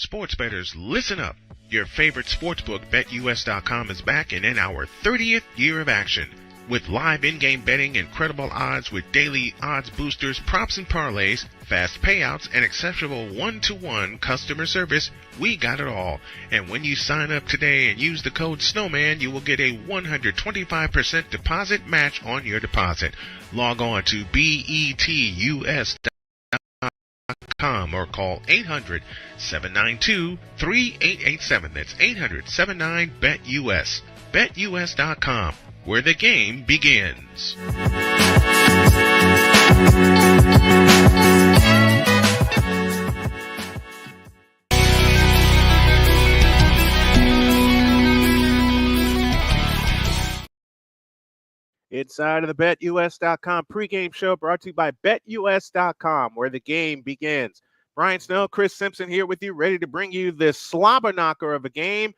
Sports bettors, listen up. Your favorite sportsbook, BetUS.com, is back and in our 30th year of action. With live in-game betting, incredible odds with daily odds boosters, props and parlays, fast payouts, and exceptional one-to-one customer service, we got it all. And when you sign up today and use the code SNOWMAN, you will get a 125% deposit match on your deposit. Log on to BETUS.com or call 800-792-3887. That's 800-79-BET-US. BetUS.com, where the game begins. Inside of the BetUS.com pregame show brought to you by BetUS.com, where the game begins. Brian Snow, Chris Simpson here with you, ready to bring you this slobber knocker of a game.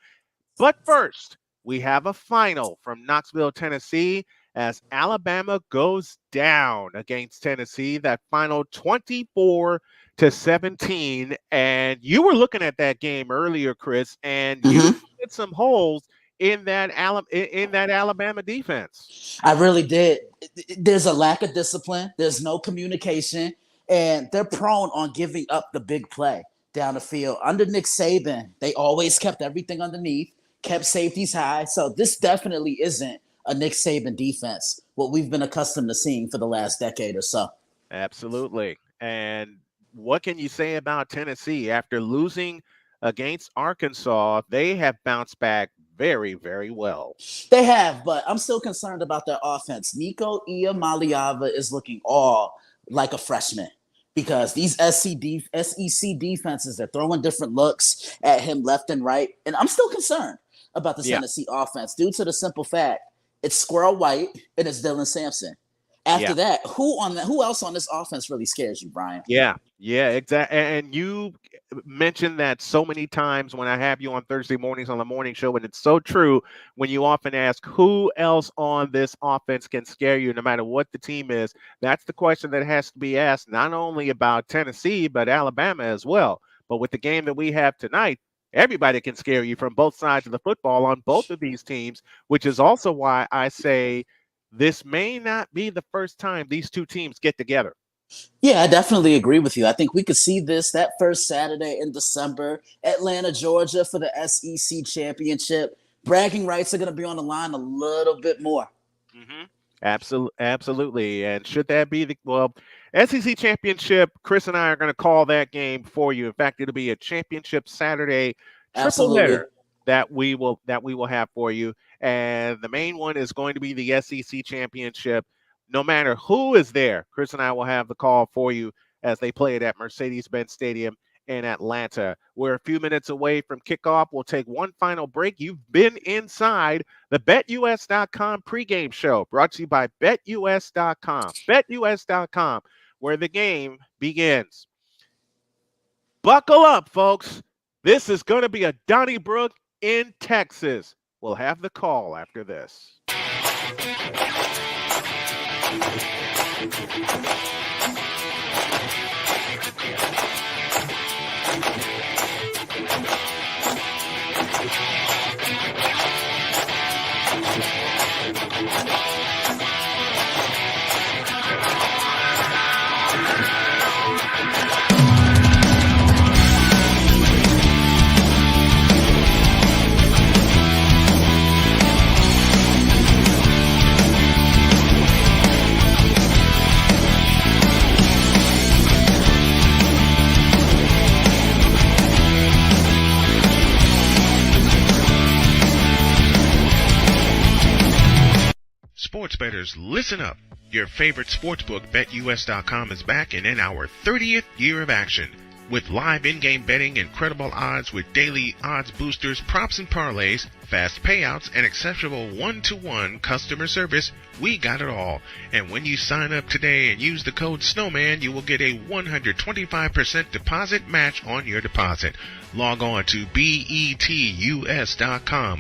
But first, we have a final from Knoxville, Tennessee, as Alabama goes down against Tennessee. That final 24-17. And you were looking at that game earlier, Chris, and you hit some holes in that Alabama defense. I really did. There's a lack of discipline. There's no communication, and they're prone on giving up the big play down the field. Under Nick Saban, they always kept everything underneath, kept safeties high. So this definitely isn't a Nick Saban defense, what we've been accustomed to seeing for the last decade or so. Absolutely. And what can you say about Tennessee? After losing against Arkansas, they have bounced back very, very well. They have, but I'm still concerned about their offense. Nico Iamaleava is looking all like a freshman because these SEC defenses, they're throwing different looks at him left and right. And I'm still concerned about the Tennessee offense due to the simple fact it's Squirrel White and it's Dylan Sampson. After that, who else on this offense really scares you, Brian? Yeah, exactly. And you mentioned that so many times when I have you on Thursday mornings on the morning show, and it's so true when you often ask who else on this offense can scare you no matter what the team is. That's the question that has to be asked, not only about Tennessee, but Alabama as well. But with the game that we have tonight, everybody can scare you from both sides of the football on both of these teams, which is also why I say this may not be the first time these two teams get together. Yeah, I definitely agree with you. I think we could see that first Saturday in December, Atlanta, Georgia, for the SEC championship. Bragging rights are going to be on the line a little bit more. Absolutely. And should that be the SEC championship, Chris and I are going to call that game for you. In fact, it'll be a championship Saturday triple header that we will have for you. And the main one is going to be the SEC championship. No matter who is there, Chris and I will have the call for you as they play it at Mercedes-Benz Stadium in Atlanta. We're a few minutes away from kickoff. We'll take one final break. You've been inside the BetUS.com pregame show, brought to you by BetUS.com. BetUS.com, where the game begins. Buckle up, folks. This is going to be a Donnybrook in Texas. We'll have the call after this. Sports bettors, listen up. Your favorite sportsbook, BetUS.com, is back and in our 30th year of action. With live in-game betting, incredible odds with daily odds boosters, props and parlays, fast payouts, and exceptional one-to-one customer service, we got it all. And when you sign up today and use the code SNOWMAN, you will get a 125% deposit match on your deposit. Log on to BETUS.com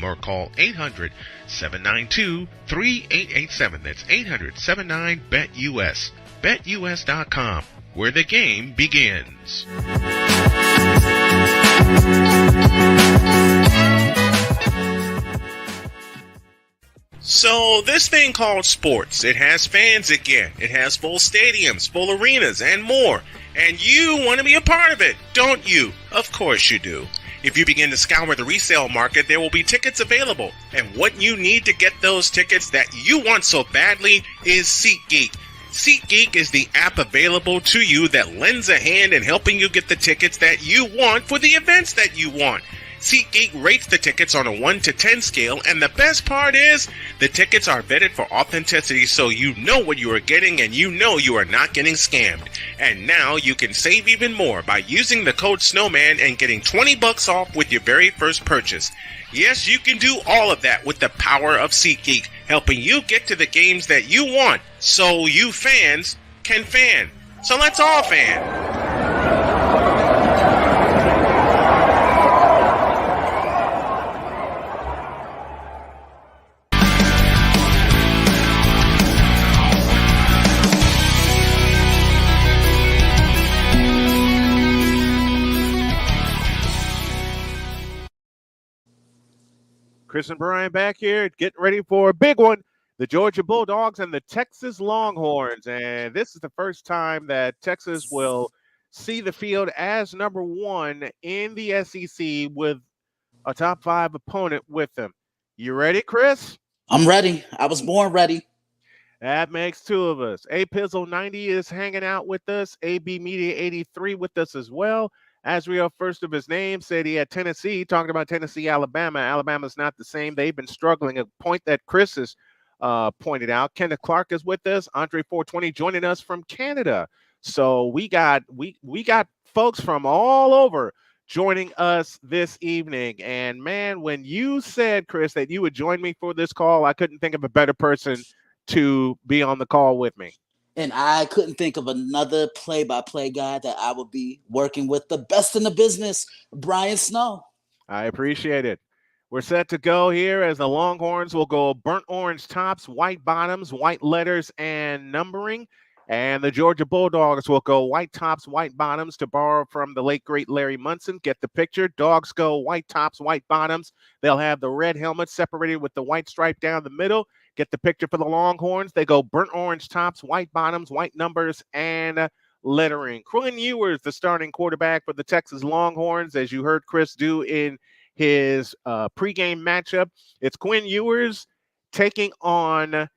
or call 800-792-3887. That's 800-79-BET-US. BetUS.com, where the game begins. So this thing called sports, it has fans again. It has full stadiums, full arenas, and more. And you want to be a part of it, don't you? Of course you do. If you begin to scour the resale market, there will be tickets available. And what you need to get those tickets that you want so badly is SeatGeek. SeatGeek is the app available to you that lends a hand in helping you get the tickets that you want for the events that you want. SeatGeek rates the tickets on a 1 to 10 scale, and the best part is the tickets are vetted for authenticity, so you know what you are getting and you know you are not getting scammed. And now you can save even more by using the code SNOWMAN and getting $20 off with your very first purchase. Yes, you can do all of that with the power of SeatGeek, helping you get to the games that you want, so you fans can fan. So let's all fan. Chris and Brian back here, getting ready for a big one. The Georgia Bulldogs and the Texas Longhorns. And this is the first time that Texas will see the field as number one in the SEC with a top 5 opponent with them. You ready, Chris? I'm ready. I was born ready. That makes 2 of us. A Pizzle 90 is hanging out with us. AB Media 83 with us as well. Azriel, first of his name, said he had Tennessee, talking about Tennessee, Alabama. Alabama's not the same. They've been struggling, a point that Chris has pointed out. Kenneth Clark is with us. Andre 420 joining us from Canada. So we got folks from all over joining us this evening. And, man, when you said, Chris, that you would join me for this call, I couldn't think of a better person to be on the call with me. And I couldn't think of another play-by-play guy that I would be working with. The best in the business, Brian Snow. I appreciate it. We're set to go here as the Longhorns will go burnt orange tops, white bottoms, white letters, and numbering. And the Georgia Bulldogs will go white tops, white bottoms, to borrow from the late, great Larry Munson. Get the picture. Dogs go white tops, white bottoms. They'll have the red helmets separated with the white stripe down the middle. Get the picture for the Longhorns. They go burnt orange tops, white bottoms, white numbers, and lettering. Quinn Ewers, the starting quarterback for the Texas Longhorns, as you heard Chris do in his pregame matchup. It's Quinn Ewers taking on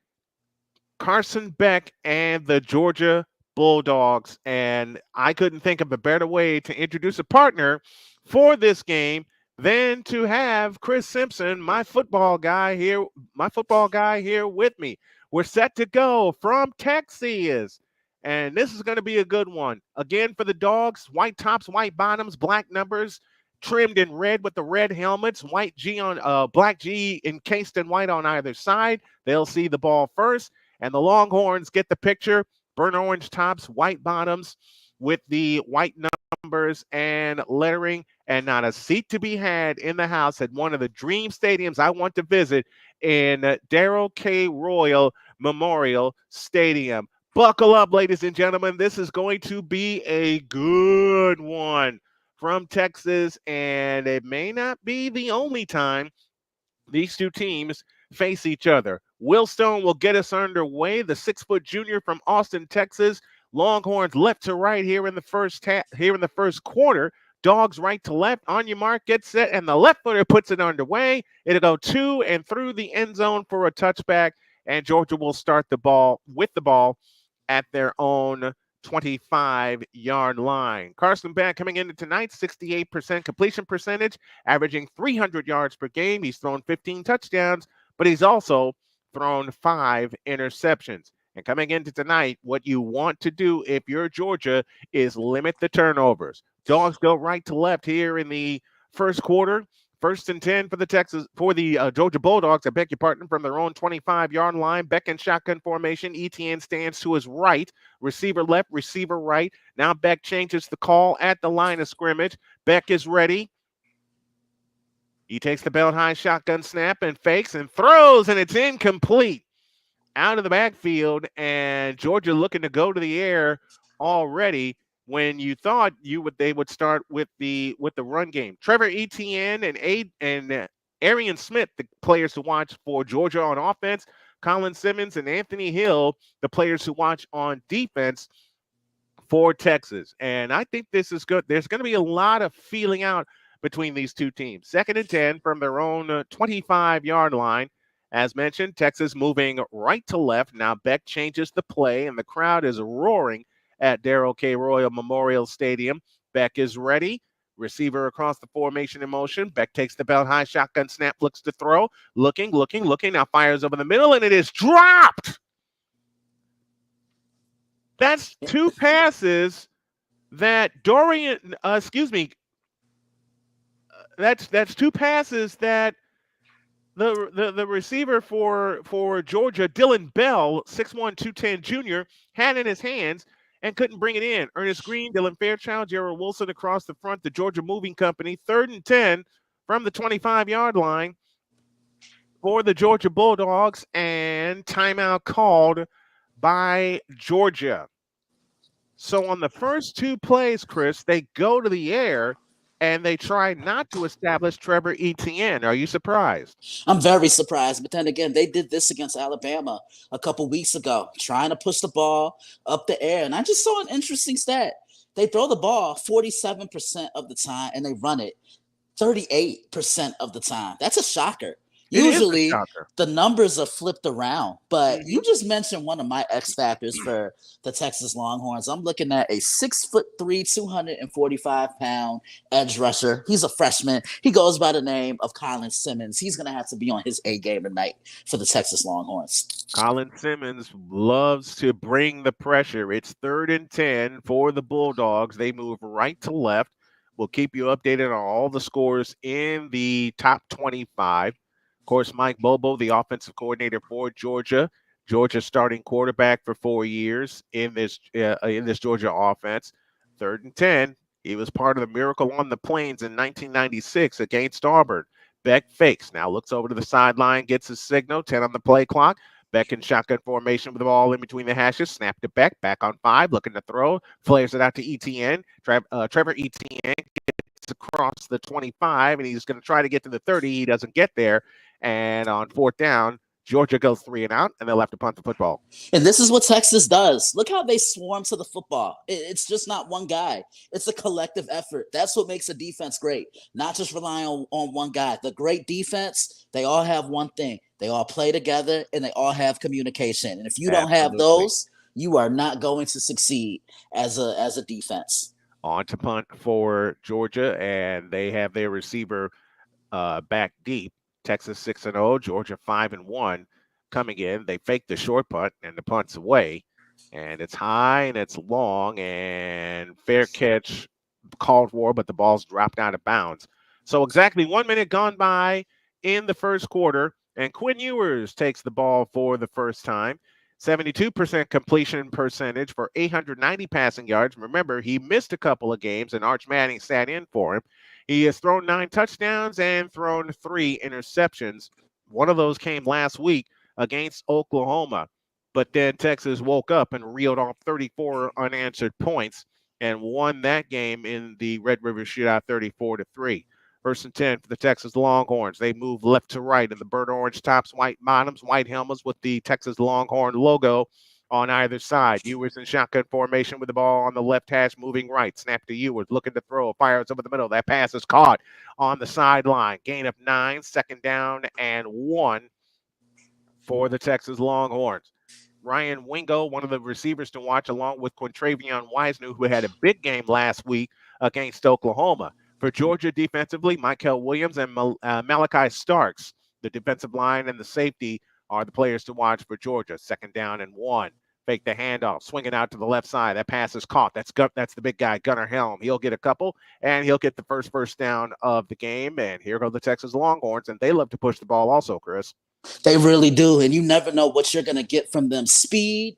Carson Beck and the Georgia Bulldogs. And I couldn't think of a better way to introduce a partner for this game than to have Chris Simpson, my football guy here with me. We're set to go from Texas. And this is going to be a good one. Again, for the Dogs, white tops, white bottoms, black numbers, trimmed in red with the red helmets, white G on black G encased in white on either side. They'll see the ball first. And the Longhorns get the picture. Burnt orange tops, white bottoms with the white numbers and lettering, and not a seat to be had in the house at one of the dream stadiums I want to visit in Darrell K. Royal Memorial Stadium. Buckle up, ladies and gentlemen. This is going to be a good one from Texas, and it may not be the only time these two teams face each other. Will Stone will get us underway. The 6-foot junior from Austin, Texas. Longhorns left to right here in the first quarter. Dogs right to left. On your mark, get set, and the left footer puts it underway. It'll go to and through the end zone for a touchback, and Georgia will start the ball at their own 25-yard line. Carson Beck coming into tonight, 68% completion percentage, averaging 300 yards per game. He's thrown 15 touchdowns, but he's also thrown 5 interceptions. And coming into tonight, what you want to do if you're Georgia is limit the turnovers. Dogs go right to left here in the first quarter. 1st and 10 for the Georgia Bulldogs. I beg your pardon, from their own 25-yard line. Beck in shotgun formation. ETN stands to his right. Receiver left, receiver right. Now Beck changes the call at the line of scrimmage. Beck is ready. He takes the belt high shotgun snap and fakes and throws, and it's incomplete. Out of the backfield, and Georgia looking to go to the air already. when you thought they would start with the run game. Trevor Etienne and Arian Smith, the players to watch for Georgia on offense. Colin Simmons and Anthony Hill, the players to watch on defense for Texas. And I think this is good. There's going to be a lot of feeling out between these two teams. 2nd and 10 from their own 25-yard line. As mentioned, Texas moving right to left. Now Beck changes the play, and the crowd is roaring at Darrell K. Royal Memorial Stadium. Beck is ready. Receiver across the formation in motion. Beck takes the belt high, shotgun snap, looks to throw. Looking. Now fires over the middle, and it is dropped. That's two passes that that's two passes that the receiver for Georgia, Dylan Bell, 6'1", 210 junior, had in his hands and couldn't bring it in. Ernest Green, Dylan Fairchild, Gerald Wilson across the front, the Georgia Moving Company. 3rd and 10 from the 25-yard line for the Georgia Bulldogs, and timeout called by Georgia. So on the first two plays, Chris, they go to the air and they try not to establish Trevor Etienne. Are you surprised? I'm very surprised. But then again, they did this against Alabama a couple weeks ago, trying to push the ball up the air. And I just saw an interesting stat. They throw the ball 47% of the time and they run it 38% of the time. That's a shocker. Usually the numbers are flipped around, but you just mentioned one of my X factors for the Texas Longhorns. I'm looking at a 6'3", 245-pound edge rusher. He's a freshman. He goes by the name of Colin Simmons. He's going to have to be on his A game tonight for the Texas Longhorns. Colin Simmons loves to bring the pressure. It's 3rd and 10 for the Bulldogs. They move right to left. We'll keep you updated on all the scores in the top 25. Of course, Mike Bobo, the offensive coordinator for Georgia, Georgia's starting quarterback for 4 years in this Georgia offense. 3rd and 10. He was part of the Miracle on the Plains in 1996 against Auburn. Beck fakes. Now looks over to the sideline, gets his signal. 10 on the play clock. Beck in shotgun formation with the ball in between the hashes. Snap to Beck. Back on 5. Looking to throw. Flares it out to Etienne. Trevor Etienne gets across the 25, and he's going to try to get to the 30. He doesn't get there. And on 4th down, Georgia goes 3 and out, and they'll have to punt the football. And this is what Texas does. Look how they swarm to the football. It's just not one guy. It's a collective effort. That's what makes a defense great. Not just relying on one guy. The great defense, they all have one thing. They all play together, and they all have communication. And if you don't have those, you are not going to succeed as a defense. On to punt for Georgia, and they have their receiver back deep. Texas 6-0, Georgia 5-1 coming in. They fake the short punt, and the punt's away. And it's high, and it's long, and fair catch called for, but the ball's dropped out of bounds. So exactly 1 minute gone by in the first quarter, and Quinn Ewers takes the ball for the first time. 72% completion percentage for 890 passing yards. Remember, he missed a couple of games, and Arch Manning sat in for him. He has thrown 9 touchdowns and thrown 3 interceptions. One of those came last week against Oklahoma. But then Texas woke up and reeled off 34 unanswered points and won that game in the Red River Shootout 34-3. 1st and 10 for the Texas Longhorns. They move left to right in the burnt orange tops, white bottoms, white helmets with the Texas Longhorn logo on either side. Ewers in shotgun formation with the ball on the left hash, moving right. Snap to Ewers, looking to throw. Fires over the middle. That pass is caught on the sideline. Gain of 9, 2nd down and 1 for the Texas Longhorns. Ryan Wingo, one of the receivers to watch, along with Quintravion Wisenew, who had a big game last week against Oklahoma. For Georgia defensively, Michael Williams and Malachi Starks. The defensive line and the safety are the players to watch for Georgia. 2nd down and 1. Fake the handoff, swinging out to the left side. That pass is caught. That's the big guy, Gunnar Helm. He'll get a couple, and he'll get the first down of the game. And here go the Texas Longhorns, and they love to push the ball also, Chris. They really do, and you never know what you're going to get from them. Speed,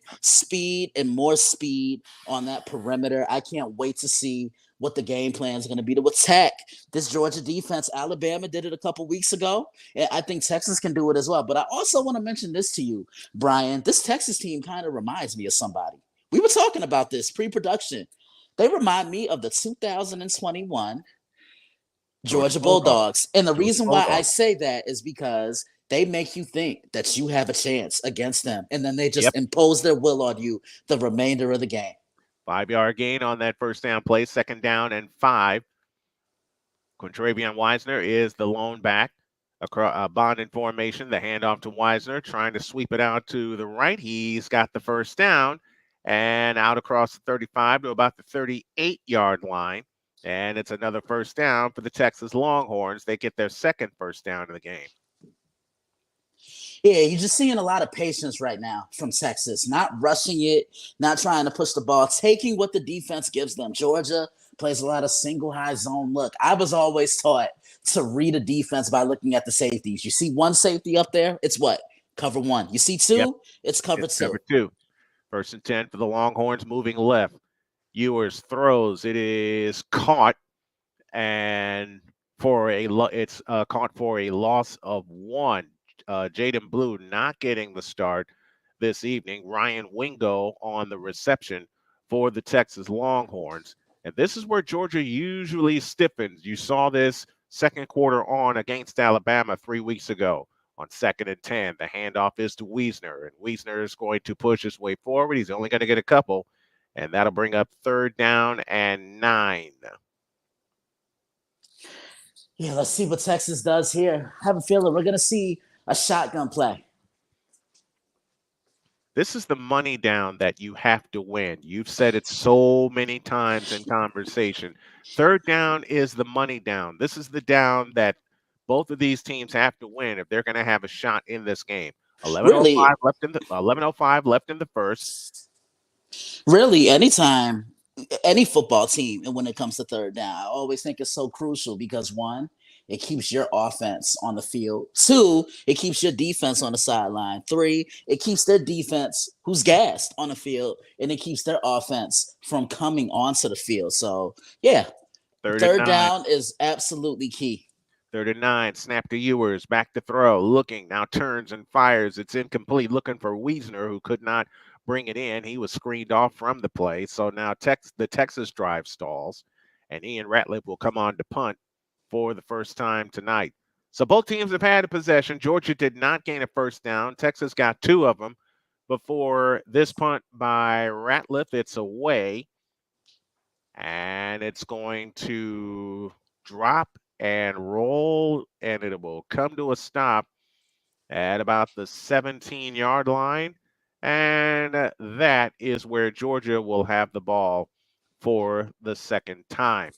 and more speed on that perimeter. I can't wait to see what the game plan is going to be to attack this Georgia defense. Alabama did it a couple weeks ago, and I think Texas can do it as well. But I also want to mention this to you, Brian. This Texas team kind of reminds me of somebody. We were talking about this pre-production. They remind me of the 2021 Georgia Bulldogs. And the reason why I say that is because they make you think that you have a chance against them, and then they just impose their will on you the remainder of the game. 5-yard gain on that first down play, 2nd down and 5. Quintravion Wisner is the lone back. Bond in formation, the handoff to Wisner, trying to sweep it out to the right. He's got the first down and out across the 35 to about the 38-yard line. And it's another first down for the Texas Longhorns. They get their 2nd first down of the game. Yeah, you're just seeing a lot of patience right now from Texas, not rushing it, not trying to push the ball, taking what the defense gives them. Georgia plays a lot of single high zone look. I was always taught to read a defense by looking at the safeties. You see one safety up there, it's what? Cover 1. You see 2, it's cover 2. Cover 2. 1st and 10 for the Longhorns, moving left. Ewers throws. It is caught, and it's caught for a loss of 1. Jaden Blue not getting the start this evening. Ryan Wingo on the reception for the Texas Longhorns. And this is where Georgia usually stiffens. You saw this 2nd quarter on against Alabama 3 weeks ago. On 2nd and 10, the handoff is to Wisner, and Wisner is going to push his way forward. He's only going to get a couple, and that'll bring up 3rd down and 9. Yeah, let's see what Texas does here. I have a feeling we're going to see a shotgun play. This is the money down that you have to win. You've said it so many times in conversation. 3rd down is the money down. This is the down that both of these teams have to win if they're going to have a shot in this game. 11:05 left in the first. Really, anytime, any football team, and when it comes to 3rd down, I always think it's so crucial because 1, it keeps your offense on the field. 2, it keeps your defense on the sideline. 3, it keeps their defense, who's gassed, on the field, and it keeps their offense from coming onto the field. So, yeah, 3rd down is absolutely key. 3rd and 9, snap to Ewers, back to throw, looking, now turns and fires. It's incomplete, looking for Wisner, who could not bring it in. He was screened off from the play. So now the Texas drive stalls, and Ian Ratliff will come on to punt for the first time tonight. So both teams have had a possession. Georgia did not gain a first down. Texas got 2 of them before this punt by Ratliff. It's away, and it's going to drop and roll, and it will come to a stop at about the 17-yard line. And that is where Georgia will have the ball for the 2nd time.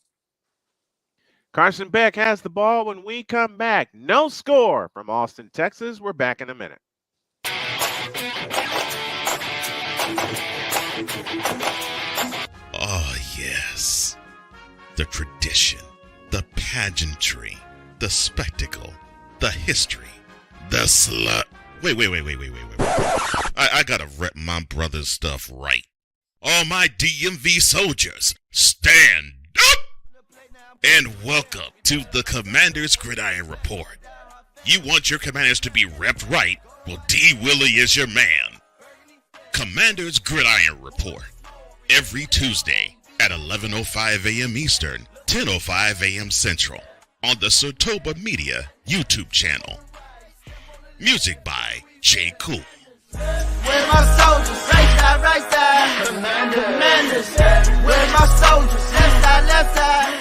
Carson Beck has the ball when we come back. No score from Austin, Texas. We're back in a minute. Oh, yes. The tradition, the pageantry, the spectacle, the history, the slut. Wait. I gotta rep my brother's stuff right. All my DMV soldiers, stand up! And welcome to the Commander's Gridiron Report. You want your commanders to be repped right? Well, D. Willie is your man. Commander's Gridiron Report. Every Tuesday at 11:05 a.m. Eastern, 10:05 a.m. Central on the Sotoba Media YouTube channel. Music by J. Cool. Where my soldiers? Right side. Commanders. Where my soldiers? Left side.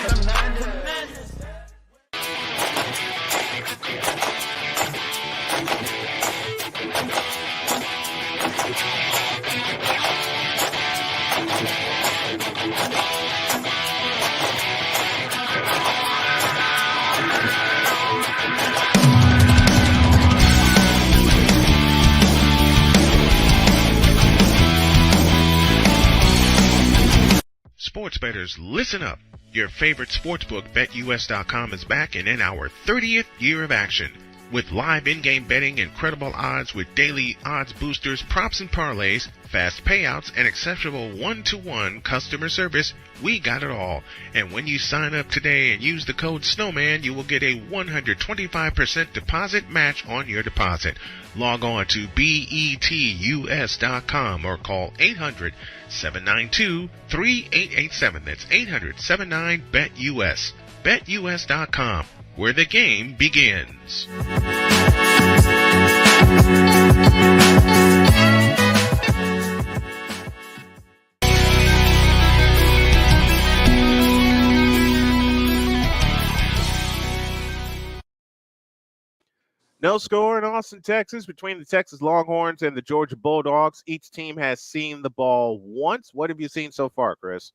Sports bettors, listen up. Your favorite sportsbook, BetUS.com, is back and in our 30th year of action. With live in-game betting, incredible odds with daily odds boosters, props, and parlays, fast payouts, and exceptional one-to-one customer service, we got it all. And when you sign up today and use the code SNOWMAN, you will get a 125% deposit match on your deposit. Log on to betus.com or call 800-792-3887. That's 800-79-BET-US. BetUS.com, where the game begins. No score in Austin, Texas, between the Texas Longhorns and the Georgia Bulldogs. Each team has seen the ball once. What have you seen so far, Chris?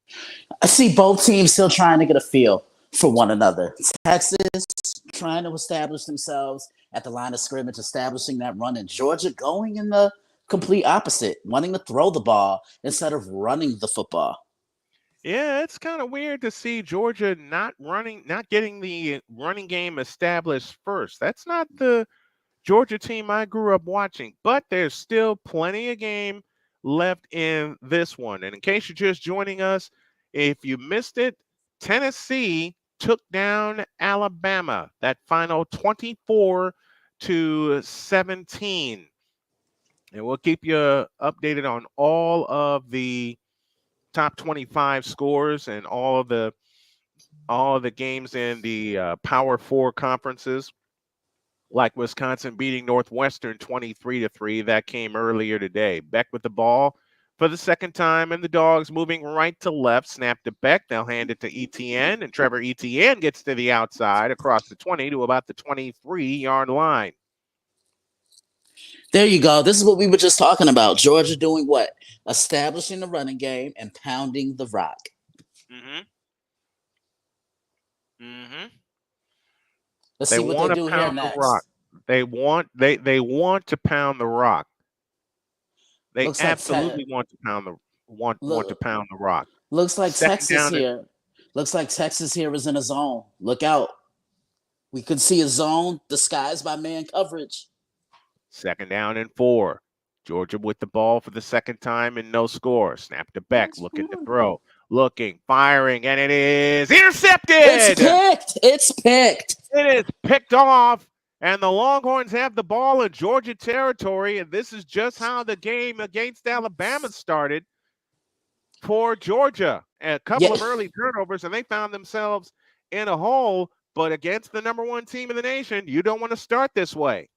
I see both teams still trying to get a feel for one another. Texas trying to establish themselves at the line of scrimmage, establishing that run, and Georgia going in the complete opposite, wanting to throw the ball instead of running the football. Yeah, it's kind of weird to see Georgia not getting the running game established first. That's not the Georgia team I grew up watching, but there's still plenty of game left in this one. And in case you're just joining us, if you missed it, Tennessee took down Alabama, that final 24-17. And we'll keep you updated on all of the top 25 scores and all of the games in the Power Four conferences, like Wisconsin beating Northwestern 23-3. That came earlier today. Beck with the ball for the second time, and the Dogs moving right to left. Snap to Beck. They'll hand it to Etienne, and Trevor Etienne gets to the outside across the 20 to about the 23-yard line. There you go. This is what we were just talking about. Georgia doing what? Establishing the running game and pounding the rock. Let's see what they do here next. They want to pound the rock. They absolutely want to pound the rock. Looks like Texas here. Looks like Texas here is in a zone. Look out. We could see a zone disguised by man coverage. 2nd down and 4. Georgia with the ball for the second time and no score. Snap to Beck. Looking to throw. Looking, firing, and it is intercepted. It's picked. It is picked off, and the Longhorns have the ball in Georgia territory, and this is just how the game against Alabama started for Georgia. A couple of early turnovers, and they found themselves in a hole, but against the number one team in the nation, you don't want to start this way.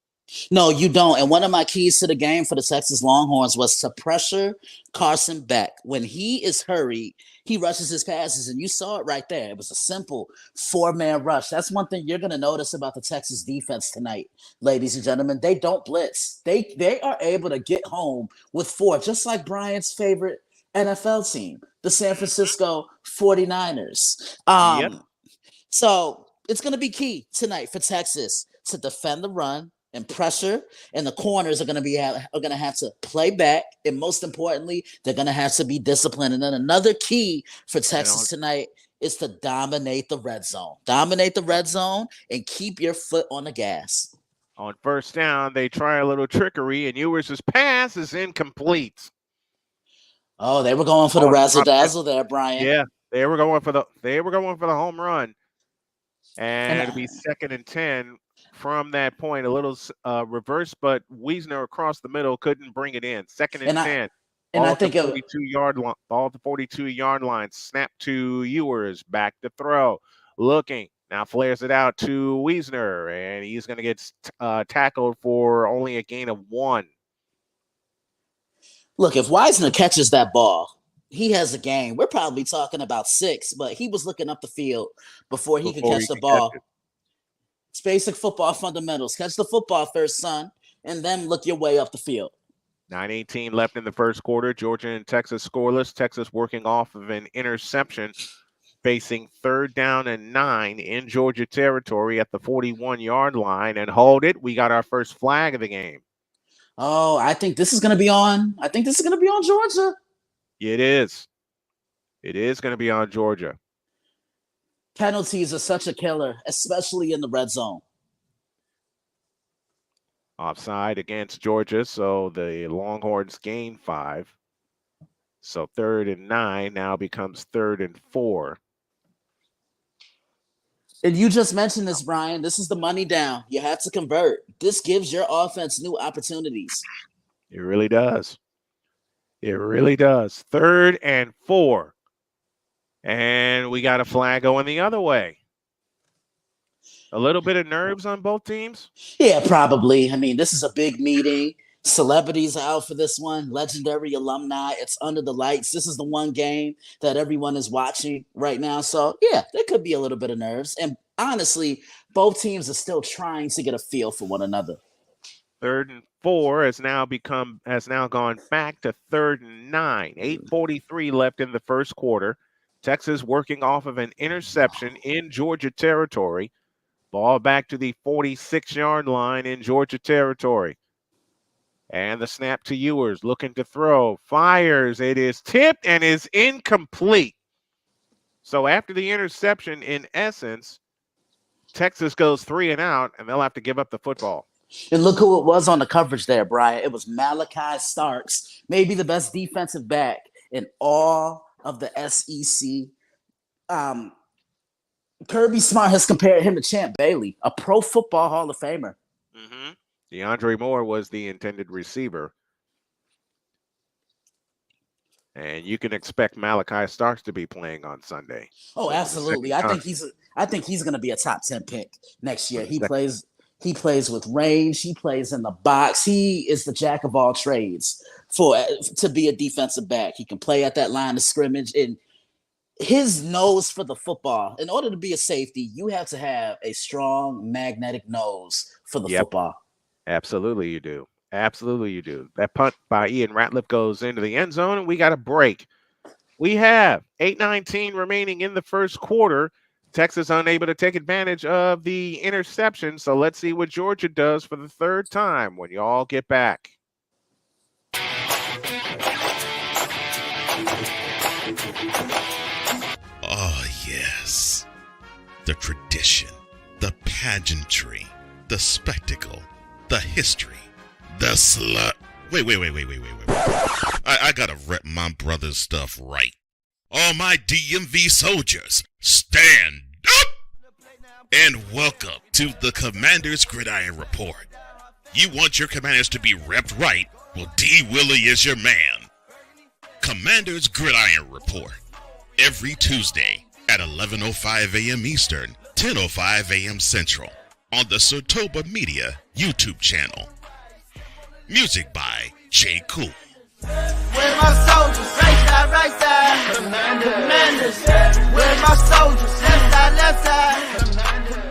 No, you don't. And one of my keys to the game for the Texas Longhorns was to pressure Carson Beck. When he is hurried, he rushes his passes, and you saw it right there. It was a simple 4-man rush. That's one thing you're going to notice about the Texas defense tonight, ladies and gentlemen. They don't blitz. They are able to get home with 4, just like Brian's favorite NFL team, the San Francisco 49ers. So it's going to be key tonight for Texas to defend the run and pressure, and the corners are going to have to play back, and most importantly, they're going to have to be disciplined. And then another key for Texas tonight is to dominate the red zone. Dominate the red zone and keep your foot on the gas. On 1st down, they try a little trickery, and Ewers' pass is incomplete. Oh, they were going for the razzle-dazzle there, Brian. Yeah, they were going for the home run, and it'll be 2nd and 10. From that point, a little reverse, but Wiesner across the middle couldn't bring it in. 2nd and 10. And I think 42-yard line, ball at the 42-yard line. Snap to Ewers, back to throw. Looking, now flares it out to Wiesner, and he's going to get tackled for only a gain of 1. Look, if Wiesner catches that ball, he has a game. We're probably talking about 6, but he was looking up the field before he could catch the ball. It's basic football fundamentals. Catch the football first, son, and then look your way up the field. 9:18 left in the first quarter. Georgia and Texas scoreless. Texas working off of an interception, facing 3rd down and 9 in Georgia territory at the 41-yard line. And hold it, we got our first flag of the game. Oh, I think this is going to be on. Georgia. It is. It is going to be on Georgia. Penalties are such a killer, especially in the red zone. Offside against Georgia, so the Longhorns gain 5. So 3rd and 9 now becomes 3rd and 4. And you just mentioned this, Brian. This is the money down. You have to convert. This gives your offense new opportunities. It really does. It really does. 3rd and 4. And we got a flag going the other way. A little bit of nerves on both teams? Yeah, probably. I mean, this is a big meeting. Celebrities are out for this one. Legendary alumni. It's under the lights. This is the one game that everyone is watching right now. So, yeah, there could be a little bit of nerves. And honestly, both teams are still trying to get a feel for one another. 3rd and 4 has now gone back to 3rd and 9. 8:43 left in the first quarter. Texas working off of an interception in Georgia territory. Ball back to the 46-yard line in Georgia territory. And the snap to Ewers, looking to throw, fires. It is tipped and is incomplete. So after the interception, in essence, Texas goes 3 and out, and they'll have to give up the football. And look who it was on the coverage there, Brian. It was Malachi Starks, maybe the best defensive back in all of the SEC. Kirby Smart has compared him to Champ Bailey, a Pro Football Hall of Famer. Mm-hmm. DeAndre Moore was the intended receiver. And you can expect Malachi Starks to be playing on Sunday. Oh, absolutely. I think he's going to be a top 10 pick next year. He plays with range. He plays in the box. He is the jack of all trades to be a defensive back. He can play at that line of scrimmage, and his nose for the football. In order to be a safety, you have to have a strong magnetic nose for the football. Absolutely you do. Absolutely you do. That punt by Ian Ratliff goes into the end zone, and we got a break. We have 8:19 remaining in the first quarter. Texas unable to take advantage of the interception. So let's see what Georgia does for the 3rd time when you all get back. Oh, yes. The tradition, the pageantry, the spectacle, the history, the slut. Wait. I gotta rep my brother's stuff right. All my DMV soldiers, stand up! And welcome to the Commander's Gridiron Report. You want your commanders to be repped right? Well, D. Willie is your man. Commander's Gridiron Report. Every Tuesday at 11:05 a.m. Eastern, 10:05 a.m. Central on the Sotoba Media YouTube channel. Music by J. Cool. Where my soldiers? Right side. Commanders. Where my soldiers? Left side. Commanders.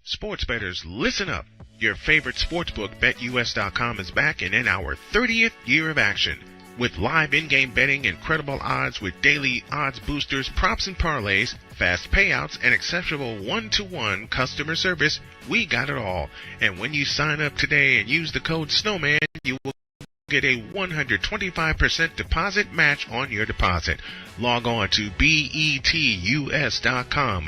Sports bettors, listen up. Your favorite sportsbook, BetUS.com, is back and in our 30th year of action. With live in-game betting, incredible odds with daily odds boosters, props and parlays, fast payouts, and exceptional one-to-one customer service, we got it all. And when you sign up today and use the code SNOWMAN, you will get a 125% deposit match on your deposit. Log on to betus.com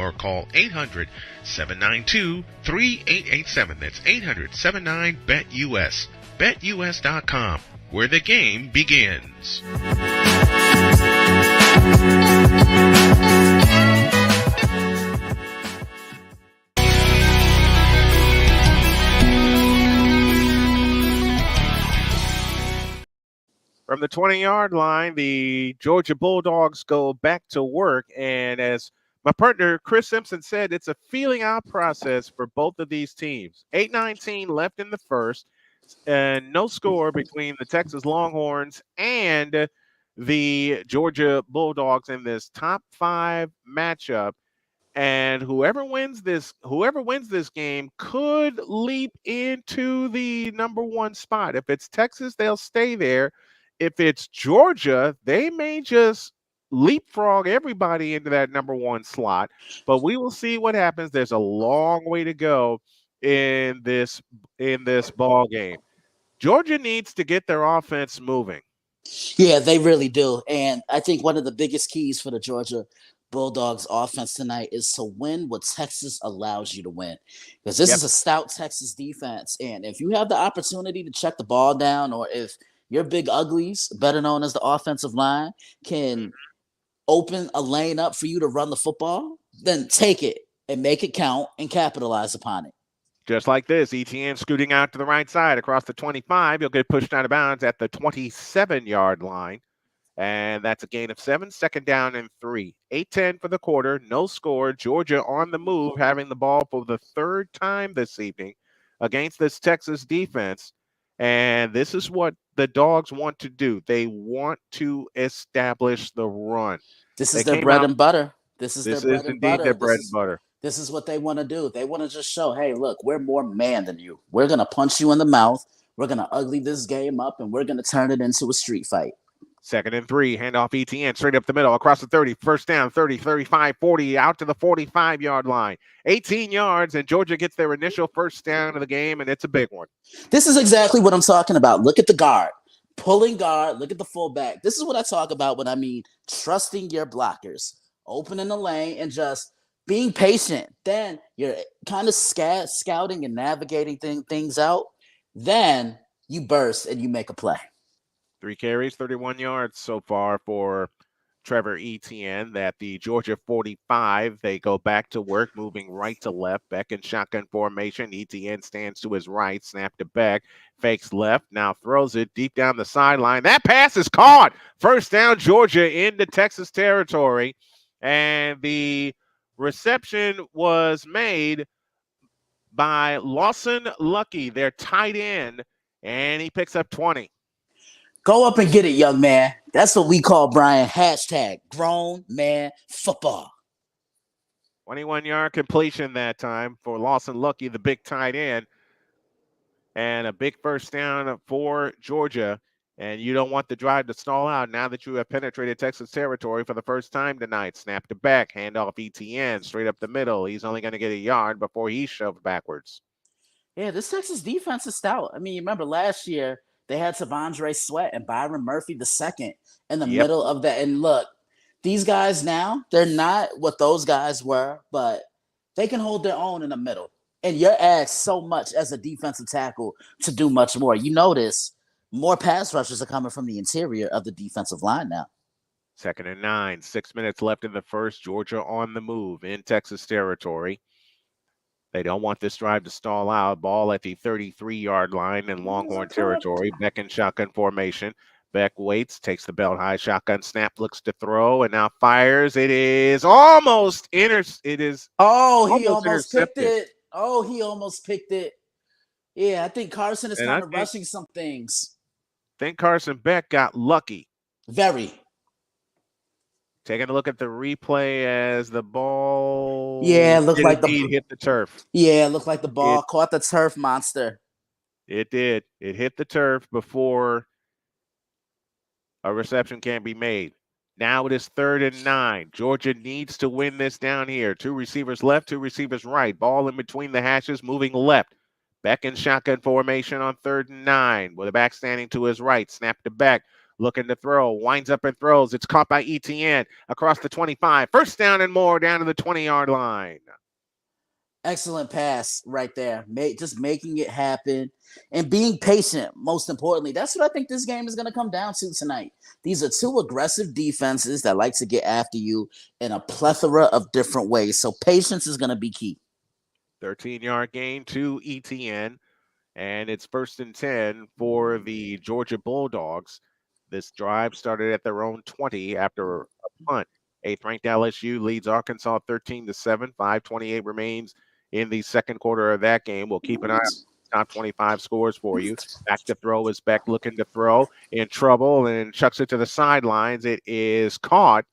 or call 800-792-3887. That's 800-79-BET-US. BetUS.com, where the game begins. From the 20-yard line, the Georgia Bulldogs go back to work. And as my partner Chris Simpson said, it's a feeling out process for both of these teams. 8:19 left in the first, and no score between the Texas Longhorns and the Georgia Bulldogs in this top 5 matchup. And whoever wins this game could leap into the number 1 spot. If it's Texas, they'll stay there. If it's Georgia, they may just leapfrog everybody into that number one slot. But we will see what happens. There's a long way to go in this ball game. Georgia needs to get their offense moving. Yeah, they really do. And I think one of the biggest keys for the Georgia Bulldogs offense tonight is to win what Texas allows you to win. Because this is a stout Texas defense. And if you have the opportunity to check the ball down, or if your big uglies, better known as the offensive line, can open a lane up for you to run the football, then take it and make it count and capitalize upon it. Just like this, ETN scooting out to the right side across the 25. He'll get pushed out of bounds at the 27-yard line. And that's a gain of 7, second down and 3. 8-10 for the quarter, no score. Georgia on the move, having the ball for the third time this evening against this Texas defense. And this is what the Dogs want to do. They want to establish the run. This is their bread and butter. This is indeed their bread and butter. This is what they want to do. They want to just show, hey, look, we're more man than you. We're going to punch you in the mouth. We're going to ugly this game up, and we're going to turn it into a street fight. 2nd and 3, handoff ETN, straight up the middle, across the 30, first down, 30, 35, 40, out to the 45-yard line. 18 yards, and Georgia gets their initial first down of the game, and it's a big one. This is exactly what I'm talking about. Look at the guard. Pulling guard, look at the fullback. This is what I talk about when I mean trusting your blockers, opening the lane, and just being patient. Then you're kind of scouting and navigating things out. Then you burst and you make a play. 3 carries, 31 yards so far for Trevor Etienne. At the Georgia 45, they go back to work, moving right to left. Beck in shotgun formation. Etienne stands to his right, snap to Beck, fakes left, now throws it deep down the sideline. That pass is caught. First down, Georgia into Texas territory. And the reception was made by Lawson Lucky, their tight end, and he picks up 20. Go up and get it, young man. That's what we call, Brian, hashtag grown man football. 21-yard completion that time for Lawson Lucky, the big tight end, and a big first down for Georgia. And you don't want the drive to stall out now that you have penetrated Texas territory for the first time tonight. Snap to back, handoff ETN, straight up the middle. He's only going to get a yard before he's shoved backwards. Yeah, this Texas defense is stout. I mean, remember last year they had Savondre Sweat and Byron Murphy II in the middle of that. And look, these guys now, they're not what those guys were, but they can hold their own in the middle. And you're asked so much as a defensive tackle to do much more. You notice more pass rushers are coming from the interior of the defensive line now. 2nd and 9, 6 minutes left in the first. Georgia on the move in Texas territory. They don't want this drive to stall out. Ball at the 33-yard line in Longhorn territory. Beck in shotgun formation. Beck waits, takes the belt high shotgun snap, looks to throw, and now fires. It is almost he almost picked it. Oh, he almost picked it. Yeah, I think Carson is kind of rushing some things. I think Carson Beck got lucky. Very. Taking a look at the replay as the ball looked like hit the turf. Yeah, it looked like the ball caught the turf monster. It did. It hit the turf before a reception can be made. Now it is 3rd and 9. Georgia needs to win this down here. 2 receivers left, 2 receivers right. Ball in between the hashes, moving left. Beck in shotgun formation on 3rd and 9 with a back standing to his right. Snap to Beck. Looking to throw. Winds up and throws. It's caught by ETN across the 25. First down and more down to the 20-yard line. Excellent pass right there. Just making it happen and being patient, most importantly. That's what I think this game is going to come down to tonight. These are 2 aggressive defenses that like to get after you in a plethora of different ways. So patience is going to be key. 13-yard gain to ETN, and it's 1st and 10 for the Georgia Bulldogs. This drive started at their own 20 after a punt. 8th-ranked LSU leads Arkansas 13-7. 5:28 remains in the second quarter of that game. We'll keep an eye on top 25 scores for you. Back to throw is Beck looking to throw, in trouble, and chucks it to the sidelines. It is caught,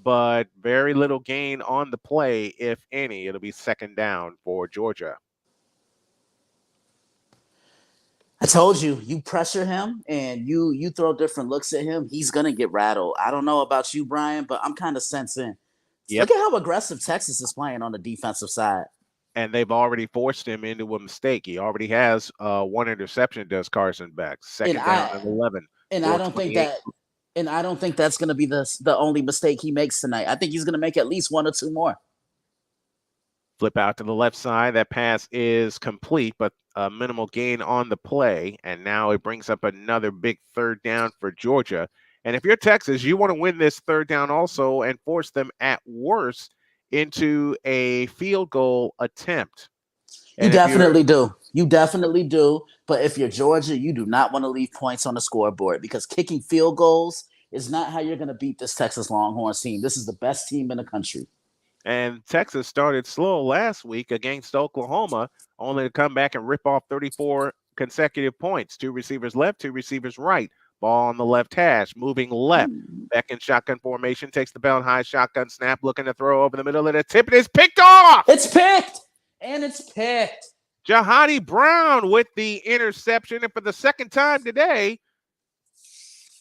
but very little gain on the play, if any. It'll be 2nd down for Georgia. I told you, you pressure him and you throw different looks at him, he's gonna get rattled. I don't know about you, Brian, but I'm kind of sensing. Yep. Look at how aggressive Texas is playing on the defensive side. And they've already forced him into a mistake. He already has one interception, does Carson Beck. Second down and 11. And I don't think that and I don't think that's gonna be the only mistake he makes tonight. I think he's gonna make at least one or two more. Flip out to the left side. That pass is complete, but a minimal gain on the play. And now it brings up another big third down for Georgia. And if you're Texas, you want to win this third down also and force them at worst into a field goal attempt. You definitely do. You definitely do. But if you're Georgia, you do not want to leave points on the scoreboard because kicking field goals is not how you're going to beat this Texas Longhorns team. This is the best team in the country. And Texas started slow last week against Oklahoma, only to come back and rip off 34 consecutive points. 2 receivers left, 2 receivers right. Ball on the left hash, moving left. Back in shotgun formation, takes the belt high, shotgun snap, looking to throw over the middle of the tip. It is picked off. It's picked. And it's picked. Jahadi Brown with the interception. And for the second time today,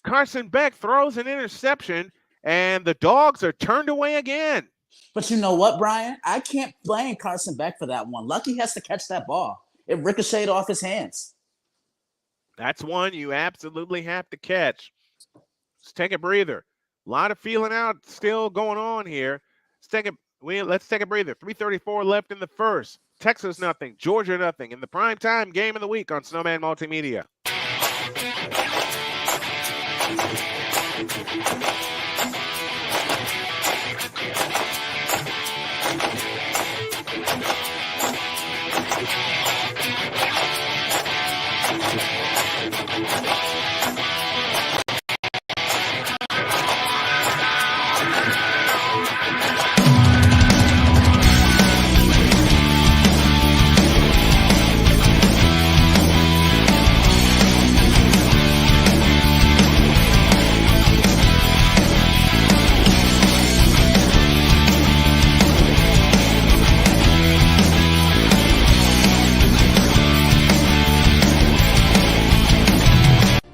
Carson Beck throws an interception, and the Dogs are turned away again. But you know what, Brian? I can't blame Carson Beck for that one. Lucky has to catch that ball. It ricocheted off his hands. That's one you absolutely have to catch. Let's take a breather. A lot of feeling out still going on here. Let's take a breather. 3:34 left in the first. Texas nothing, Georgia nothing. In the primetime game of the week on Snowman Multimedia.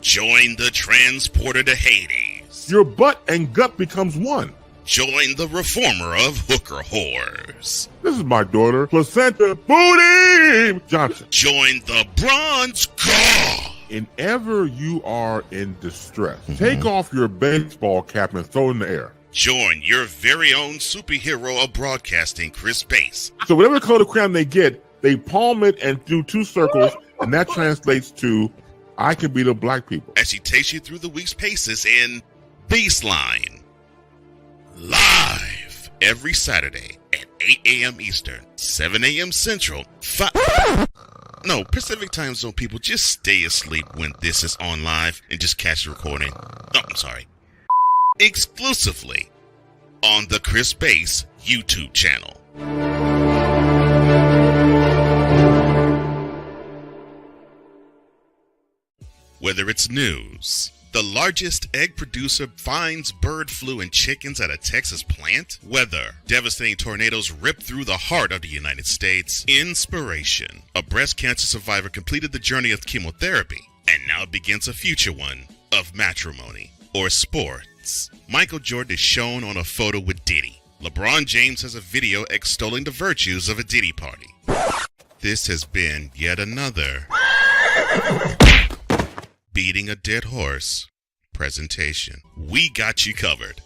Join the transporter to Hades. Your butt and gut becomes one. Join the reformer of hooker whores. This is my daughter, Placenta Booty Johnson. Join the bronze god. Whenever you are in distress, take off your baseball cap and throw it in the air. Join your very own superhero of broadcasting, Chris Bass. So whatever color crayon they get, they palm it and do 2 circles, and that translates to I can beat up black people. As she takes you through the week's paces in Baseline. Live every Saturday at 8 a.m. Eastern, 7 a.m. Central, Pacific Time Zone people, just stay asleep when this is on live and just catch the recording. Oh, I'm sorry. Exclusively on the Chris Bass YouTube channel. Whether it's news, the largest egg producer finds bird flu in chickens at a Texas plant, weather, devastating tornadoes rip through the heart of the United States, inspiration, a breast cancer survivor completed the journey of chemotherapy, and now begins a future one of matrimony or sports. Michael Jordan is shown on a photo with Diddy. LeBron James has a video extolling the virtues of a Diddy party. This has been yet another beating a dead horse presentation. We got you covered.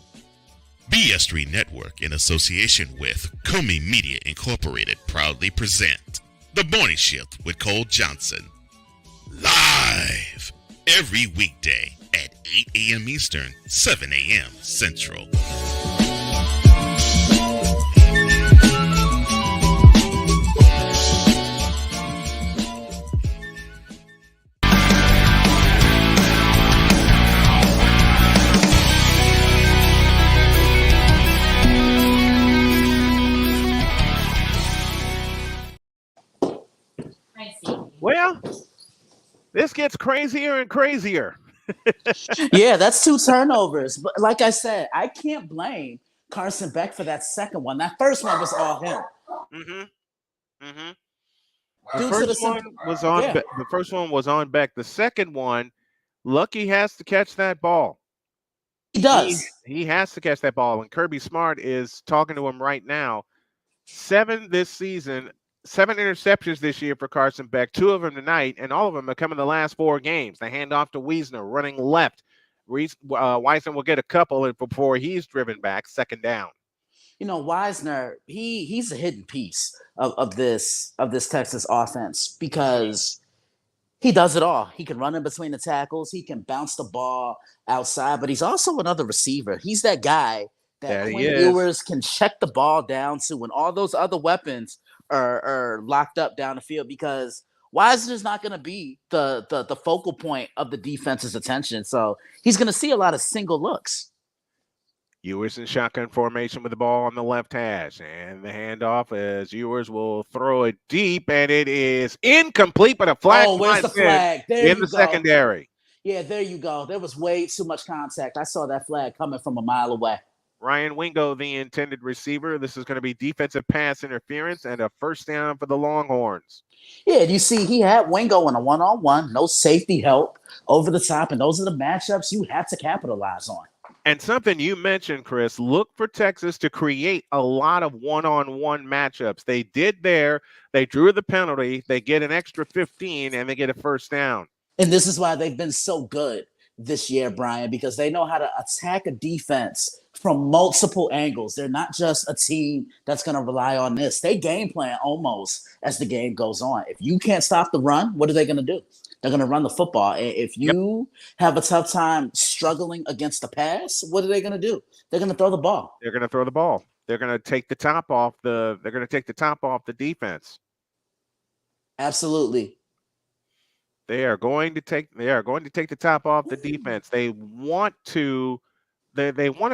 BS3 Network, in association with Comey Media Incorporated, proudly present The Morning Shift with Cole Johnson. Live every weekday at 8 a.m. Eastern, 7 a.m. Central. Well, this gets crazier and crazier. Yeah, that's 2 turnovers. But like I said, I can't blame Carson Beck for that second one. That first one was all him. The due to first the one simple. was on. Yeah. The first one was on Beck. The second one, Lucky has to catch that ball. He does. He has to catch that ball, and Kirby Smart is talking to him right now. 7 this season, 7 interceptions this year for Carson Beck, 2 of them tonight, and all of them are coming the last 4 games. The handoff to Wiesner, running left. Wiesner will get a couple before he's driven back, second down. You know, Wisner, he's a hidden piece of this Texas offense because he does it all. He can run in between the tackles. He can bounce the ball outside, but he's also another receiver. He's that guy that Quinn Ewers can check the ball down to when all those other weapons are locked up down the field, because Wisner's not going to be the focal point of the defense's attention. So he's going to see a lot of single looks. Ewers in shotgun formation with the ball on the left hash, and the handoff as Ewers will throw it deep, and it is incomplete, but a flag. Oh, where's the flag? There in the secondary. Yeah, there you go. There was way too much contact. I saw that flag coming from a mile away. Ryan Wingo, the intended receiver. This is going to be defensive pass interference and a first down for the Longhorns. Yeah, you see, he had Wingo in a one-on-one, no safety help over the top, and those are the matchups you have to capitalize on. And something you mentioned, Chris, look for Texas to create a lot of one-on-one matchups. They did there. They drew the penalty. They get an extra 15, and they get a first down. And this is why they've been so good this year, Brian, because they know how to attack a defense from multiple angles. They're not just a team that's going to rely on this. They game plan almost as the game goes on. If you can't stop the run, what are they going to do? They're going to run the football. If you have a tough time struggling against the pass, what are they going to do? They're going to throw the ball. They're going to throw the ball. They're going to take the top off the. They're going to take the top off the defense. Absolutely. They are going to take the top off the defense. They want to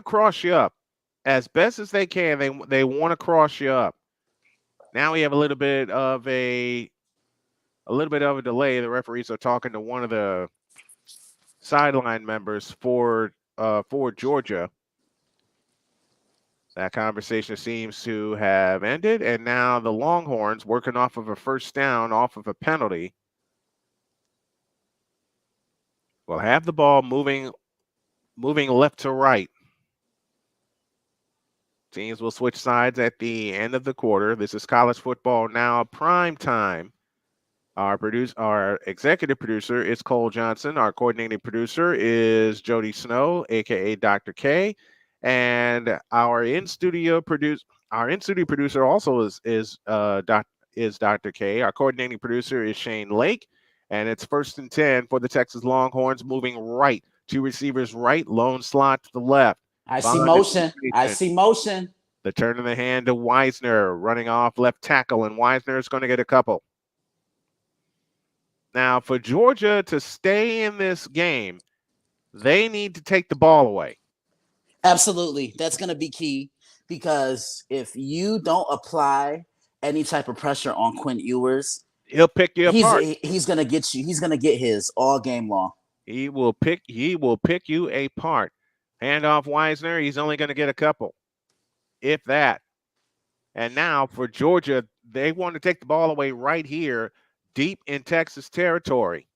cross you up as best as they can. They want to cross you up. Now we have a little bit of a delay. The referees are talking to one of the sideline members for Georgia. That conversation seems to have ended, and now the Longhorns working off of a first down off of a penalty will have the ball moving left to right. Teams will switch sides at the end of the quarter. This is college football now, prime time. Our executive producer is Cole Johnson. Our coordinating producer is Jody Snow, aka Dr. K, and our in-studio producer also is Dr. K. Our coordinating producer is Shane Lake. And it's 1st and 10 for the Texas Longhorns, moving right. 2 receivers right, lone slot to the left. I see motion. The turn of the hand to Wiesner, running off left tackle, and Wiesner is going to get a couple. Now, for Georgia to stay in this game, they need to take the ball away. Absolutely. That's going to be key, because if you don't apply any type of pressure on Quinn Ewers, he'll pick you apart. He's gonna get you. He's gonna get his all game long. He will pick you apart. Handoff Wiesner. He's only going to get a couple, if that. And now for Georgia, they want to take the ball away right here, deep in Texas territory,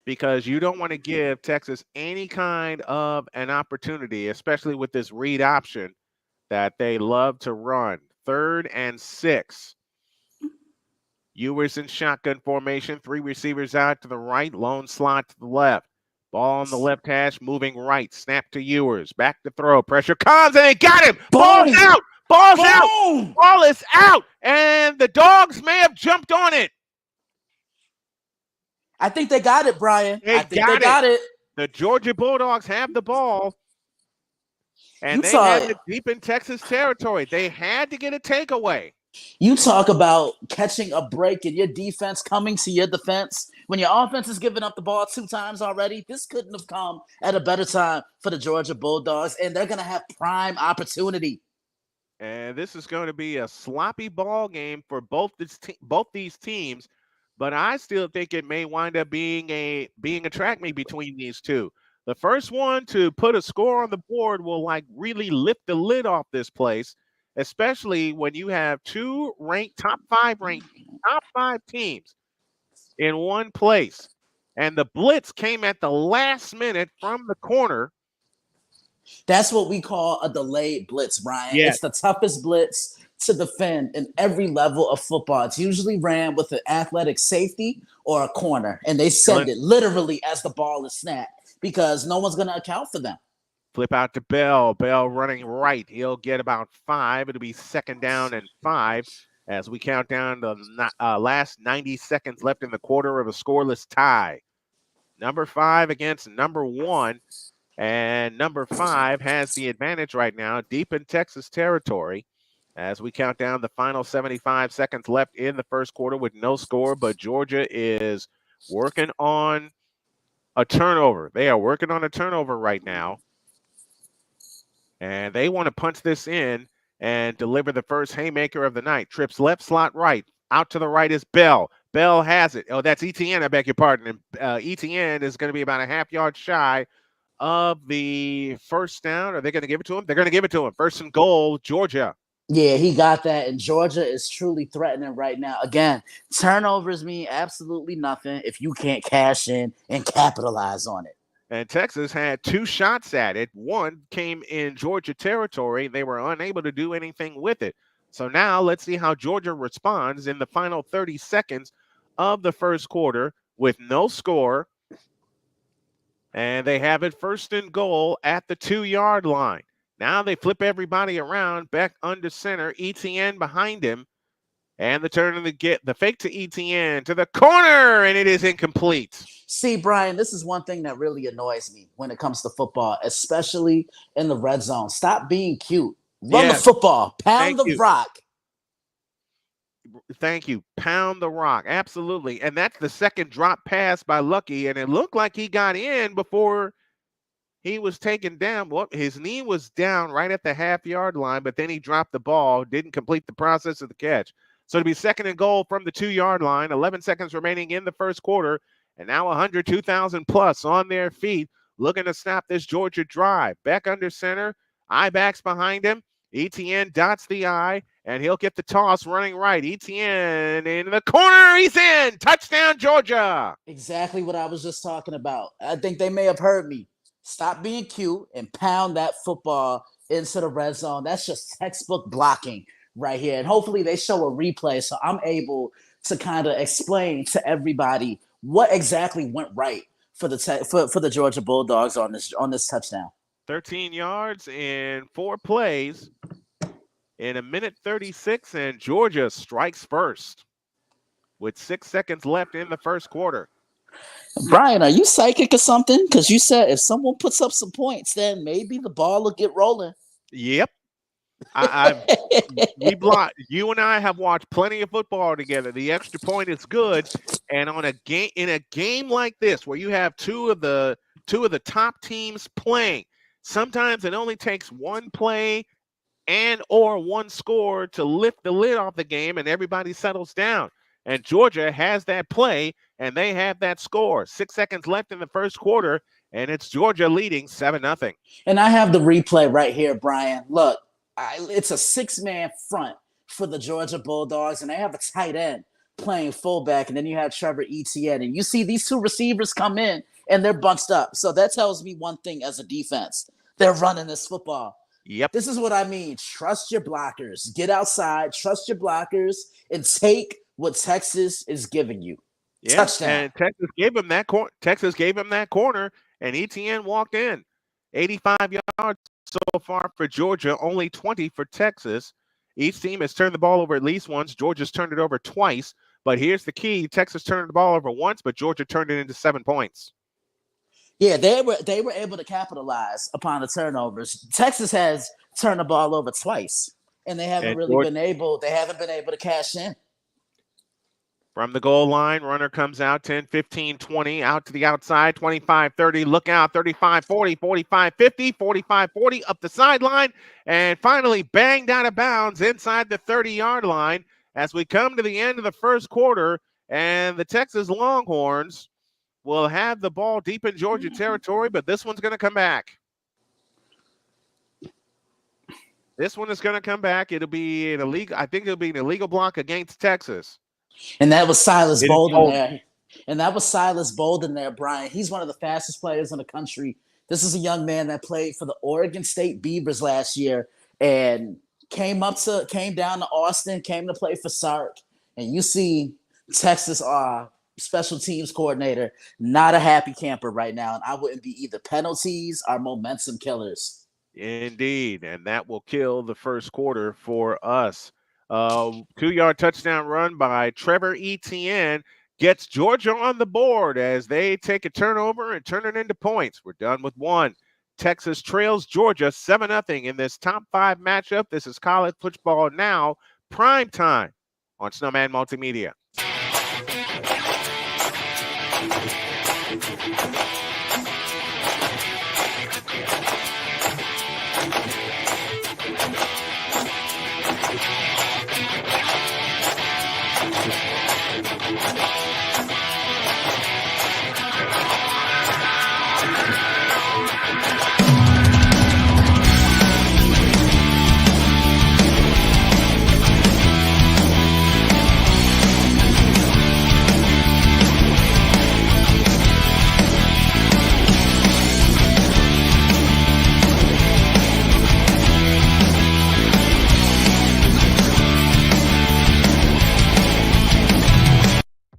because you don't want to give Texas any kind of an opportunity, especially with this read option that they love to run. 3rd and 6. Ewers in shotgun formation, 3 receivers out to the right, lone slot to the left. Ball on the left hash, moving right. Snap to Ewers. Back to throw. Pressure comes, and they got him. Ball's out. Ball's out. Ball is out, and the Dogs may have jumped on it. I think they got it, Brian. They got it. The Georgia Bulldogs have the ball, and they had it deep in Texas territory. They had to get a takeaway. You talk about catching a break and your defense coming to your defense. When your offense is giving up the ball 2 times already, this couldn't have come at a better time for the Georgia Bulldogs, and they're going to have prime opportunity. And this is going to be a sloppy ball game for both these teams, but I still think it may wind up being a track meet between these two. The first one to put a score on the board will really lift the lid off this place, especially when you have two top five teams in one place. And the blitz came at the last minute from the corner. That's what we call a delayed blitz, Brian. Yes. It's the toughest blitz to defend in every level of football. It's usually ran with an athletic safety or a corner, and they send it literally as the ball is snapped because no one's going to account for them. Flip out to Bell. Bell running right. He'll get about 5. It'll be 2nd down and 5 as we count down the last 90 seconds left in the quarter of a scoreless tie. Number 5 against number 1. And number 5 has the advantage right now, deep in Texas territory, as we count down the final 75 seconds left in the first quarter with no score. But Georgia is working on a turnover. They are working on a turnover right now. And they want to punch this in and deliver the first haymaker of the night. Trips left, slot right. Out to the right is Bell. Bell has it. Oh, that's Etienne, I beg your pardon. And Etienne is going to be about a half yard shy of the first down. Are they going to give it to him? They're going to give it to him. 1st and goal, Georgia. Yeah, he got that, and Georgia is truly threatening right now. Again, turnovers mean absolutely nothing if you can't cash in and capitalize on it. And Texas had 2 shots at it. One came in Georgia territory. They were unable to do anything with it. So now let's see how Georgia responds in the final 30 seconds of the first quarter with no score. And they have it 1st and goal at the 2-yard line. Now they flip everybody around back under center. Etienne behind him. And the turn of the fake to Etienne to the corner, and it is incomplete. See, Brian, this is one thing that really annoys me when it comes to football, especially in the red zone. Stop being cute. Run the football. Pound the rock. Thank you. Pound the rock. Absolutely. And that's the second drop pass by Lucky, and it looked like he got in before he was taken down. Well, his knee was down right at the half-yard line, but then he dropped the ball, didn't complete the process of the catch. So it'll be 2nd and goal from the 2-yard line, 11 seconds remaining in the first quarter, and now 102,000 plus on their feet looking to stop this Georgia drive. Back under center, I-backs behind him. Etienne dots the I, and he'll get the toss running right. Etienne in the corner. He's in. Touchdown, Georgia. Exactly what I was just talking about. I think they may have heard me. Stop being cute and pound that football into the red zone. That's just textbook blocking right here. And hopefully they show a replay so I'm able to kind of explain to everybody what exactly went right for the Georgia Bulldogs on this touchdown. 13 yards in 4 plays in 1:36, and Georgia strikes first with 6 seconds left in the first quarter. Brian, are you psychic or something? Because you said if someone puts up some points, then maybe the ball will get rolling. Yep. You and I have watched plenty of football together. The extra point is good, and in a game like this where you have two of the top teams playing, sometimes it only takes one play and or one score to lift the lid off the game, and everybody settles down. And Georgia has that play, and they have that score. 6 seconds left in the first quarter, and it's Georgia leading 7-0. And I have the replay right here, Brian. Look. It's a 6-man front for the Georgia Bulldogs, and they have a tight end playing fullback, and then you have Trevor Etienne, and you see these 2 receivers come in, and they're bunched up. So that tells me one thing as a defense. They're running this football. Yep. This is what I mean. Trust your blockers. Get outside, trust your blockers, and take what Texas is giving you. Yeah, Touchdown. And Texas gave him that corner, and Etienne walked in. 85 yards so far for Georgia, only 20 for Texas. Each team has turned the ball over at least once. Georgia's turned it over twice. But here's the key. Texas turned the ball over once, but Georgia turned it into 7 points. Yeah, they were able to capitalize upon the turnovers. Texas has turned the ball over twice, and they haven't been able to cash in. From the goal line, runner comes out 10, 15, 20, out to the outside, 25, 30, look out, 35, 40, 45, 50, 45, 40, up the sideline, and finally banged out of bounds inside the 30-yard line as we come to the end of the first quarter, and the Texas Longhorns will have the ball deep in Georgia territory, but this one's going to come back. This one is going to come back. It'll be an illegal. I think it'll be an illegal block against Texas. And that was Silas Bolden there. Brian. He's one of the fastest players in the country. This is a young man that played for the Oregon State Beavers last year and came down to Austin, came to play for Sark. And you see Texas special teams coordinator, not a happy camper right now. And I wouldn't be either penalties or momentum killers. Indeed. And that will kill the first quarter for us. 2-yard touchdown run by Trevor Etienne gets Georgia on the board as they take a turnover and turn it into points. We're done with one. Texas trails Georgia 7-0 in this top 5 matchup. This is College Football Now, prime time on Snowman Multimedia.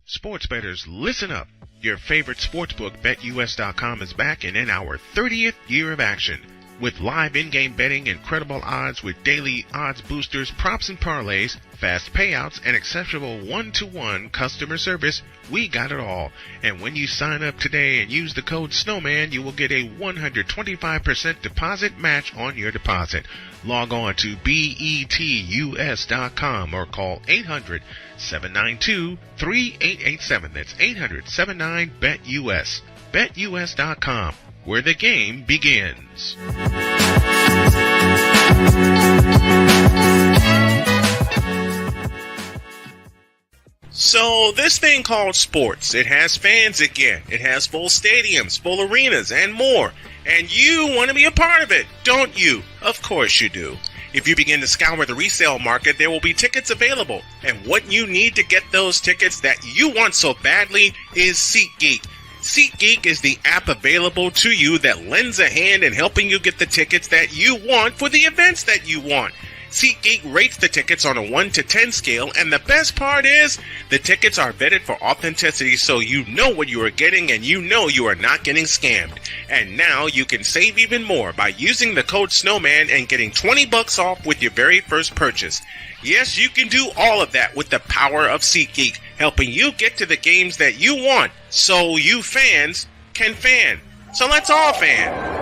Sports bettors, listen up. Your favorite sportsbook, BetUS.com, is back and in our 30th year of action. With live in-game betting, incredible odds with daily odds boosters, props and parlays, fast payouts, and exceptional one-to-one customer service, we got it all. And when you sign up today and use the code SNOWMAN, you will get a 125% deposit match on your deposit. Log on to betus.com or call 800-792-3887. That's 800-79-BET-US. BetUS.com, where the game begins. So this thing called sports, it has fans again. It has full stadiums, full arenas, and more. And you want to be a part of it, don't you? Of course you do. If you begin to scour the resale market, there will be tickets available. And what you need to get those tickets that you want so badly is SeatGeek. SeatGeek is the app available to you that lends a hand in helping you get the tickets that you want for the events that you want. SeatGeek rates the tickets on a 1 to 10 scale, and the best part is the tickets are vetted for authenticity, so you know what you are getting and you know you are not getting scammed. And now you can save even more by using the code SNOWMAN and getting $20 off with your very first purchase. Yes, you can do all of that with the power of SeatGeek, helping you get to the games that you want, so you fans can fan. So let's all fan.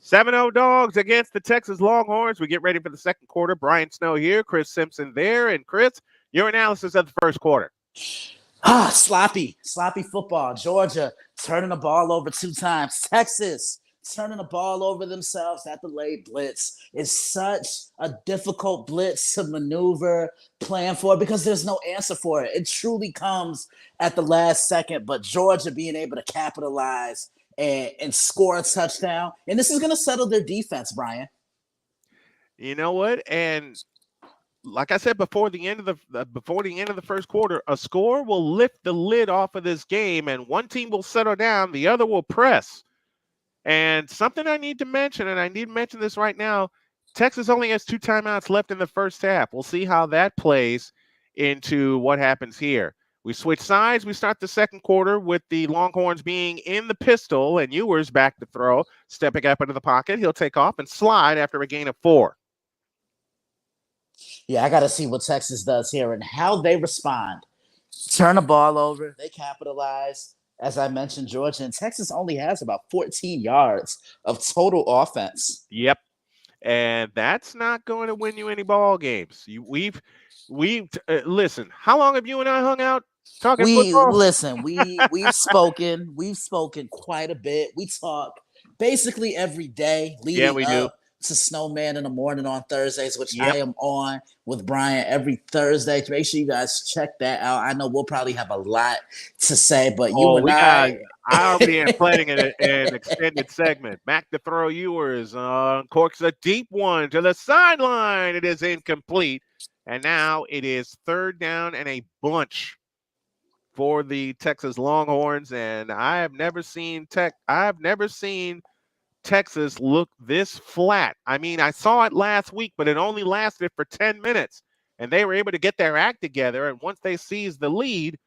7-0 Dogs against the Texas Longhorns. We get ready for the second quarter. Brian Snow here, Chris Simpson there. And Chris, your analysis of the first quarter. Sloppy football. Georgia turning the ball over 2 times. Texas turning the ball over themselves at the late blitz. Is such a difficult blitz to maneuver, plan for, because there's no answer for it. It truly comes at the last second, but Georgia being able to capitalize and score a touchdown. And this is going to settle their defense, Brian. You know what? And like I said before the end of the first quarter, a score will lift the lid off of this game, and one team will settle down, the other will press. And something I need to mention, and I need to mention this right now, Texas only has 2 timeouts left in the first half. We'll see how that plays into what happens here. We switch sides. We start the second quarter with the Longhorns being in the pistol, and Ewers back to throw, stepping up into the pocket. He'll take off and slide after a gain of 4. Yeah, I got to see what Texas does here and how they respond. Turn the ball over. They capitalize. As I mentioned, Georgia and Texas only has about 14 yards of total offense. Yep. And that's not going to win you any ball games. We've listen, how long have you and I hung out Talking We football. listen. We've spoken. We've spoken quite a bit. We talk basically every day Yeah, leading we do. up to Snowman in the Morning on Thursdays, which Yep. I am on with Brian every Thursday. Make sure you guys check that out. I know we'll probably have a lot to say, but you and I already am planning an extended segment. Back to throw yours. Corks a deep one to the sideline. It is incomplete. And now it is third down and a bunch for the Texas Longhorns. And I have never seen Texas look this flat. I mean, I saw it last week, but it only lasted for 10 minutes. And they were able to get their act together. And once they seized the lead,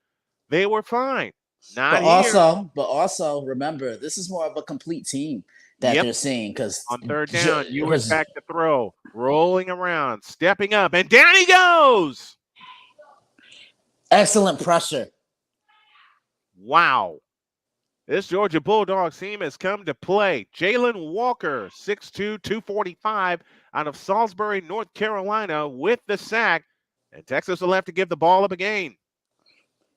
they were fine. Not here. but also remember, this is more of a complete team that Yep. they're seeing because On third down, Ewers back to throw, rolling around, stepping up, and down he goes. excellent pressure. Wow. This Georgia Bulldogs team has come to play. Jalen Walker, 6'2", 245, out of Salisbury, North Carolina, with the sack. And Texas will have to give the ball up again.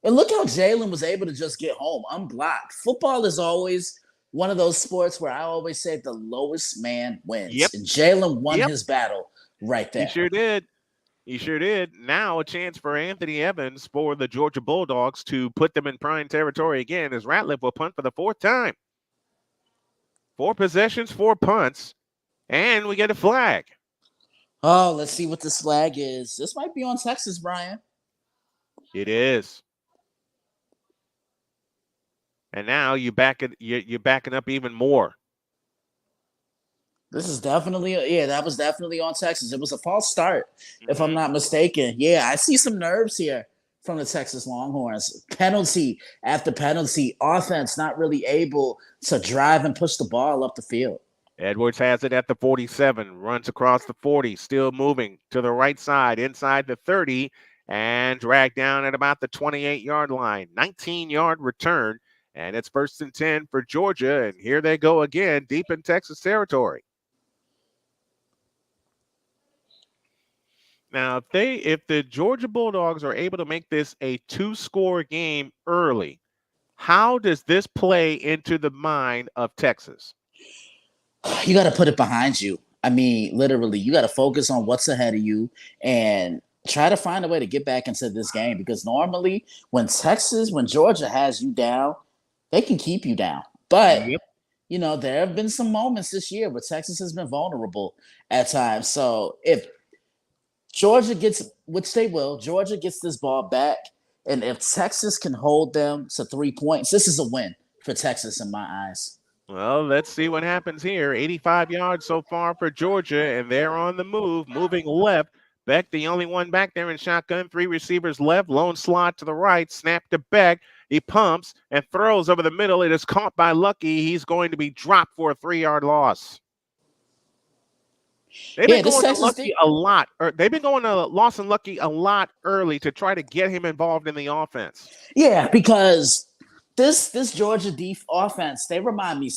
And look how Jalen was able to just get home unblocked. Football is always one of those sports where I always say the lowest man wins. Yep. And Jalen won his battle right there. He sure did. He sure did. Now a chance for Anthony Evans for the Georgia Bulldogs to put them in prime territory again as Ratliff will punt for the fourth time. 4 possessions, 4 punts, and we get a flag. Oh, let's see what this flag is. This might be on Texas, Brian. It is. And now you're backing up even more. This is definitely, that was definitely on Texas. It was a false start, if I'm not mistaken. Yeah, I see some nerves here from the Texas Longhorns. Penalty after penalty, offense not really able to drive and push the ball up the field. Edwards has it at the 47, runs across the 40, still moving to the right side, inside the 30, and dragged down at about the 28-yard line. 19-yard return, and it's 1st and 10 for Georgia, and here they go again, deep in Texas territory. Now, if the Georgia Bulldogs are able to make this a 2-score game early, how does this play into the mind of Texas? You got to put it behind you. I mean, literally, you got to focus on what's ahead of you and try to find a way to get back into this game, because normally when Georgia has you down, they can keep you down. But, you know, there have been some moments this year where Texas has been vulnerable at times. So if Georgia gets, which they will, Georgia gets this ball back, and if Texas can hold them to 3 points, this is a win for Texas in my eyes. Well, let's see what happens here. 85 yards so far for Georgia, and they're on the move, moving left. Beck, the only one back there in shotgun. 3 receivers left, lone slot to the right, snap to Beck. He pumps and throws over the middle. It is caught by Lucky. He's going to be dropped for a 3-yard loss. They've been going to Lucky a lot. They've been going to Lawson Lucky a lot early to try to get him involved in the offense. Yeah, because this Georgia offense, they remind me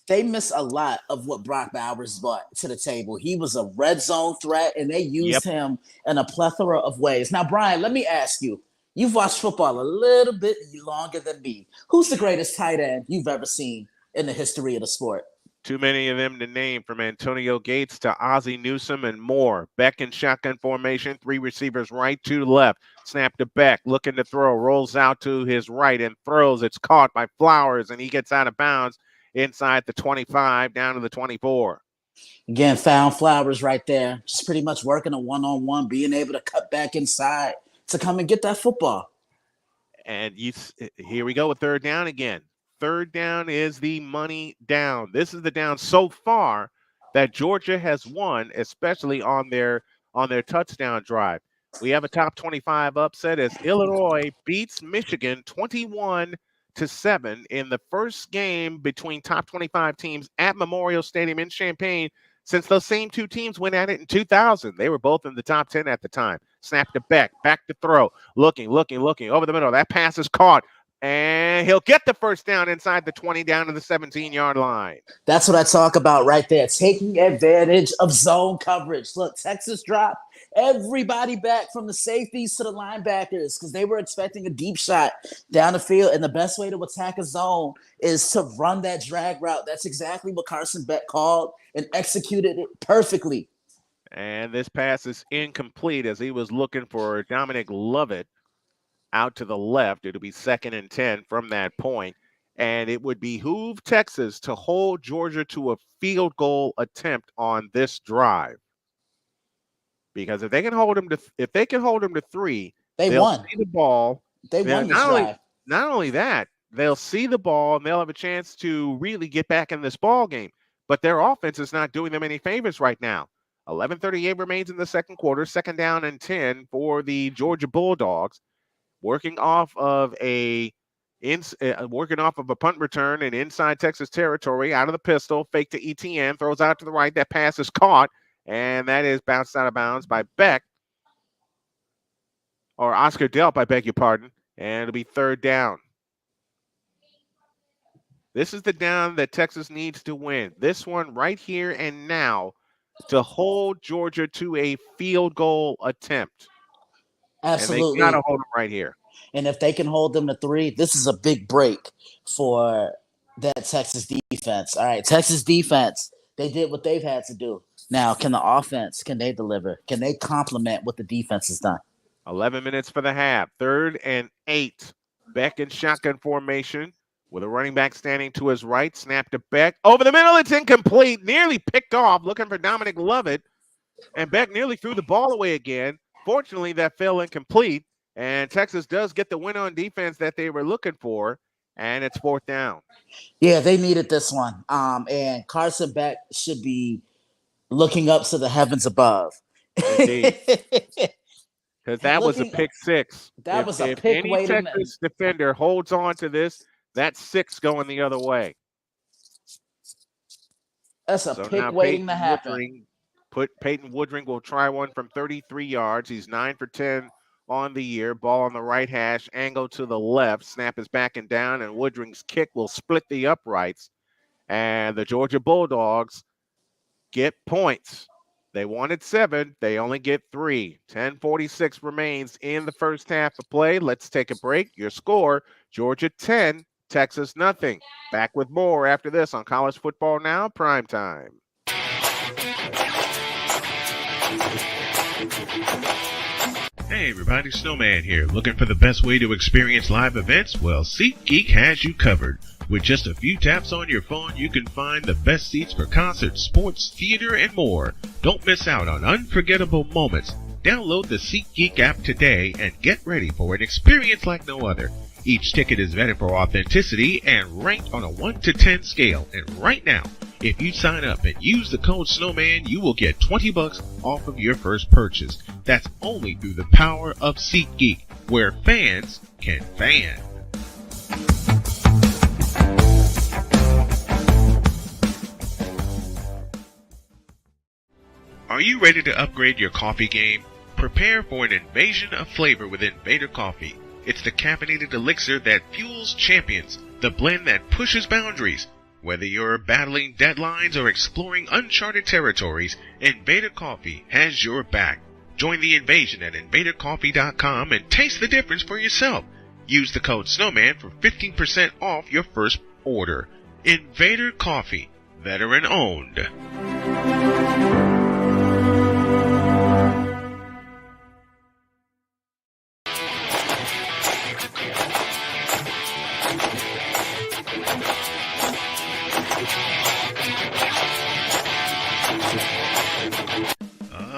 they miss a lot of what Brock Bowers brought to the table. He was a red zone threat, and they used him in a plethora of ways. Now, Brian, let me ask you. You've watched football a little bit longer than me. Who's the greatest tight end you've ever seen in the history of the sport? Too many of them to name, from Antonio Gates to Ozzie Newsome and more. Beck in shotgun formation, 3 receivers right, 2 left. Snap to Beck, looking to throw, rolls out to his right and throws. It's caught by Flowers, and he gets out of bounds inside the 25 down to the 24. Again, found Flowers right there. Just pretty much working a one-on-one, being able to cut back inside to come and get that football. And here we go with third down again. Third down is the money down. This is the down so far that Georgia has won, especially on their touchdown drive. We have a top 25 upset as Illinois beats Michigan 21-7 in the first game between top 25 teams at Memorial Stadium in Champaign since those same 2 teams went at it in 2000. They were both in the top 10 at the time. Snap to Beck, back to throw, looking over the middle. That pass is caught, and he'll get the first down inside the 20 down to the 17-yard line. That's what I talk about right there, taking advantage of zone coverage. Look, Texas dropped everybody back from the safeties to the linebackers because they were expecting a deep shot down the field. And the best way to attack a zone is to run that drag route. That's exactly what Carson Beck called and executed it perfectly. And this pass is incomplete as he was looking for Dominic Lovett out to the left. It'll be 2nd and 10 from that point. And it would behoove Texas to hold Georgia to a field goal attempt on this drive. Because if they can hold them to 3, they'll won. See the ball. They won this drive. Not only that, they'll see the ball and they'll have a chance to really get back in this ball game. But their offense is not doing them any favors right now. 11:38 remains in the second quarter. 2nd down and 10 for the Georgia Bulldogs, working off of a punt return and inside Texas territory. Out of the pistol, fake to ETN, throws out to the right. That pass is caught, and that is bounced out of bounds by Beck, or Oscar Delp, I beg your pardon, and it'll be 3rd down. This is the down that Texas needs to win. This one right here and now to hold Georgia to a field goal attempt. Absolutely. And they got to hold them right here. And if they can hold them to 3, this is a big break for that Texas defense. All right, Texas defense, they did what they've had to do. Now, can the offense, can they deliver? Can they complement what the defense has done? 11 minutes for the half. 3rd and 8. Beck in shotgun formation with a running back standing to his right. Snap to Beck. Over the middle, it's incomplete. Nearly picked off, looking for Dominic Lovett. And Beck nearly threw the ball away again. Fortunately, that fell incomplete. And Texas does get the win on defense that they were looking for. And it's 4th down. Yeah, they needed this one. And Carson Beck should be looking up to the heavens above. Indeed. Because that was a pick 6. That was a pick. If any Texas defender holds on to this, that's 6 going the other way. That's a pick waiting to happen. Peyton Woodring will try one from 33 yards. He's 9 for 10 on the year. Ball on the right hash, angle to the left. Snap is back and down, and Woodring's kick will split the uprights. And the Georgia Bulldogs get points. They wanted 7. They only get 3. 10:46 remains in the first half of play. Let's take a break. Your score, Georgia 10, Texas nothing. Back with more after this on College Football Now, Primetime. Hey everybody, Snowman here. Looking for the best way to experience live events? Well, SeatGeek has you covered. With just a few taps on your phone, you can find the best seats for concerts, sports, theater, and more. Don't miss out on unforgettable moments. Download the SeatGeek app today and get ready for an experience like no other. Each ticket is vetted for authenticity and ranked on a 1 to 10 scale. And right now, if you sign up and use the code SNOWMAN, you will get $20 off of your first purchase. That's only through the power of SeatGeek, where fans can fan. Are you ready to upgrade your coffee game? Prepare for an invasion of flavor with Invader Coffee. It's the caffeinated elixir that fuels champions, the blend that pushes boundaries. Whether you're battling deadlines or exploring uncharted territories, Invader Coffee has your back. Join the invasion at invadercoffee.com and taste the difference for yourself. Use the code SNOWMAN for 15% off your first order. Invader Coffee, veteran owned.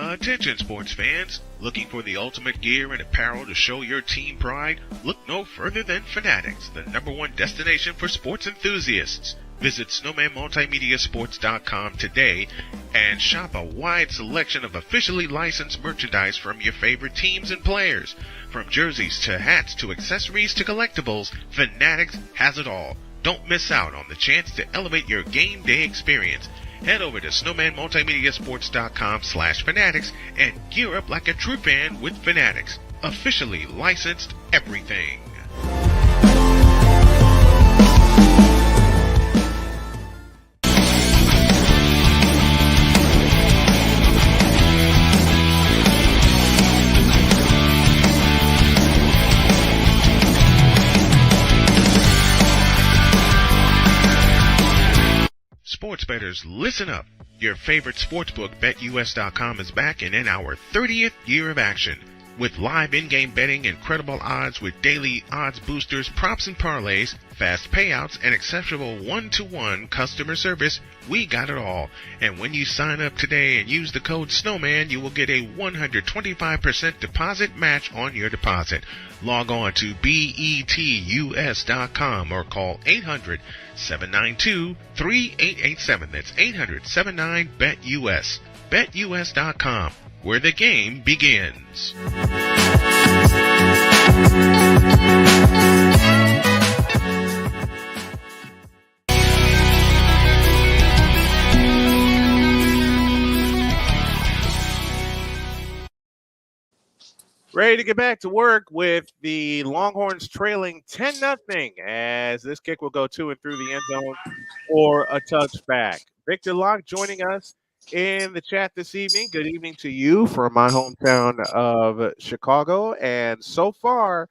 Attention sports fans, looking for the ultimate gear and apparel to show your team pride? Look no further than Fanatics, the #1 destination for sports enthusiasts. Visit snowmanmultimediasports.com today and shop a wide selection of officially licensed merchandise from your favorite teams and players. From jerseys to hats to accessories to collectibles, Fanatics has it all. Don't miss out on the chance to elevate your game day experience. Head over to snowmanmultimediasports.com/fanatics and gear up like a true fan with Fanatics. Officially licensed everything. bettors, listen up. Your favorite sportsbook, BetUS.com, is back and in our 30th year of action. With live in-game betting, incredible odds with daily odds boosters, props and parlays, fast payouts, and exceptional one-to-one customer service, we got it all. And when you sign up today and use the code SNOWMAN, you will get a 125% deposit match on your deposit. Log on to betus.com or call 800-792-3887. That's 800-79-BET-US. BetUS.com, where the game begins. Ready to get back to work with the Longhorns trailing 10-0 as this kick will go to and through the end zone for a touchback. Victor Locke joining us in the chat this evening. Good evening to you from my hometown of Chicago. And so far,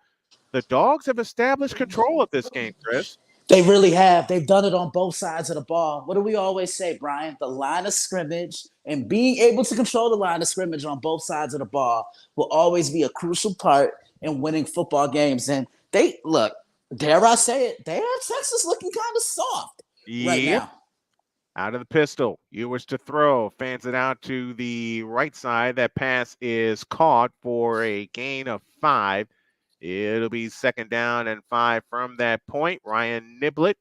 the Dogs have established control of this game, Chris. They really have. They've done it on both sides of the ball. What do we always say, Brian? The line of scrimmage and being able to control the line of scrimmage on both sides of the ball will always be a crucial part in winning football games. And they look, dare I say it, they have Texas looking kind of soft right now. Out of the pistol, Ewers to throw, fans it out to the right side. That pass is caught for a gain of 5. It'll be 2nd down and 5 from that point. Ryan Niblett,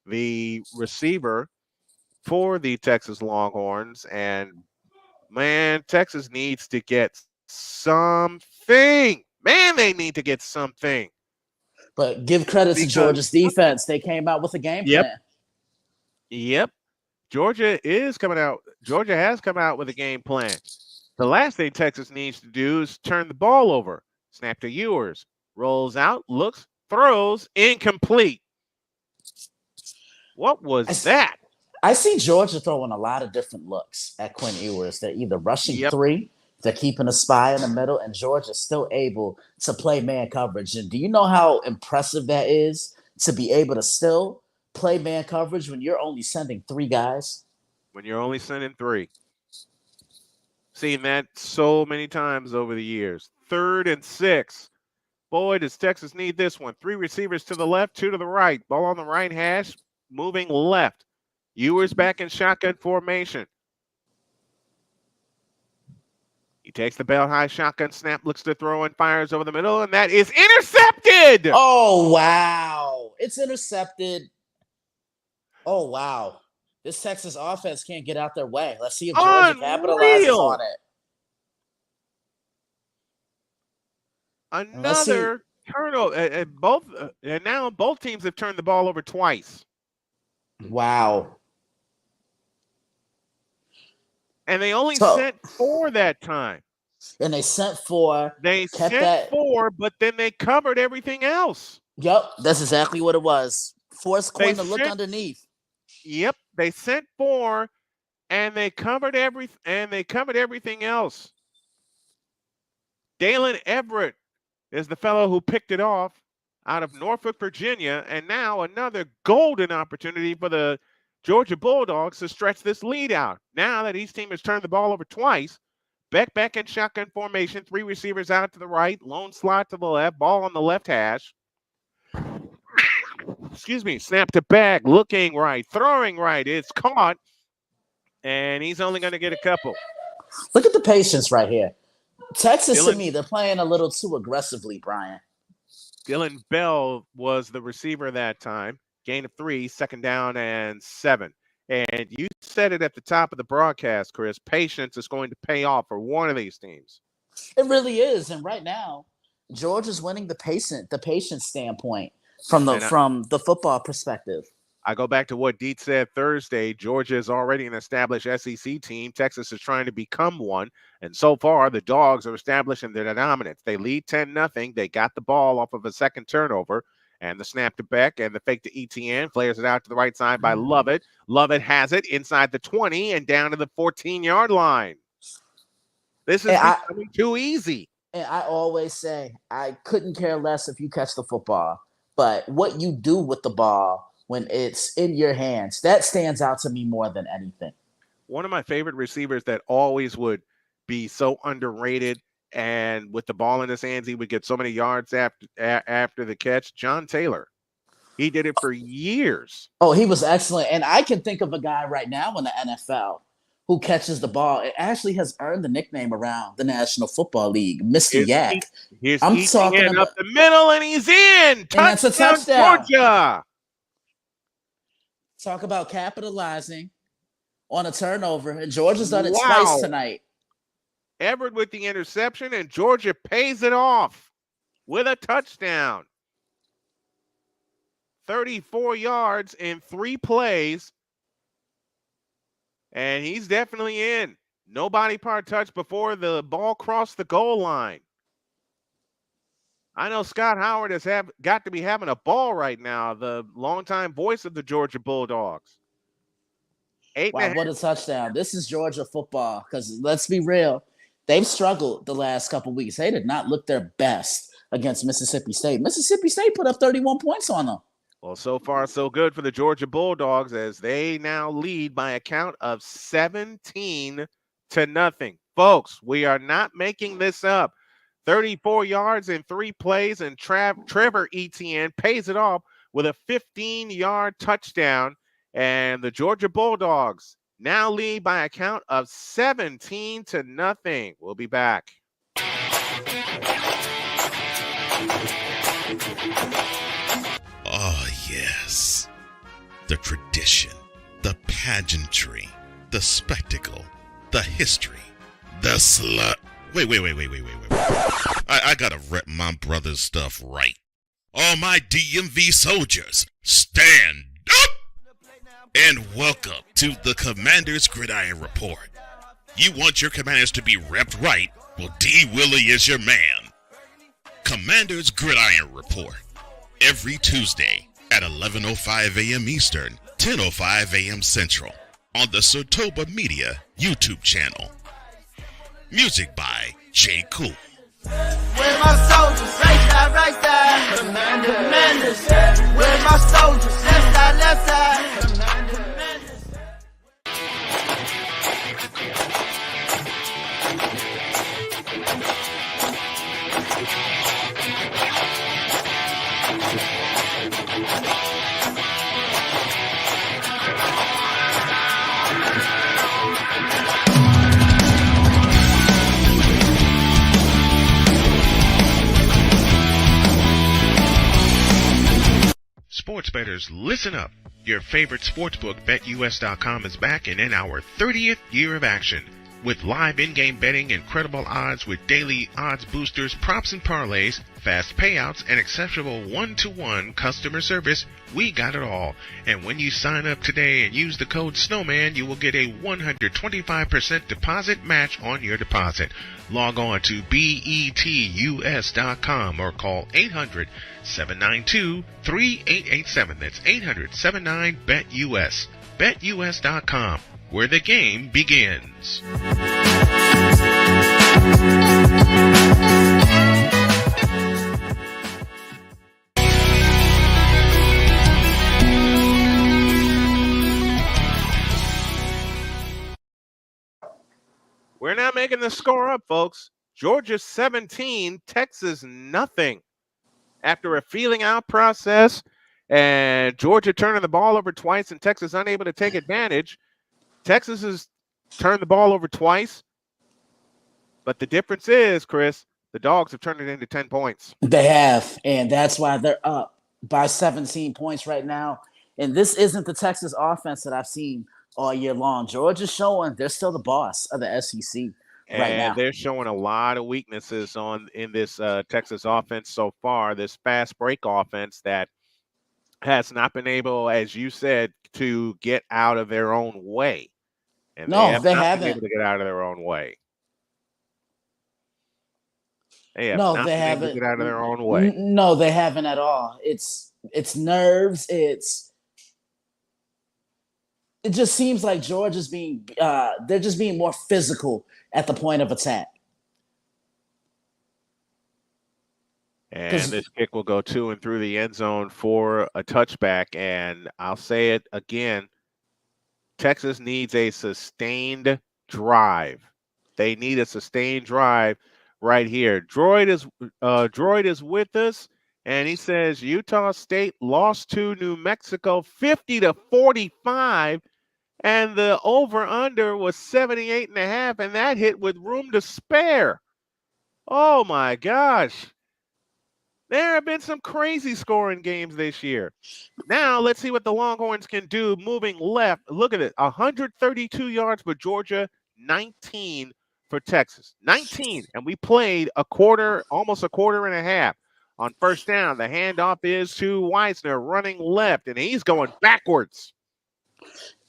the receiver for the Texas Longhorns. And, man, Texas needs to get something. Man, they need to get something. But give credit to Georgia's defense. They came out with a game plan. Yep. Georgia has come out with a game plan. The last thing Texas needs to do is turn the ball over. Snap to Ewers. Rolls out, looks, throws, incomplete. What was that? I see Georgia throwing a lot of different looks at Quinn Ewers. They're either rushing 3, they're keeping a spy in the middle, and Georgia's still able to play man coverage. And do you know how impressive that is to be able to still play man coverage when you're only sending 3 guys? When you're only sending 3. Seen that so many times over the years. 3rd and 6. Boy, does Texas need this one. 3 receivers to the left, 2 to the right. Ball on the right hash, moving left. Ewers back in shotgun formation. He takes the belt high shotgun snap, looks to throw and fires over the middle, and that is intercepted. Oh, wow. It's intercepted. Oh, wow. This Texas offense can't get out their way. Let's see if Georgia capitalizes on it. Another turnover. And now both teams have turned the ball over twice. Wow. And they only sent 4 that time. And they sent 4. They sent 4, but then they covered everything else. Yep, that's exactly what it was. Forced Quinn to look underneath. Yep, they sent 4, and they covered everything else. Dalen Everett is the fellow who picked it off out of Norfolk, Virginia, and now another golden opportunity for the Georgia Bulldogs to stretch this lead out. Now that each team has turned the ball over twice, Beck back in shotgun formation, 3 receivers out to the right, lone slot to the left, ball on the left hash. Snap to Bag, looking right, throwing right. It's caught, and he's only going to get a couple. Look at the patience right here. Texas, to me, they're playing a little too aggressively, Brian. Dylan Bell was the receiver that time. Gain of 3, 2nd down and 7. And you said it at the top of the broadcast, Chris. Patience is going to pay off for one of these teams. It really is. And right now, Georgia's winning the patience standpoint from the football perspective. I go back to what Deet said Thursday. Georgia is already an established SEC team. Texas is trying to become one. And so far, the Dogs are establishing their dominance. They lead 10-0. They got the ball off of a second turnover. And the snap to Beck and the fake to ETN. Flares it out to the right side by Lovett. Lovett has it inside the 20 and down to the 14-yard line. This is becoming too easy. And I always say, I couldn't care less if you catch the football. But what you do with the ball when it's in your hands. That stands out to me more than anything. One of my favorite receivers that always would be so underrated, and with the ball in his hands, he would get so many yards after the catch. John Taylor. He did it for years. Oh, he was excellent. And I can think of a guy right now in the NFL who catches the ball. It actually has earned the nickname around the National Football League, Mr. Yak. I'm talking about up the middle, and he's in. And that's a touchdown. Georgia. Talk about capitalizing on a turnover. And Georgia's done it twice tonight. Everett with the interception, and Georgia pays it off with a touchdown. 34 yards in 3 plays. And he's definitely in. No body part touch before the ball crossed the goal line. I know Scott Howard has got to be having a ball right now, the longtime voice of the Georgia Bulldogs. Wow, what a touchdown. This is Georgia football, because let's be real. They've struggled the last couple weeks. They did not look their best against Mississippi State. Mississippi State put up 31 points on them. Well, so far, so good for the Georgia Bulldogs, as they now lead by a count of 17-0. Folks, we are not making this up. 34 yards in 3 plays, and Trevor Etienne pays it off with a 15-yard touchdown. And the Georgia Bulldogs now lead by a count of 17-0. We'll be back. Oh, yes. The tradition, the pageantry, the spectacle, the history, the slut. Wait. I gotta rep my brother's stuff right. All my DMV soldiers, stand up! And welcome to the Commander's Gridiron Report. You want your commanders to be repped right? Well, D. Willie is your man. Commander's Gridiron Report. Every Tuesday at 11:05 a.m. Eastern, 10:05 a.m. Central on the Sotoba Media YouTube channel. Music by J. Cool. Where my soldiers? Right side. Commanders. Where my soldiers? Left side. Sports bettors, listen up. Your favorite sportsbook, BetUS.com, is back and in our 30th year of action. With live in-game betting, incredible odds with daily odds boosters, props and parlays, fast payouts, and exceptional one-to-one customer service, we got it all. And when you sign up today and use the code SNOWMAN, you will get a 125% deposit match on your deposit. Log on to betus.com or call 800-792-3887. That's 800-79-BET-US. BetUS.com, where the game begins. We're not making the score up, folks. Georgia 17, Texas nothing. After a feeling out process and Georgia turning the ball over twice and Texas unable to take advantage, Texas has turned the ball over twice. But the difference is, Chris, the Dogs have turned it into 10 points. They have, and that's why they're up by 17 points right now. And this isn't the Texas offense that I've seen all year long. Georgia's showing they're still the boss of the SEC right now. They're showing a lot of weaknesses in this Texas offense so far, this fast break offense that has not been able, as you said, to get out of their own way. And they haven't been able to get out of their own way. They have not been able to get out of their own way. No, they haven't at all. It's nerves. It just seems like Georgia's they're just being more physical at the point of attack. And this kick will go to and through the end zone for a touchback. And I'll say it again, Texas needs a sustained drive. They need a sustained drive right here. Droid is with us, and he says Utah State lost to New Mexico 50-45, and the over-under was 78.5, and that hit with room to spare. Oh, my gosh. There have been some crazy scoring games this year. Now, let's see what the Longhorns can do moving left. Look at it. 132 yards for Georgia, 19 for Texas. 19. And we played almost a quarter and a half. On first down, the handoff is to Weisner running left, and he's going backwards.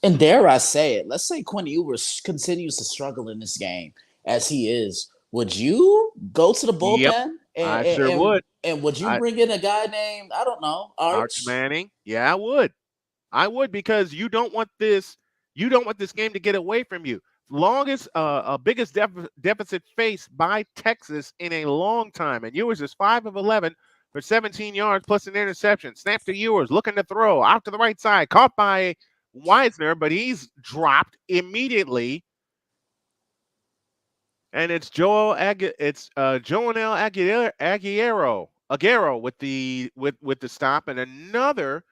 And dare I say it, let's say Quinn Ewers continues to struggle in this game as he is. Would you go to the bullpen? Yep, I sure would. And would you bring in a guy named, I don't know, Arch Manning? Yeah, I would. I would, because you don't want this game to get away from you. Biggest deficit faced by Texas in a long time. And Ewers is 5 of 11 for 17 yards plus an interception. Snap to Ewers, looking to throw out to the right side, caught by Weisner, but he's dropped immediately. And it's Joel Aguero with the stop, and another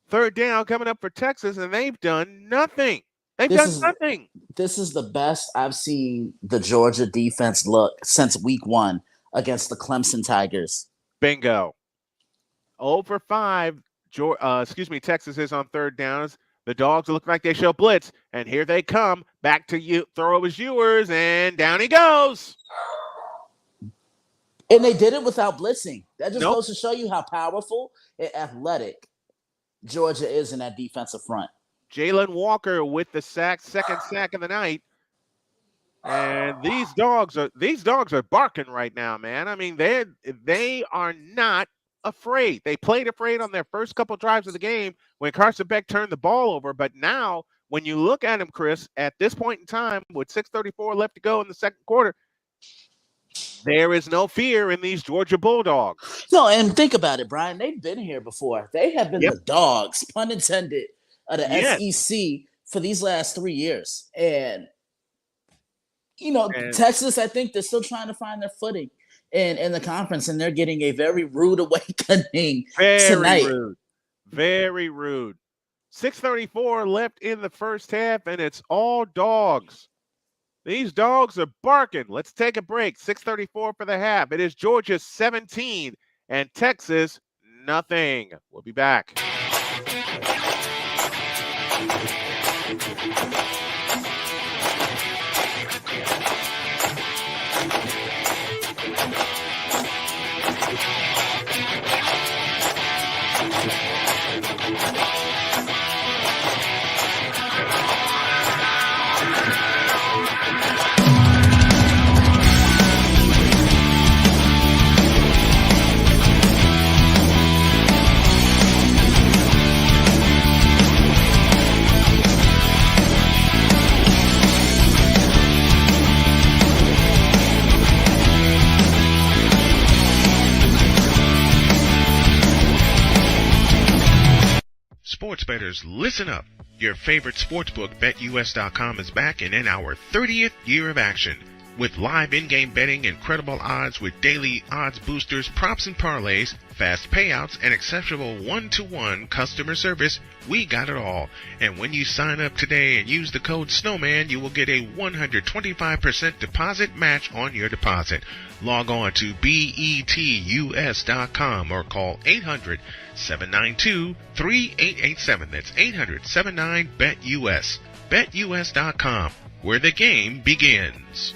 third down coming up for Texas, and they've done nothing. Nothing. This is the best I've seen the Georgia defense look since week 1 against the Clemson Tigers. Bingo. 0 for 5. Texas is on third downs. The Dogs look like they show blitz, and here they come. Back to you. Throw is Ewers, and down he goes. And they did it without blitzing. That just goes to show you how powerful and athletic Georgia is in that defensive front. Jalen Walker with the sack, second sack of the night. And these dogs are barking right now, man. I mean, they are not afraid. They played afraid on their first couple drives of the game when Carson Beck turned the ball over. But now, when you look at him, Chris, at this point in time, with 6:34 left to go in the second quarter, there is no fear in these Georgia Bulldogs. No, and think about it, Brian. They've been here before. They have been the dogs, pun intended, of the SEC for these last 3 years. And, Texas, I think they're still trying to find their footing in the conference, and they're getting a very rude awakening tonight. Very rude. 6:34 left in the first half, and it's all dogs. These dogs are barking. Let's take a break. 6:34 for the half. It is Georgia 17 and Texas nothing. We'll be back. Sports bettors, listen up. Your favorite sportsbook, BetUS.com, is back and in our 30th year of action. With live in-game betting, incredible odds with daily odds boosters, props and parlays, fast payouts, and exceptional one-to-one customer service, we got it all. And when you sign up today and use the code SNOWMAN, you will get a 125% deposit match on your deposit. Log on to betus.com or call 800-792-3887. That's 800-79-BET-US. BetUS.com, where the game begins.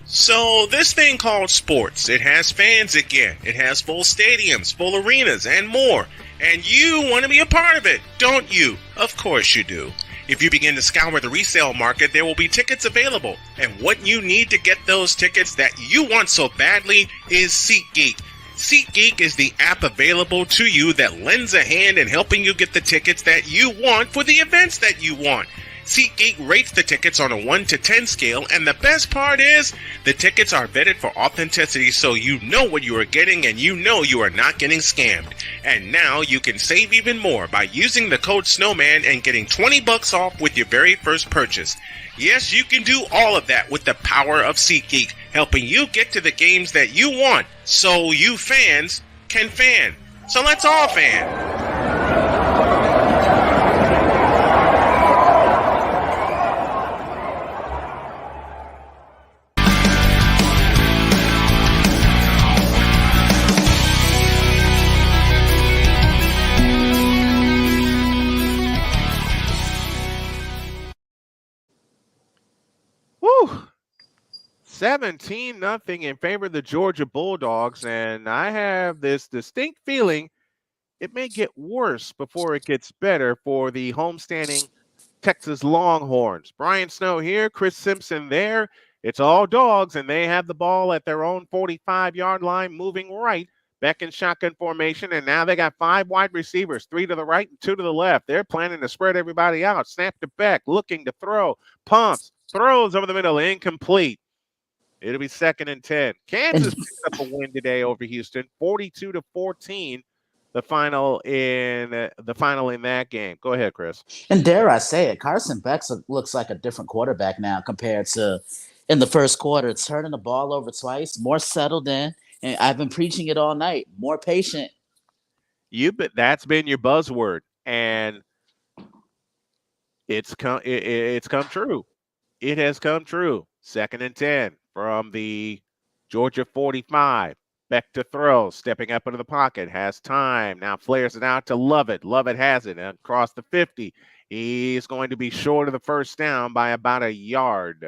So this thing called sports, it has fans again. It has full stadiums, full arenas, and more. And you want to be a part of it, don't you? Of course you do. If you begin to scour the resale market, there will be tickets available. And what you need to get those tickets that you want so badly is SeatGeek. SeatGeek is the app available to you that lends a hand in helping you get the tickets that you want for the events that you want. SeatGeek rates the tickets on a 1 to 10 scale, and the best part is the tickets are vetted for authenticity, so you know what you are getting and you know you are not getting scammed. And now you can save even more by using the code SNOWMAN and getting $20 off with your very first purchase. Yes, you can do all of that with the power of SeatGeek, helping you get to the games that you want, so you fans can fan. So let's all fan. Woo! 17-0 in favor of the Georgia Bulldogs, and I have this distinct feeling it may get worse before it gets better for the homestanding Texas Longhorns. Brian Snow here, Chris Simpson there. It's all dogs, and they have the ball at their own 45-yard line, moving right, back in shotgun formation, and now they got 5 wide receivers, 3 to the right and 2 to the left. They're planning to spread everybody out. Snap to back, looking to throw, pumps, throws over the middle, incomplete. It'll be 2nd and 10. Kansas picked up a win today over Houston, 42-14. The final in that game. Go ahead, Chris. And dare I say it, Carson Beck looks like a different quarterback now compared to in the first quarter. Turning the ball over twice, more settled in, and I've been preaching it all night. More patient. That's been your buzzword, and it's come true. It has come true. 2nd and 10 from the Georgia 45. Beck to throw, stepping up into the pocket, has time. Now flares it out to Lovett. Lovett has it across the 50. He's going to be short of the first down by about a yard.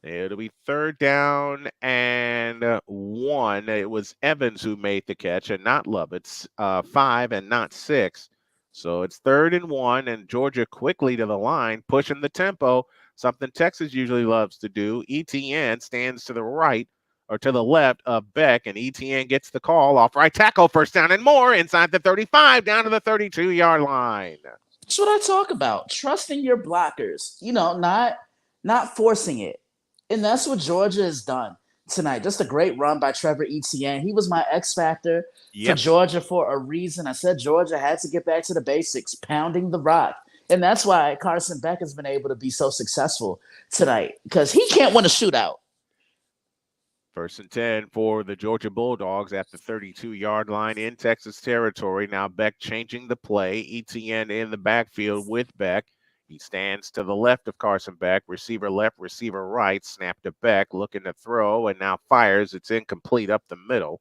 It'll be 3rd down and 1. It was Evans who made the catch and not Lovett. 5 and not 6. So it's 3rd and 1, and Georgia quickly to the line, pushing the tempo, something Texas usually loves to do. ETN stands to the right or to the left of Beck, and ETN gets the call off right tackle, 1st down and more, inside the 35, down to the 32-yard line. That's what I talk about. Trusting your blockers, not forcing it. And that's what Georgia has done tonight. Just a great run by Trevor Etienne. He was my X factor for Georgia for a reason. I said Georgia had to get back to the basics, pounding the rock. And that's why Carson Beck has been able to be so successful tonight, because he can't win a shootout. 1st and 10 for the Georgia Bulldogs at the 32-yard line in Texas territory. Now Beck changing the play. Etienne in the backfield with Beck. He stands to the left of Carson Beck. Receiver left, receiver right. Snap to Beck, looking to throw, and now fires. It's incomplete up the middle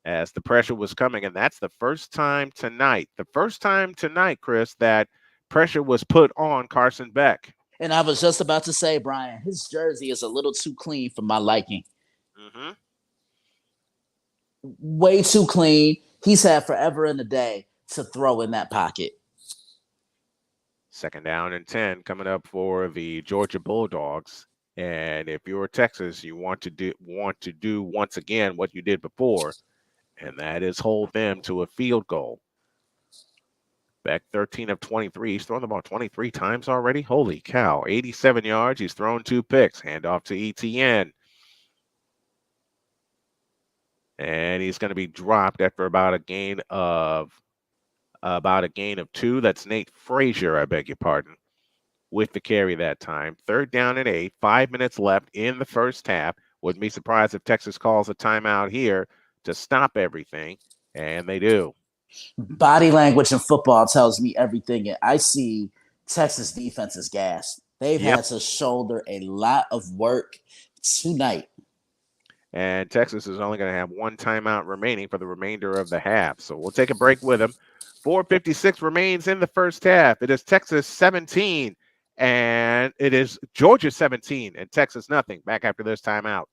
as the pressure was coming. And that's the first time tonight, Chris, that pressure was put on Carson Beck. And I was just about to say, Brian, his jersey is a little too clean for my liking. Mm-hmm. Way too clean. He's had forever and a day to throw in that pocket. 2nd down and 10 coming up for the Georgia Bulldogs. And if you're Texas, you want to do once again what you did before, and that is hold them to a field goal. Beck 13 of 23. He's thrown the ball 23 times already. Holy cow. 87 yards. He's thrown 2 picks. Hand off to Etienne. And he's going to be dropped after about a gain of 2. That's Nate Frazier, I beg your pardon, with the carry that time. 3rd down and 8. 5 minutes left in the first half. Wouldn't be surprised if Texas calls a timeout here to stop everything, and they do. Body language in football tells me everything. And I see Texas defense is gassed. They've had to shoulder a lot of work tonight. And Texas is only going to have 1 timeout remaining for the remainder of the half. So we'll take a break with them. 4:56 remains in the first half. It is Texas 17, and it is Georgia 17, and Texas nothing. Back after this timeout.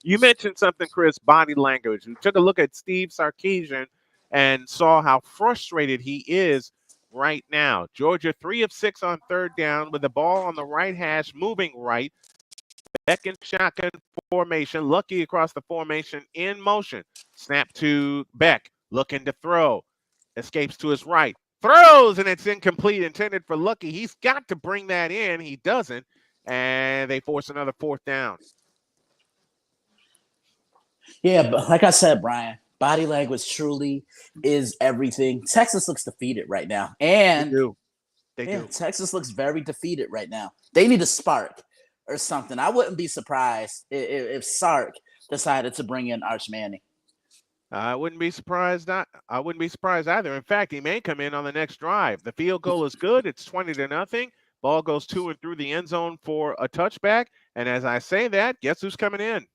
You mentioned something, Chris, body language. We took a look at Steve Sarkisian and saw how frustrated he is right now. Georgia 3 of 6 on third down with the ball on the right hash, moving right. Beck in shotgun formation. Lucky across the formation in motion. Snap to Beck. Looking to throw. Escapes to his right. Throws, and it's incomplete. Intended for Lucky. He's got to bring that in. He doesn't. And they force another fourth down. Yeah, but like I said, Brian, body language truly is everything. Texas looks defeated right now. And They do. Texas looks very defeated right now. They need a spark or something. I wouldn't be surprised if Sark decided to bring in Arch Manning. I wouldn't be surprised. I wouldn't be surprised either. In fact, he may come in on the next drive. The field goal is good. It's 20-0. Ball goes to and through the end zone for a touchback. And as I say that, guess who's coming in?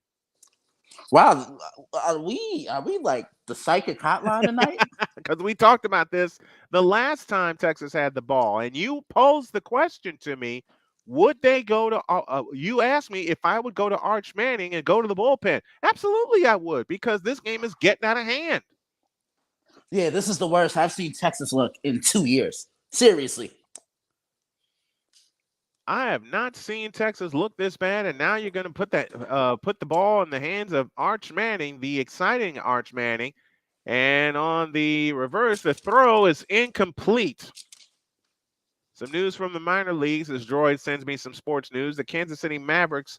Wow, are we like the psychic hotline tonight? Because we talked about this the last time Texas had the ball, and you posed the question to me: would they go to? You asked me if I would go to Arch Manning and go to the bullpen. Absolutely, I would, because this game is getting out of hand. Yeah, this is the worst I've seen Texas look in 2 years. Seriously. I have not seen Texas look this bad, and now you're going to put the ball in the hands of Arch Manning, the exciting Arch Manning, and on the reverse, the throw is incomplete. Some news from the minor leagues as Droid sends me some sports news. The Kansas City Mavericks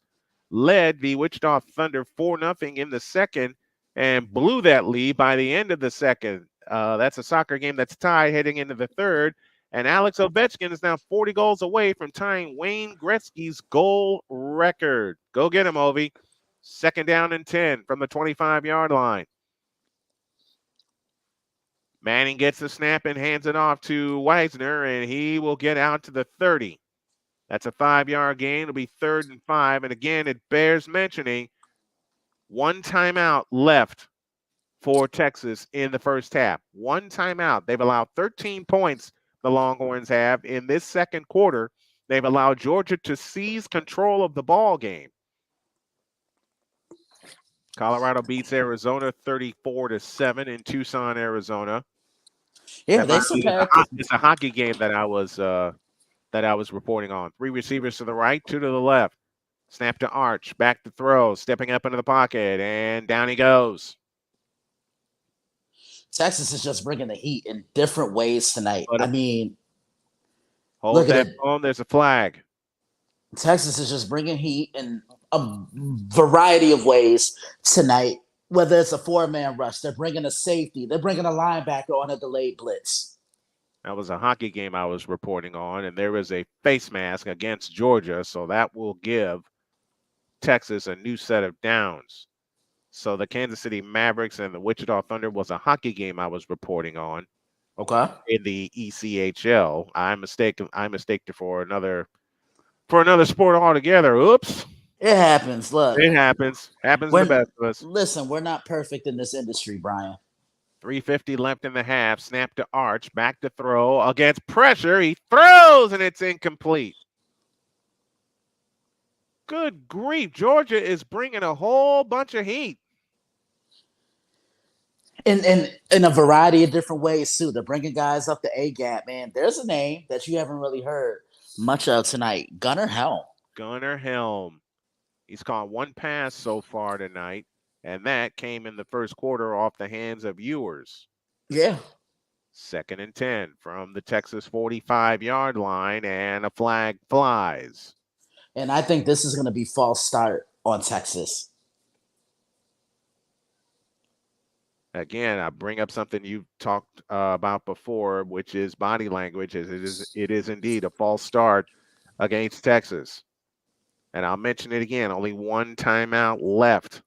led the Wichita Thunder 4-0 in the second and blew that lead by the end of the second. That's a soccer game that's tied heading into the third. And Alex Ovechkin is now 40 goals away from tying Wayne Gretzky's goal record. Go get him, Ovi. 2nd down and 10 from the 25-yard line. Manning gets the snap and hands it off to Weisner, and he will get out to the 30. That's a 5-yard gain. It'll be 3rd and 5. And again, it bears mentioning one timeout left for Texas in the first half. One timeout. They've allowed 13 points, the Longhorns have, in this second quarter. They've allowed Georgia to seize control of the ball game. Colorado beats Arizona 34-7 in Tucson, Arizona. Yeah, it's a hockey game that I was reporting on. 3 receivers to the right, 2 to the left. Snap to Arch, back to throw, stepping up into the pocket, and down he goes. Texas is just bringing the heat in different ways tonight. I mean, hold that phone. There's a flag. Texas is just bringing heat in a variety of ways tonight. Whether it's a 4-man rush, they're bringing a safety, they're bringing a linebacker on a delayed blitz. That was a hockey game I was reporting on, and there is a face mask against Georgia, so that will give Texas a new set of downs. So the Kansas City Mavericks and the Wichita Thunder was a hockey game I was reporting on. Okay. In the ECHL. I mistaked for another sport altogether. Oops. It happens. Look. It happens. Happens to the best of us. Listen, we're not perfect in this industry, Brian. 3:50 left in the half. Snap to Arch. Back to throw. Against pressure. He throws, and it's incomplete. Good grief. Georgia is bringing a whole bunch of heat. In a variety of different ways, too. They're bringing guys up the A-gap, man. There's a name that you haven't really heard much of tonight. Gunnar Helm. Gunnar Helm. He's caught one pass so far tonight, and that came in the first quarter off the hands of Ewers. Yeah. 2nd and 10 from the Texas 45-yard line, and a flag flies. And I think this is going to be false start on Texas. Again, I bring up something you've talked about before, which is body language. It is indeed a false start against Texas. And I'll mention it again, only one timeout left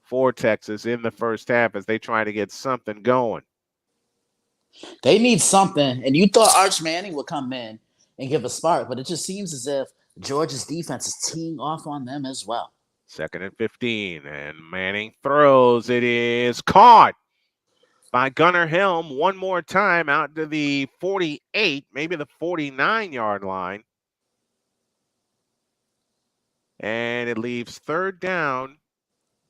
for Texas in the first half as they try to get something going. They need something, and you thought Arch Manning would come in and give a spark, but it just seems as if Georgia's defense is teeing off on them as well. 2nd and 15, and Manning throws. It is caught by Gunnar Helm one more time out to the 48, maybe the 49-yard line. And it leaves 3rd down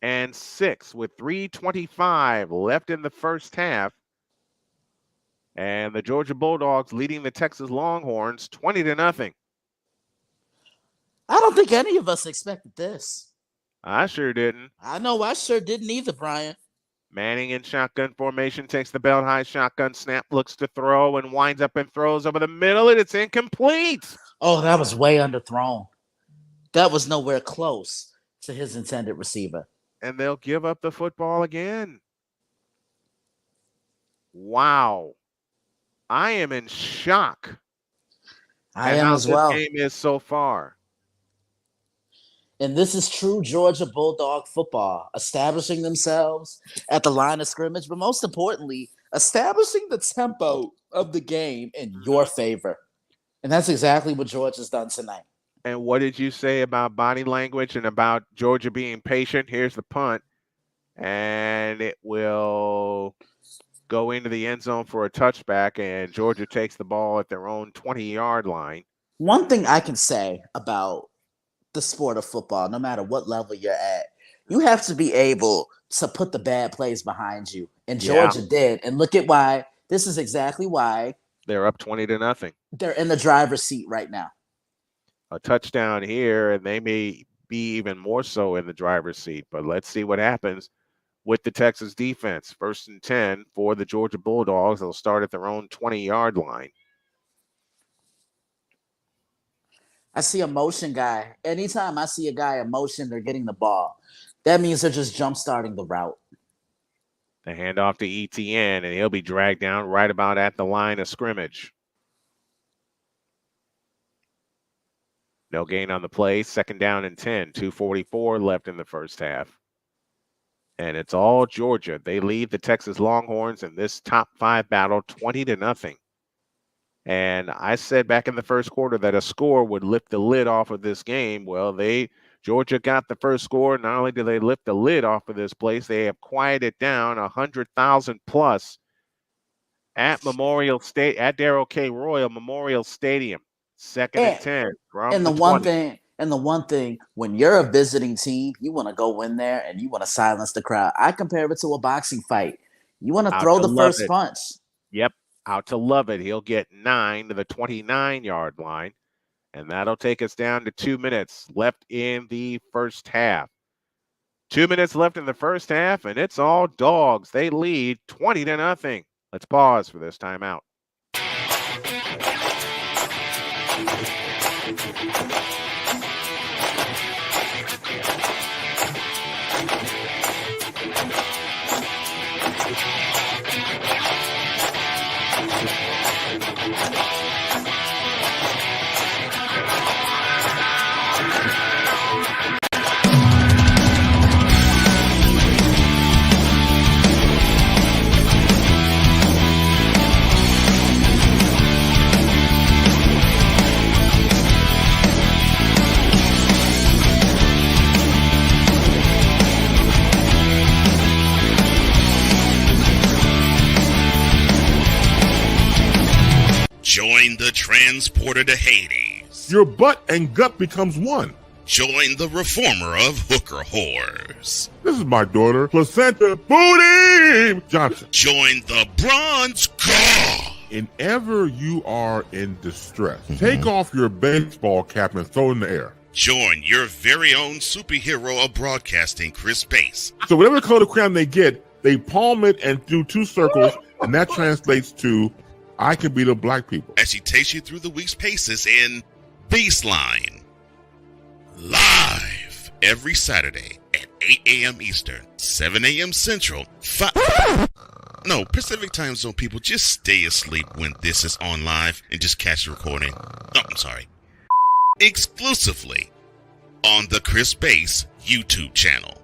and 6 with 3:25 left in the first half. And the Georgia Bulldogs leading the Texas Longhorns 20-0. I don't think any of us expected this. I sure didn't. I know I sure didn't either, Brian. Manning in shotgun formation takes the belt high shotgun snap, looks to throw, and winds up and throws over the middle, and it's incomplete. Oh, that was way underthrown. That was nowhere close to his intended receiver. And they'll give up the football again. Wow. I am in shock. I am as well. This game is so far. And this is true Georgia Bulldog football, establishing themselves at the line of scrimmage, but most importantly, establishing the tempo of the game in your favor. And that's exactly what Georgia's done tonight. And what did you say about body language and about Georgia being patient? Here's the punt. And it will go into the end zone for a touchback, and Georgia takes the ball at their own 20-yard line. One thing I can say about the sport of football, no matter what level you're at, you have to be able to put the bad plays behind you. And Georgia did. And look at why. This is exactly why. They're up 20-0. They're in the driver's seat right now. A touchdown here, and they may be even more so in the driver's seat. But let's see what happens with the Texas defense. 1st and 10 for the Georgia Bulldogs. They'll start at their own 20-yard line. I see a motion guy. Anytime I see a guy in motion, they're getting the ball. That means they're just jump-starting the route. The handoff to ETN, and he'll be dragged down right about at the line of scrimmage. No gain on the play. 2nd down and 10. 2:44 left in the first half. And it's all Georgia. They lead the Texas Longhorns in this top 5 battle 20-0. And I said back in the first quarter that a score would lift the lid off of this game. Well, Georgia got the first score. Not only did they lift the lid off of this place, they have quieted down 100,000 plus at Memorial State, at Darrell K. Royal Memorial Stadium. 2nd and 10. And the one thing, when you're a visiting team, you want to go in there and you want to silence the crowd. I compare it to a boxing fight. You want to throw the first punch. Yep. Out to Lovett. He'll get 9 to the 29-yard line. And that'll take us down to 2 minutes left in the first half. 2 minutes left in the first half, and it's all Dogs. They lead 20-0. Let's pause for this timeout. Join the transporter to Hades. Your butt and gut becomes one. Join the reformer of hooker whores. This is my daughter, Placenta Booty Johnson. Join the bronze god. Whenever you are in distress, take off your baseball cap and throw it in the air. Join your very own superhero of broadcasting, Chris Bass. So whatever color crayon they get, they palm it and do 2 circles, and that translates to I can beat up black people. As she takes you through the week's paces in Baseline. Live every Saturday at 8 a.m. Eastern, 7 a.m. Central, Pacific Time Zone people, just stay asleep when this is on live and just catch the recording. Oh, I'm sorry. Exclusively on the Chris Bass YouTube channel.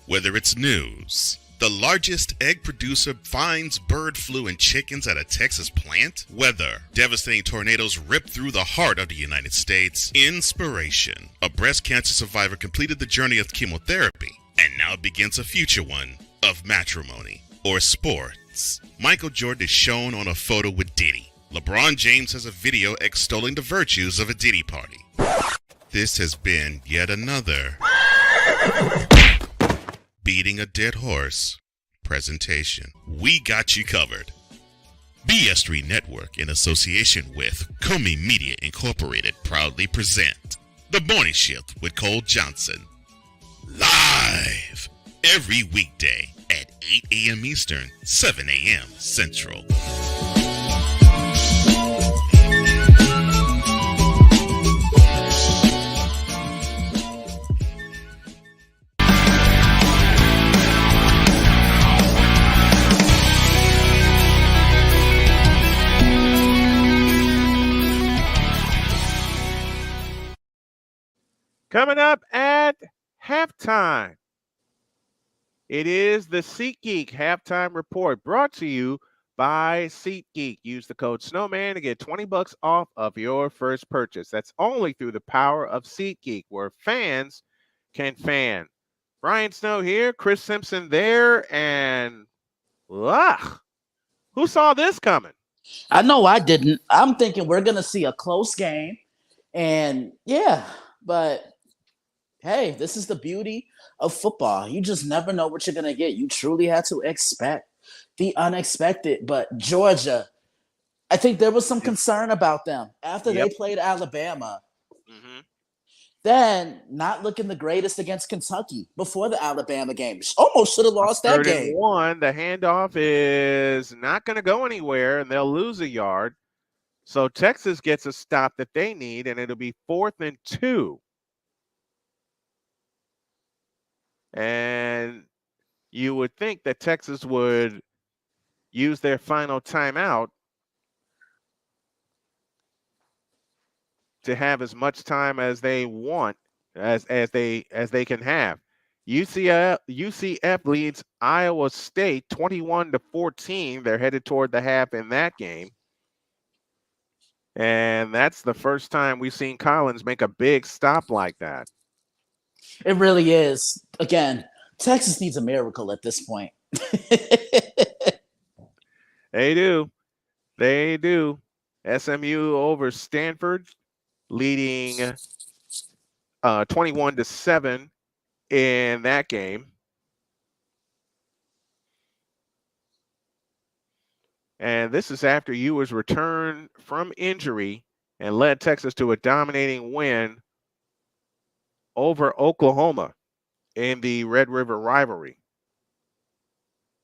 Whether it's news, the largest egg producer finds bird flu in chickens at a Texas plant, weather, devastating tornadoes rip through the heart of the United States, inspiration, a breast cancer survivor completed the journey of chemotherapy, and now begins a future one of matrimony, or sport. sports. Michael Jordan is shown on a photo with Diddy. LeBron James has a video extolling the virtues of a Diddy party. This has been yet another beating a dead horse presentation. We got you covered. BS3 Network, in association with Comey Media Incorporated, proudly present The Morning Shift with Cole Johnson. Live every weekday at 8 a.m. Eastern, 7 a.m. Central. Coming up at halftime, it is the SeatGeek halftime report brought to you by SeatGeek. Use the code Snowman to get $20 off of your first purchase. That's only through the power of SeatGeek, where fans can fan. Brian Snow here, Chris Simpson there, and who saw this coming? I know I didn't. I'm thinking we're going to see a close game. And yeah, but hey, this is the beauty of football. You just never know what you're going to get. You truly had to expect the unexpected. But Georgia, I think there was some concern about them after they played Alabama. Mm-hmm. Then not looking the greatest against Kentucky before the Alabama game. Almost should have lost that game. 3rd and 1, the handoff is not going to go anywhere, and they'll lose a yard. So Texas gets a stop that they need, and it'll be 4th and 2. And you would think that Texas would use their final timeout to have as much time as they want, as they can have. UCF leads Iowa State 21-14. They're headed toward the half in that game. And that's the first time we've seen Collins make a big stop like that. It really is. Again, Texas needs a miracle at this point. They do. They do. SMU over Stanford, leading 21-7 in that game. And this is after Ewers returned from injury and led Texas to a dominating win over Oklahoma in the Red River rivalry.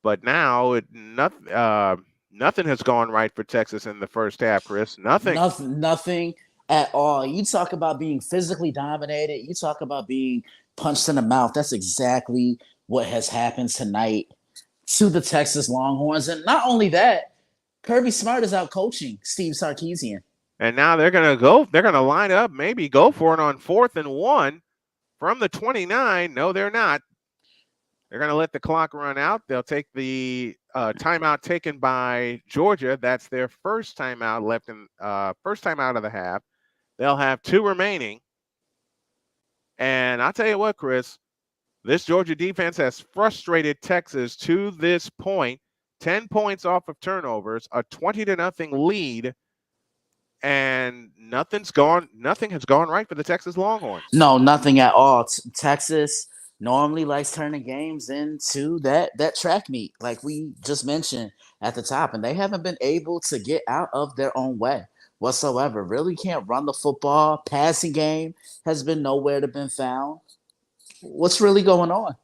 But now nothing has gone right for Texas in the first half, Chris. Nothing at all. You talk about being physically dominated. You talk about being punched in the mouth. That's exactly what has happened tonight to the Texas Longhorns. And not only that, Kirby Smart is out coaching Steve Sarkisian. And now they're going to line up, maybe go for it on 4th and 1 from the 29. No, they're not. They're going to let the clock run out. They'll take the timeout taken by Georgia. That's their first timeout left in first timeout of the half. They'll have 2 remaining. And I'll tell you what, Chris, this Georgia defense has frustrated Texas to this point. 10 points off of turnovers, a 20-0 lead, and nothing has gone right for the Texas Longhorns. No, nothing at all. Texas normally likes turning games into that track meet, like we just mentioned at the top, and they haven't been able to get out of their own way whatsoever. Really can't run the football. Passing game has been nowhere to be found. What's really going on?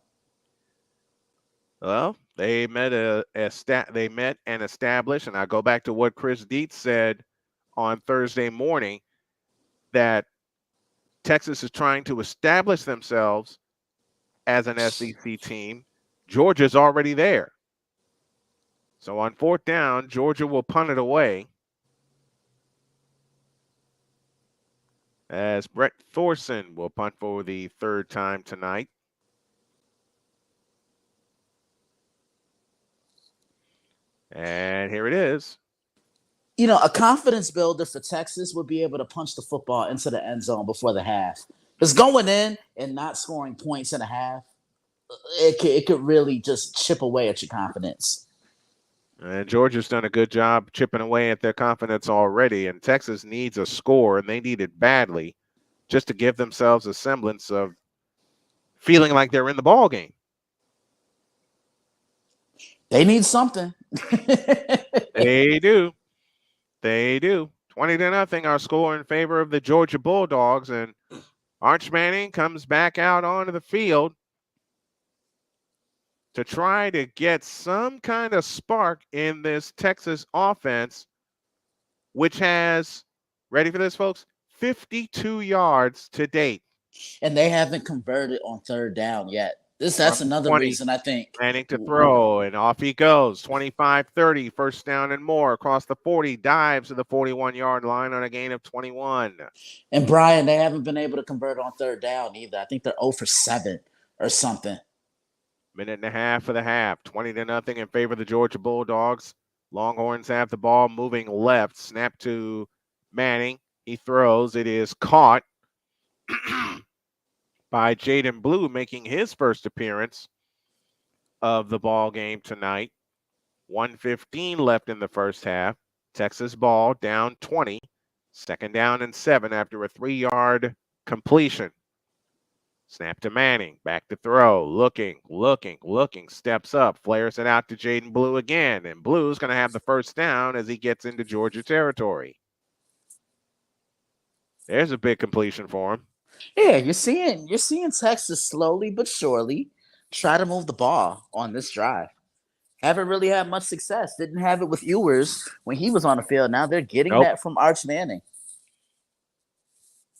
Well, they met and established, and I go back to what Chris Dietz said on Thursday morning, that Texas is trying to establish themselves as an SEC team. Georgia's already there. So on 4th down, Georgia will punt it away, as Brett Thorson will punt for the 3rd time tonight. And here it is. You know, a confidence builder for Texas would be able to punch the football into the end zone before the half. Because going in and not scoring points in a half, it could really just chip away at your confidence. And Georgia's done a good job chipping away at their confidence already, and Texas needs a score, and they need it badly just to give themselves a semblance of feeling like they're in the ball game. They need something. They do. They do. 20-0 our score in favor of the Georgia Bulldogs, and Arch Manning comes back out onto the field to try to get some kind of spark in this Texas offense, which has, ready for this, folks, 52 yards to date. And they haven't converted on third down yet. That's another 20. reason I think. Manning to throw, and off he goes. 25-30, first down and more across the 40, dives to the 41-yard line on a gain of 21. And Brian, they haven't been able to convert on third down either. I think they're 0 for 7 or something. Minute and a half of the half, 20-0 in favor of the Georgia Bulldogs. Longhorns have the ball moving left. Snap to Manning. He throws. It is caught by Jaden Blue, making his first appearance of the ball game tonight. 1:15 left in the first half. Texas ball down 20. Second down and 7 after a 3-yard completion. Snap to Manning. Back to throw. Looking. Steps up. Flares it out to Jaden Blue again. And Blue's going to have the first down as he gets into Georgia territory. There's a big completion for him. Yeah, you're seeing Texas slowly but surely try to move the ball on this drive. Haven't really had much success. Didn't have it with Ewers when he was on the field. Now they're getting that from Arch Manning.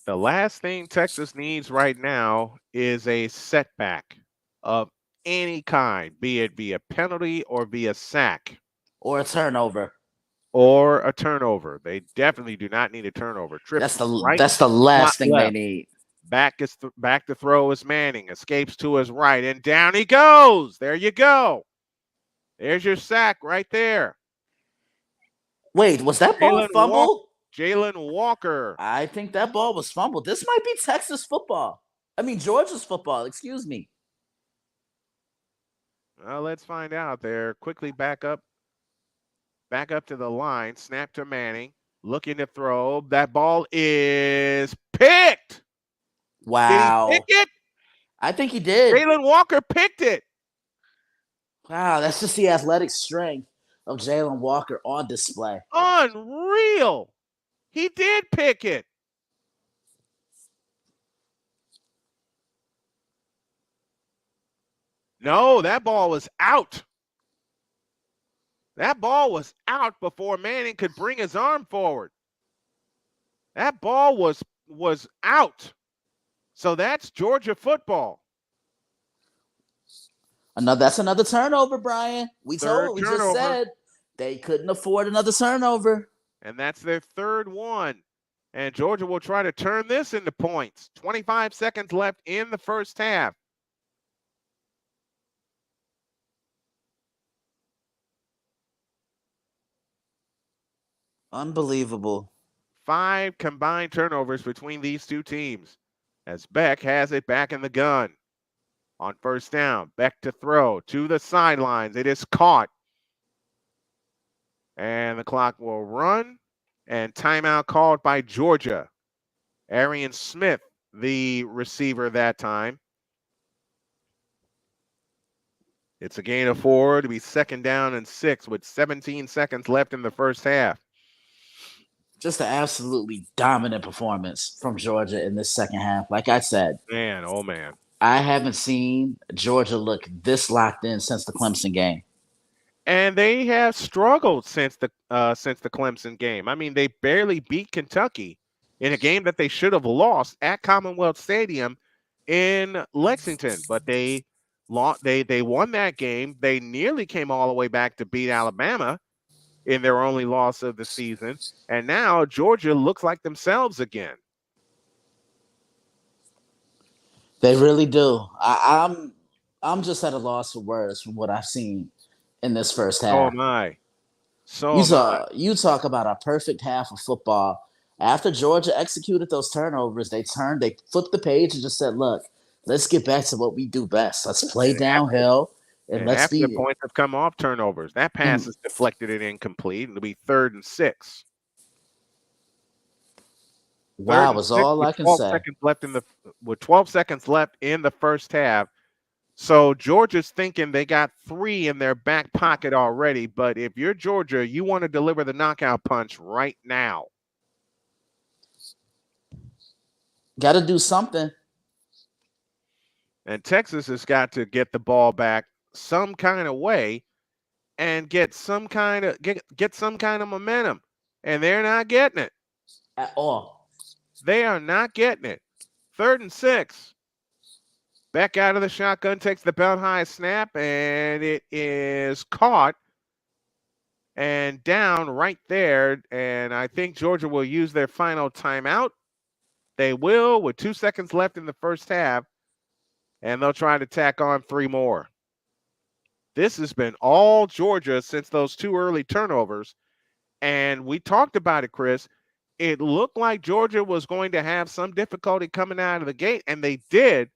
The last thing Texas needs right now is a setback of any kind, be it via penalty or via sack. Or a turnover. They definitely do not need a turnover. That's the last thing they need. Back to throw is Manning. Escapes to his right, and down he goes. There you go. There's your sack right there. Wait, was that ball fumbled? Jalen Walker. I think that ball was fumbled. This might be Texas football. Georgia's football. Excuse me. Well, let's find out. They're quickly back up to the line. Snap to Manning. Looking to throw. That ball is picked. Wow. Did he pick it? I think he did. Jalen Walker picked it. Wow, that's just the athletic strength of Jalen Walker on display. Unreal. He did pick it. No, that ball was out. That ball was out before Manning could bring his arm forward. That ball was out. So that's Georgia football. That's another turnover, Brian. We just said they couldn't afford another turnover. And that's their third one. And Georgia will try to turn this into points. 25 seconds left in the first half. Unbelievable. 5 combined turnovers between these two teams as Beck has it back in the gun. On first down, Beck to throw to the sidelines. It is caught. And the clock will run. And timeout called by Georgia. Arian Smith, the receiver that time. It's a gain of 4 to be second down and 6 with 17 seconds left in the first half. Just an absolutely dominant performance from Georgia in this second half. Like I said, man, oh man, I haven't seen Georgia look this locked in since the Clemson game. And they have struggled since the Clemson game. I mean, they barely beat Kentucky in a game that they should have lost at Commonwealth Stadium in Lexington, but they won that game. They nearly came all the way back to beat Alabama in their only loss of the season. And now Georgia looks like themselves again. They really do. I'm just at a loss for words from what I've seen in this first half. Oh my. You talk about a perfect half of football. After Georgia executed those turnovers, they flipped the page and just said, look, let's get back to what we do best. Let's play downhill, And half their points have come off turnovers. That pass is deflected and incomplete. It'll be 3rd and 6. Wow, was all I can say. With 12 seconds left in the first half. So Georgia's thinking they got 3 in their back pocket already. But if you're Georgia, you want to deliver the knockout punch right now. Got to do something. And Texas has got to get the ball back some kind of way and get some kind of momentum. And they're not getting it. At all. They are not getting it. 3rd and 6. Beck out of the shotgun, takes the belt high snap, and it is caught and down right there. And I think Georgia will use their final timeout. They will, with 2 seconds left in the first half, and they'll try to tack on 3 more. This has been all Georgia since those 2 early turnovers. And we talked about it, Chris. It looked like Georgia was going to have some difficulty coming out of the gate, and they did.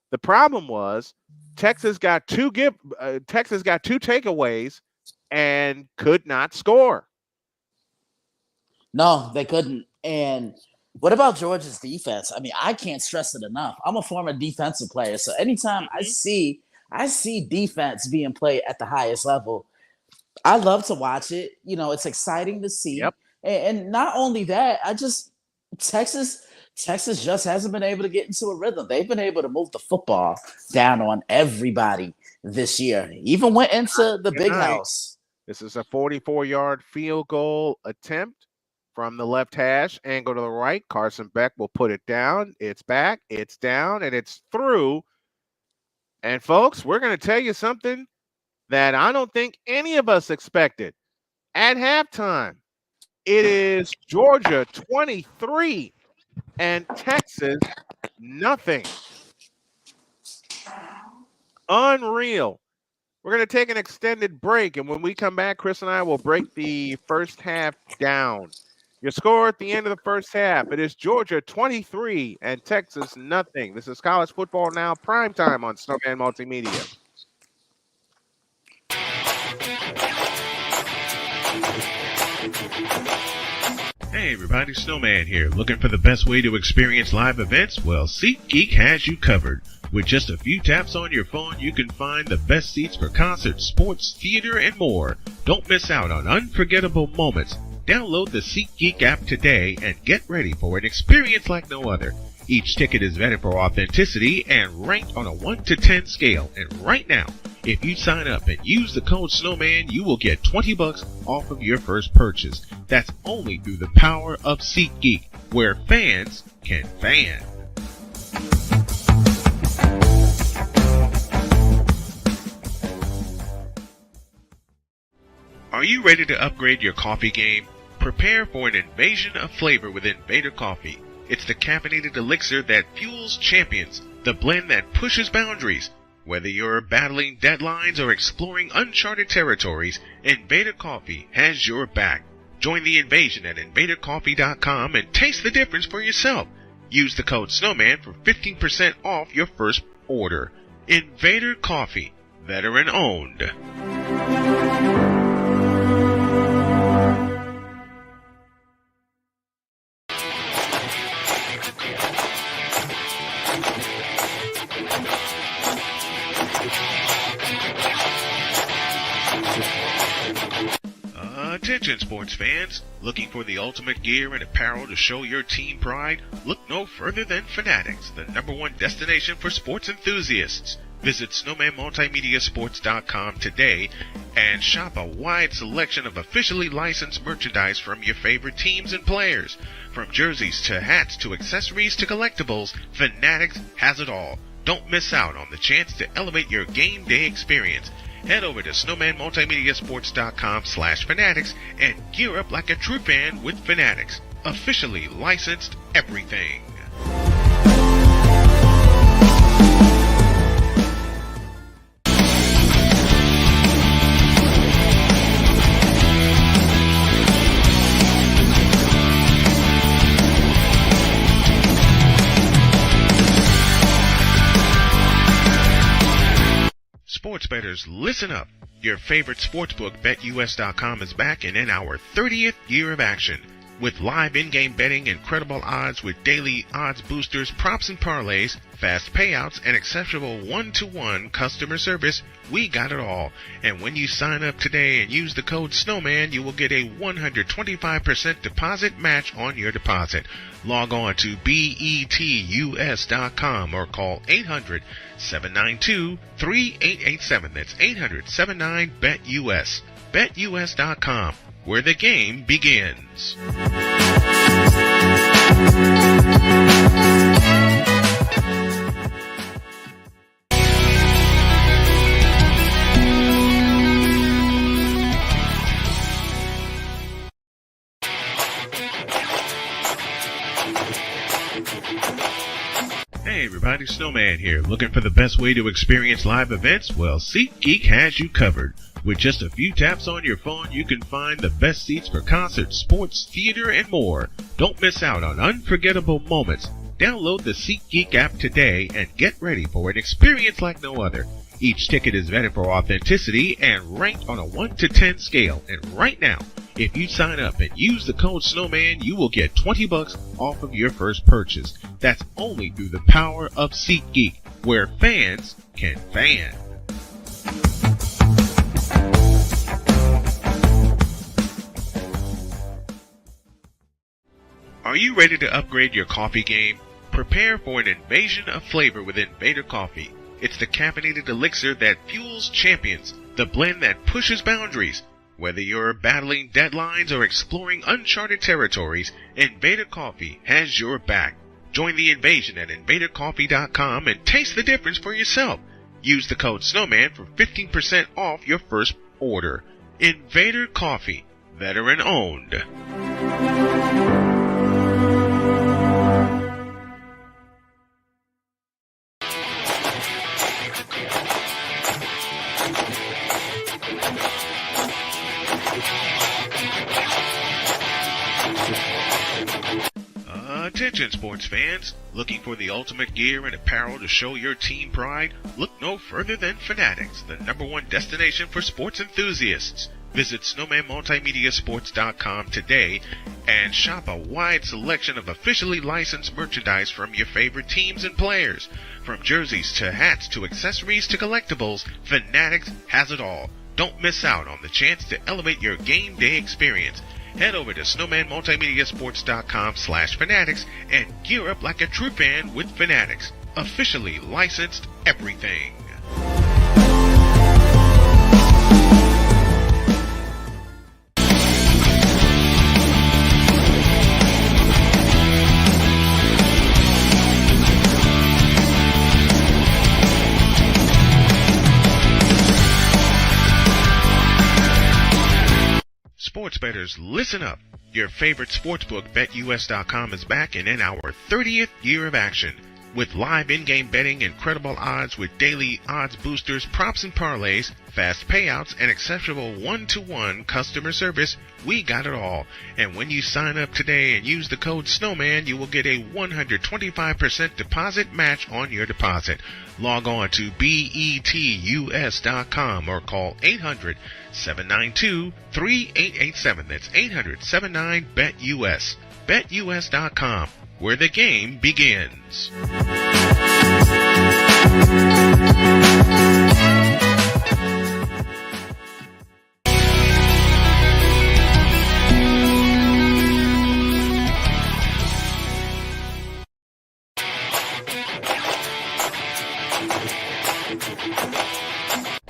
The problem was Texas got 2 takeaways and could not score. No, they couldn't. And what about Georgia's defense? I mean, I can't stress it enough. I'm a former defensive player, so anytime I see defense being played at the highest level, I love to watch it. You know, it's exciting to see. Yep. And not only that, Texas just hasn't been able to get into a rhythm. They've been able to move the football down on everybody this year. Even went into the big house. This is a 44-yard field goal attempt from the left hash. Angle to the right. Carson Beck will put it down. It's back. It's down. And it's through. And, folks, we're going to tell you something that I don't think any of us expected. At halftime, it is Georgia 23 and Texas nothing. Unreal. We're going to take an extended break, and when we come back, Chris and I will break the first half down. Your score at the end of the first half, it is Georgia 23 and Texas nothing. This is College Football Now, Primetime on Snowman Multimedia. Hey everybody, Snowman here. Looking for the best way to experience live events? Well, SeatGeek has you covered. With just a few taps on your phone, you can find the best seats for concerts, sports, theater, and more. Don't miss out on unforgettable moments. Download the SeatGeek app today and get ready for an experience like no other. Each ticket is vetted for authenticity and ranked on a 1 to 10 scale. And right now, if you sign up and use the code Snowman, you will get $20 off of your first purchase. That's only through the power of SeatGeek, where fans can fan. Are you ready to upgrade your coffee game? Prepare for an invasion of flavor with Invader Coffee. It's the caffeinated elixir that fuels champions, the blend that pushes boundaries. Whether you're battling deadlines or exploring uncharted territories, Invader Coffee has your back. Join the invasion at invadercoffee.com and taste the difference for yourself. Use the code Snowman for 15% off your first order. Invader Coffee, veteran owned. Attention sports fans, looking for the ultimate gear and apparel to show your team pride? Look no further than Fanatics, the #1 destination for sports enthusiasts. Visit snowmanmultimediasports.com today and shop a wide selection of officially licensed merchandise from your favorite teams and players. From jerseys to hats to accessories to collectibles, Fanatics has it all. Don't miss out on the chance to elevate your game day experience. Head over to snowmanmultimediasports.com/fanatics and gear up like a true fan with Fanatics. Officially licensed everything. Sports bettors, listen up. Your favorite sportsbook, BetUS.com, is back and in our 30th year of action. With live in-game betting, incredible odds with daily odds boosters, props and parlays, fast payouts, and exceptional one-to-one customer service, we got it all. And when you sign up today and use the code SNOWMAN, you will get a 125% deposit match on your deposit. Log on to betus.com or call 800-792-3887. That's 800-79-BET-US. BetUS.com, where the game begins. Hey everybody, Snowman here. Looking for the best way to experience live events? Well, SeatGeek has you covered. With just a few taps on your phone, you can find the best seats for concerts, sports, theater, and more. Don't miss out on unforgettable moments. Download the SeatGeek app today and get ready for an experience like no other. Each ticket is vetted for authenticity and ranked on a 1 to 10 scale. And right now, if you sign up and use the code SNOWMAN, you will get $20 off of your first purchase. That's only through the power of SeatGeek, where fans can fan. Are you ready to upgrade your coffee game? Prepare for an invasion of flavor with Invader Coffee. It's the caffeinated elixir that fuels champions, the blend that pushes boundaries. Whether you're battling deadlines or exploring uncharted territories, Invader Coffee has your back. Join the invasion at invadercoffee.com and taste the difference for yourself. Use the code SNOWMAN for 15% off your first order. Invader Coffee, veteran owned. Attention sports fans, looking for the ultimate gear and apparel to show your team pride? Look no further than Fanatics, the #1 destination for sports enthusiasts. Visit snowmanmultimediasports.com today and shop a wide selection of officially licensed merchandise from your favorite teams and players. From jerseys to hats to accessories to collectibles, Fanatics has it all. Don't miss out on the chance to elevate your game day experience. Head over to snowmanmultimediasports.com/fanatics and gear up like a true fan with Fanatics. Officially licensed everything. Sports bettors, listen up. Your favorite sportsbook, BetUS.com, is back and in our 30th year of action. With live in-game betting, incredible odds with daily odds boosters, props and parlays, fast payouts, and exceptional one-to-one customer service, we got it all. And when you sign up today and use the code SNOWMAN, you will get a 125% deposit match on your deposit. Log on to betus.com or call 800-792-3887. That's 800-79-BET-US. BetUS.com, where the game begins.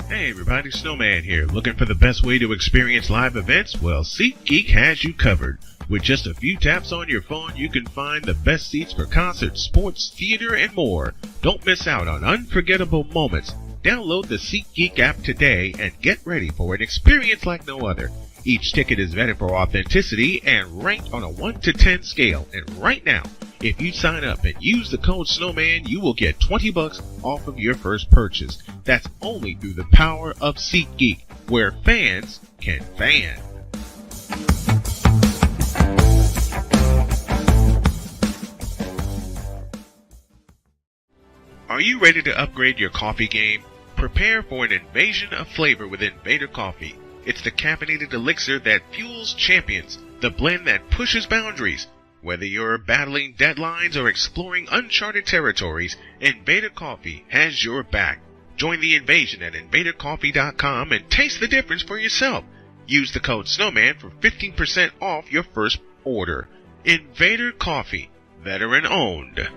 Hey everybody, Snowman here. Looking for the best way to experience live events? Well, SeatGeek has you covered. With just a few taps on your phone, you can find the best seats for concerts, sports, theater, and more. Don't miss out on unforgettable moments. Download the SeatGeek app today and get ready for an experience like no other. Each ticket is vetted for authenticity and ranked on a 1 to 10 scale. And right now, if you sign up and use the code SNOWMAN, you will get $20 off of your first purchase. That's only through the power of SeatGeek, where fans can fan. Are you ready to upgrade your coffee game? Prepare for an invasion of flavor with Invader Coffee. It's the caffeinated elixir that fuels champions, the blend that pushes boundaries. Whether you're battling deadlines or exploring uncharted territories, Invader Coffee has your back. Join the invasion at invadercoffee.com and taste the difference for yourself. Use the code SNOWMAN for 15% off your first order. Invader Coffee, veteran owned.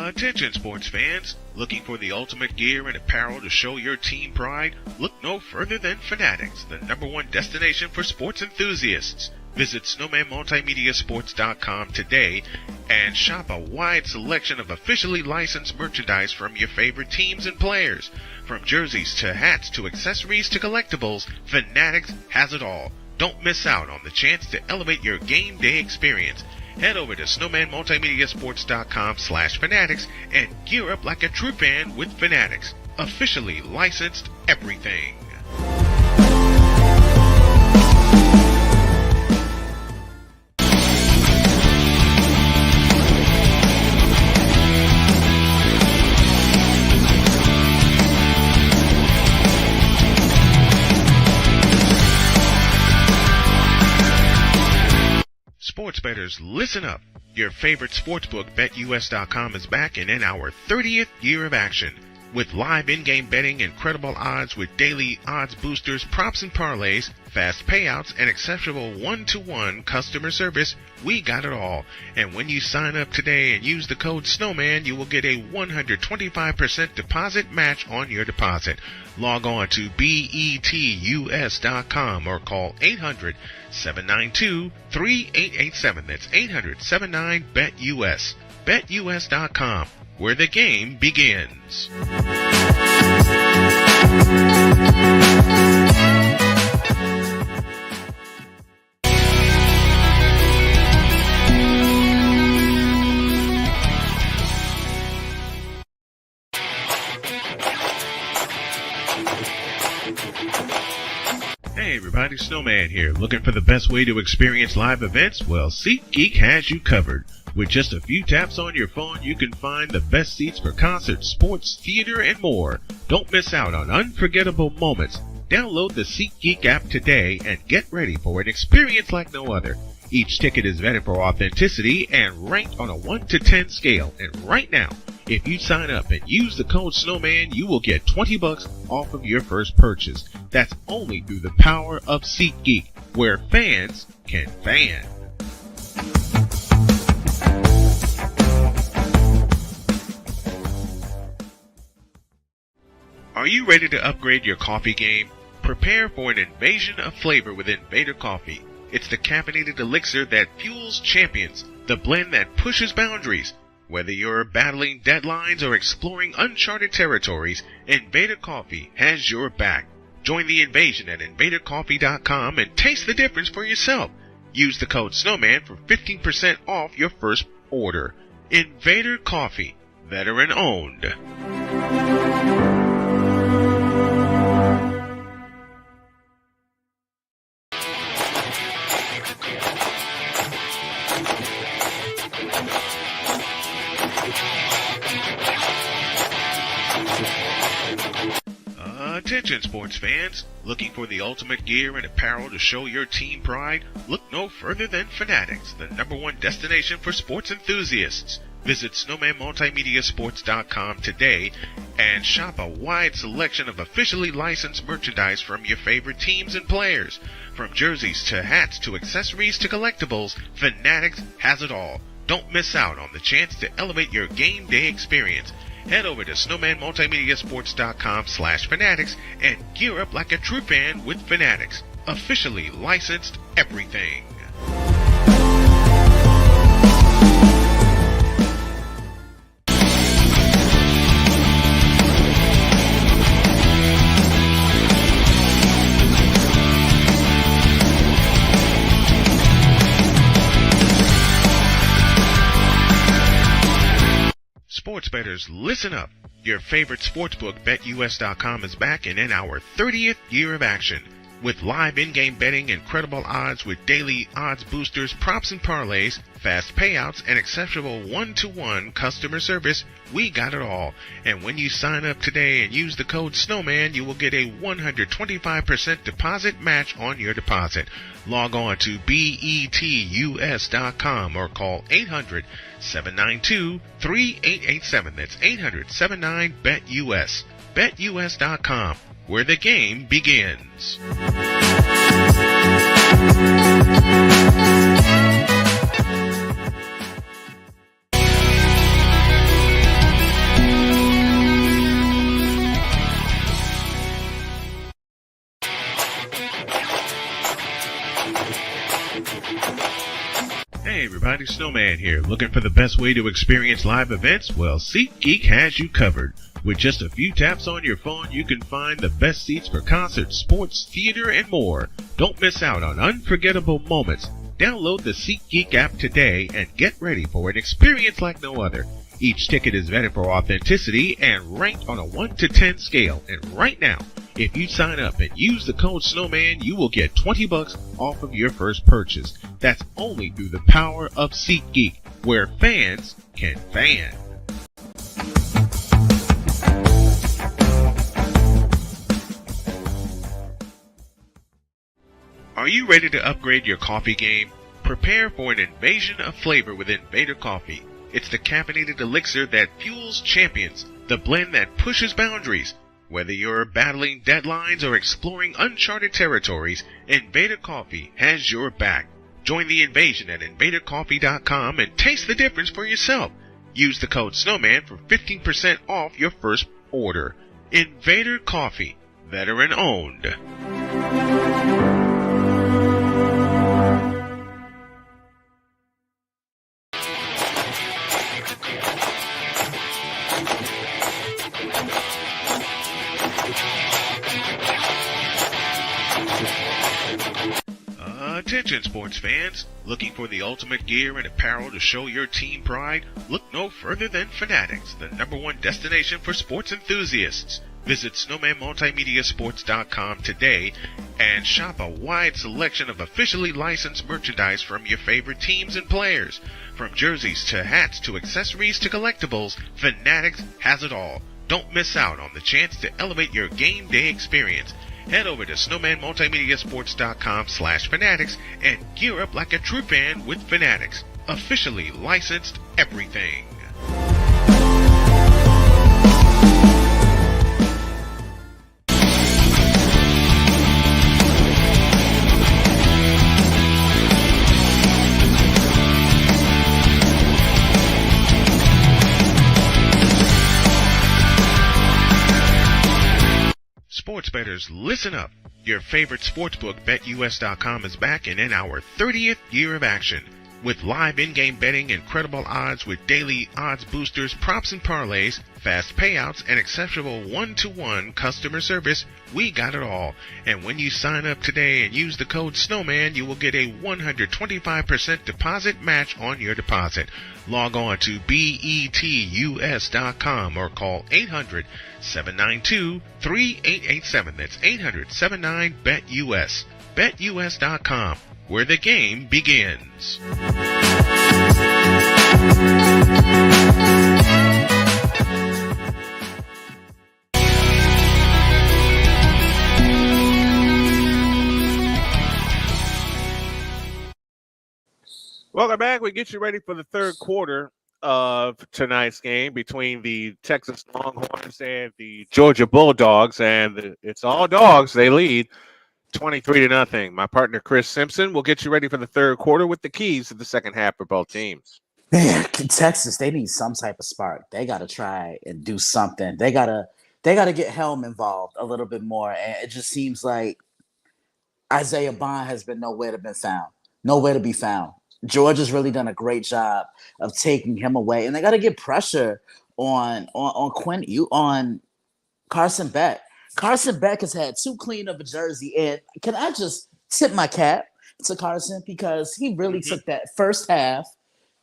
Attention sports fans, looking for the ultimate gear and apparel to show your team pride? Look no further than Fanatics, the #1 destination for sports enthusiasts. Visit snowmanmultimediasports.com today and shop a wide selection of officially licensed merchandise from your favorite teams and players. From jerseys to hats to accessories to collectibles, Fanatics has it all. Don't miss out on the chance to elevate your game day experience. Head over to snowmanmultimediasports.com/fanatics and gear up like a true fan with Fanatics. Officially licensed everything. Sports bettors, listen up. Your favorite sportsbook, BetUS.com, is back and in our 30th year of action. With live in-game betting, incredible odds with daily odds boosters, props and parlays, fast payouts, and exceptional one-to-one customer service, we got it all. And when you sign up today and use the code SNOWMAN, you will get a 125% deposit match on your deposit. Log on to betus.com or call 800-792-3887. That's 800-79-BET-US. BetUS.com, where the game begins. Hey everybody, Snowman here. Looking for the best way to experience live events? Well, SeatGeek has you covered. With just a few taps on your phone, you can find the best seats for concerts, sports, theater, and more. Don't miss out on unforgettable moments. Download the SeatGeek app today and get ready for an experience like no other. Each ticket is vetted for authenticity and ranked on a 1 to 10 scale. And right now, if you sign up and use the code SNOWMAN, you will get $20 off of your first purchase. That's only through the power of SeatGeek, where fans can fan. Are you ready to upgrade your coffee game? Prepare for an invasion of flavor with Invader Coffee. It's the caffeinated elixir that fuels champions, the blend that pushes boundaries. Whether you're battling deadlines or exploring uncharted territories, Invader Coffee has your back. Join the invasion at invadercoffee.com and taste the difference for yourself. Use the code SNOWMAN for 15% off your first order. Invader Coffee, veteran owned. Attention sports fans, looking for the ultimate gear and apparel to show your team pride? Look no further than Fanatics, the #1 destination for sports enthusiasts. Visit snowmanmultimediasports.com today and shop a wide selection of officially licensed merchandise from your favorite teams and players. From jerseys to hats to accessories to collectibles, Fanatics has it all. Don't miss out on the chance to elevate your game day experience. Head over to snowmanmultimediasports.com/fanatics and gear up like a true fan with Fanatics. Officially licensed everything. Sports bettors, listen up. Your favorite sportsbook, BetUS.com, is back and in our 30th year of action. With live in-game betting, incredible odds with daily odds boosters, props and parlays, fast payouts, and exceptional one-to-one customer service, we got it all. And when you sign up today and use the code SNOWMAN, you will get a 125% deposit match on your deposit. Log on to betus.com or call 800-792-3887. That's 800-79-BET-US. BetUS.com, where the game begins. Hey everybody, Snowman here. Looking for the best way to experience live events? Well, SeatGeek has you covered. With just a few taps on your phone, you can find the best seats for concerts, sports, theater, and more. Don't miss out on unforgettable moments. Download the SeatGeek app today and get ready for an experience like no other. Each ticket is vetted for authenticity and ranked on a 1 to 10 scale. And right now, if you sign up and use the code SNOWMAN, you will get $20 off of your first purchase. That's only through the power of SeatGeek, where fans can fan. Are you ready to upgrade your coffee game? Prepare for an invasion of flavor with Invader Coffee. It's the caffeinated elixir that fuels champions, the blend that pushes boundaries. Whether you're battling deadlines or exploring uncharted territories, Invader Coffee has your back. Join the invasion at invadercoffee.com and taste the difference for yourself. Use the code SNOWMAN for 15% off your first order. Invader Coffee, veteran owned. Attention sports fans, looking for the ultimate gear and apparel to show your team pride? Look no further than Fanatics, the #1 destination for sports enthusiasts. Visit snowmanmultimediasports.com today and shop a wide selection of officially licensed merchandise from your favorite teams and players. From jerseys to hats to accessories to collectibles, Fanatics has it all. Don't miss out on the chance to elevate your game day experience. Head over to snowmanmultimediasports.com/fanatics and gear up like a true fan with Fanatics. Officially licensed everything. Sports bettors, listen up. Your favorite sportsbook, BetUS.com, is back and in our 30th year of action. With live in-game betting, incredible odds with daily odds boosters, props and parlays, fast payouts, and exceptional one-to-one customer service, we got it all. And when you sign up today and use the code SNOWMAN, you will get a 125% deposit match on your deposit. Log on to betus.com or call 800-792-3887. That's 800-79-BET-US. BetUS.com, where the game begins. Welcome back. We get you ready for the third quarter of tonight's game between the Texas Longhorns and the Georgia Bulldogs, and it's all dogs. They lead 23-0. My partner Chris Simpson will get you ready for the third quarter with the keys to the second half for both teams. Man, Texas, they need some type of spark. They got to try and do something. They gotta get Helm involved a little bit more. And it just seems like Isaiah Bond has been nowhere to be found. Georgia's really done a great job of taking him away, and they got to get pressure on Carson Beck. Carson Beck has had too clean of a jersey, and can I just tip my cap to Carson because he really took that first half,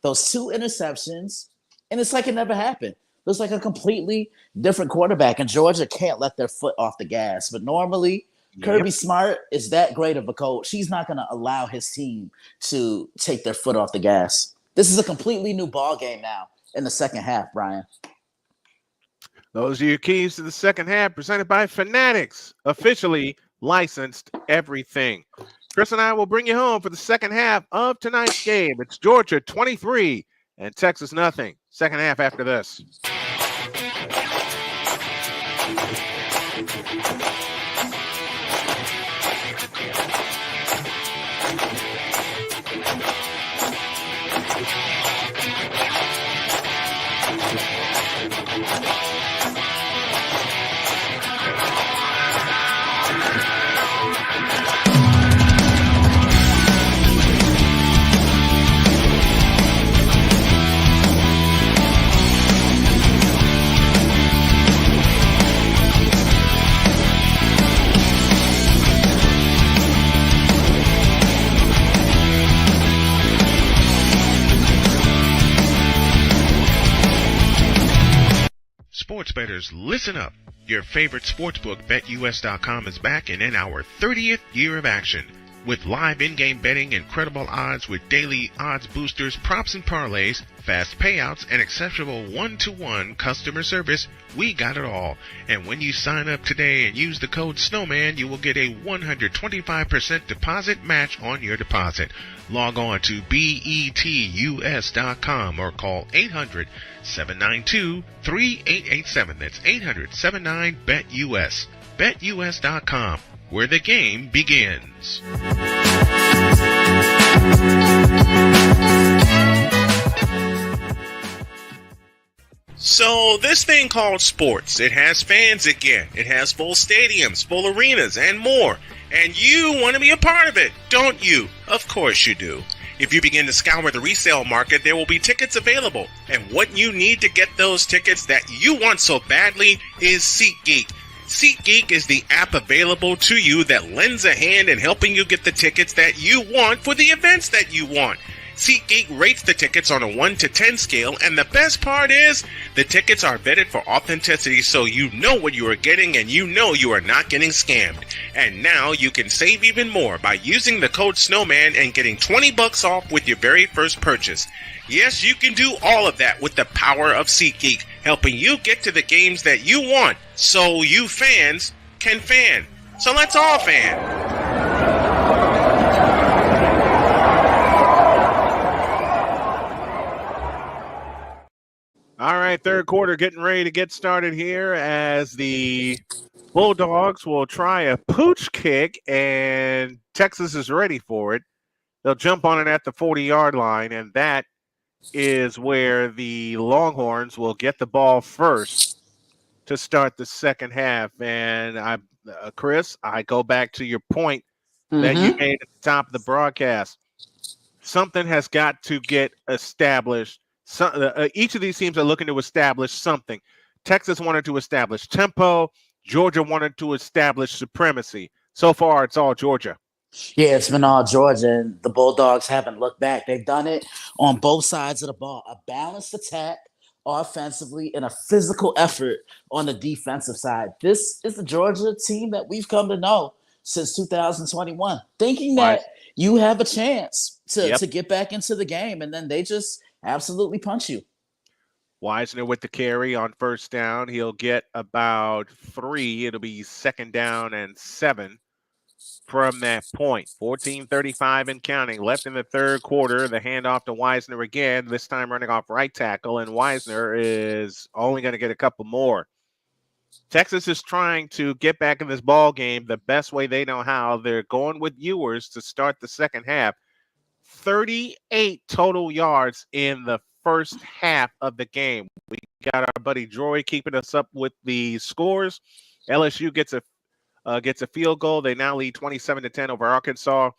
those 2 interceptions, and it's like it never happened. looks like a completely different quarterback. And Georgia can't let their foot off the gas. But normally, Kirby Smart is that great of a coach. He's not going to allow his team to take their foot off the gas. This is a completely new ball game now in the second half, Brian. Those are your keys to the second half, presented by Fanatics, officially licensed everything. Chris and I will bring you home for the second half of tonight's game. It's Georgia 23 and Texas nothing. Second half after this. Sports bettors, listen up. Your favorite sportsbook, BetUS.com, is back and in our 30th year of action. With live in-game betting, incredible odds with daily odds boosters, props and parlays, fast payouts, and exceptional one-to-one customer service, we got it all. And when you sign up today and use the code SNOWMAN, you will get a 125% deposit match on your deposit. Log on to betus.com or call 800-792-3887. That's 800-79-BET-US. BetUS.com, where the game begins. So this thing called sports, it has fans again. It has full stadiums, full arenas, and more. And you want to be a part of it, don't you? Of course you do. If you begin to scour the resale market, there will be tickets available. And what you need to get those tickets that you want so badly is SeatGeek. SeatGeek is the app available to you that lends a hand in helping you get the tickets that you want for the events that you want. SeatGeek rates the tickets on a 1 to 10 scale, and the best part is the tickets are vetted for authenticity, so you know what you are getting and you know you are not getting scammed. And now you can save even more by using the code SNOWMAN and getting $20 off with your very first purchase. Yes, you can do all of that with the power of SeatGeek, helping you get to the games that you want, so you fans can fan. So let's all fan. All right, third quarter getting ready to get started here as the Bulldogs will try a pooch kick, and Texas is ready for it. They'll jump on it at the 40-yard line, and that is where the Longhorns will get the ball first to start the second half. And Chris, I go back to your point that you made at the top of the broadcast. Something has got to get established. Each of these teams are looking to establish something. Texas wanted to establish tempo. Georgia wanted to establish supremacy. So far, it's all Georgia. Yeah, it's been all Georgia, and the Bulldogs haven't looked back. They've done it on both sides of the ball. A balanced attack offensively and a physical effort on the defensive side. This is the Georgia team that we've come to know since 2021, thinking that you have a chance to get back into the game, and then they just absolutely punch you. Wisener with the carry on first down. He'll get about 3. It'll be second down and 7 from that point. 14:35 and counting. Left in the third quarter. The handoff to Wisener again, this time running off right tackle, and Wisener is only going to get a couple more. Texas is trying to get back in this ball game the best way they know how. They're going with Ewers to start the second half. 38 total yards in the first half of the game. We got our buddy Droy keeping us up with the scores. LSU gets a field goal. They now lead 27-10 over Arkansas,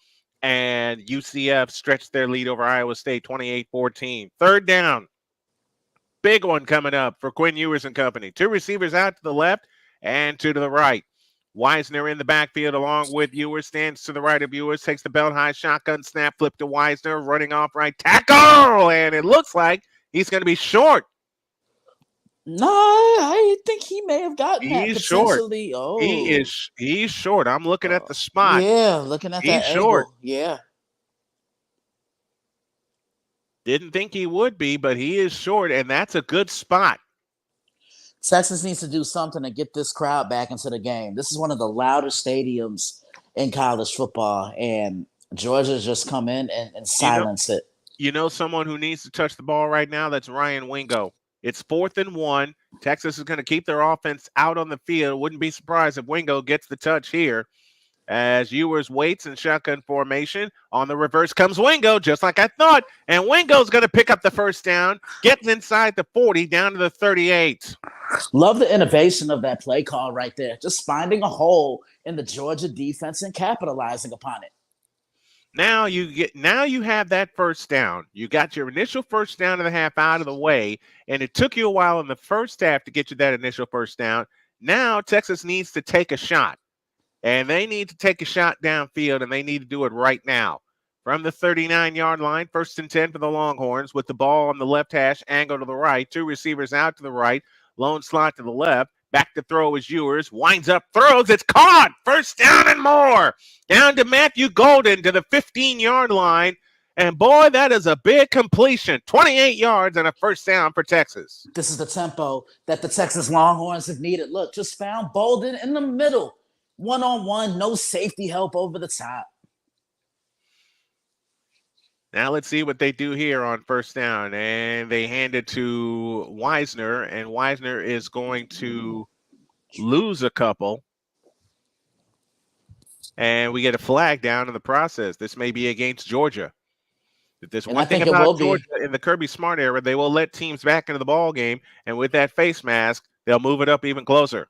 and UCF stretched their lead over Iowa State 28-14. Third down. Big one coming up for Quinn Ewers and company. 2 receivers out to the left and 2 to the right. Wisener in the backfield along with Ewers, stands to the right of Ewers, takes the belt high shotgun snap, flip to Wisener, running off right tackle, and it looks like he's going to be short. No, I think he may have gotten that He's short. potentially. He's short. I'm looking at the spot. Yeah, looking at He's that short. angle. Yeah. Didn't think he would be, but he is short, and that's a good spot. Texas needs to do something to get this crowd back into the game. This is one of the loudest stadiums in college football, and Georgia's just come in and silence it. You know someone who needs to touch the ball right now? That's Ryan Wingo. It's 4th and 1. Texas is going to keep their offense out on the field. Wouldn't be surprised if Wingo gets the touch here. As Ewers waits in shotgun formation. On the reverse comes Wingo, just like I thought. And Wingo's going to pick up the first down, getting inside the 40, down to the 38. Love the innovation of that play call right there. Just finding a hole in the Georgia defense and capitalizing upon it. Now you have that first down. You got your initial first down and a half out of the way, and it took you a while in the first half to get you that initial first down. Now Texas needs to take a shot. And they need to take a shot downfield, and they need to do it right now. From the 39-yard line, 1st and 10 for the Longhorns with the ball on the left hash, angle to the right, 2 receivers out to the right, lone slot to the left. Back to throw is Ewers, winds up, throws, it's caught. First down and more. Down to Matthew Golden to the 15-yard line. And, boy, that is a big completion. 28 yards and a first down for Texas. This is the tempo that the Texas Longhorns have needed. Look, just found Bolden in the middle. One-on-one, no safety help over the top. Now let's see what they do here on first down. And they hand it to Wisner, and Wisner is going to lose a couple. And we get a flag down in the process. This may be against Georgia. If there's one thing about Georgia in the Kirby Smart era, they will let teams back into the ball game, and with that face mask, they'll move it up even closer.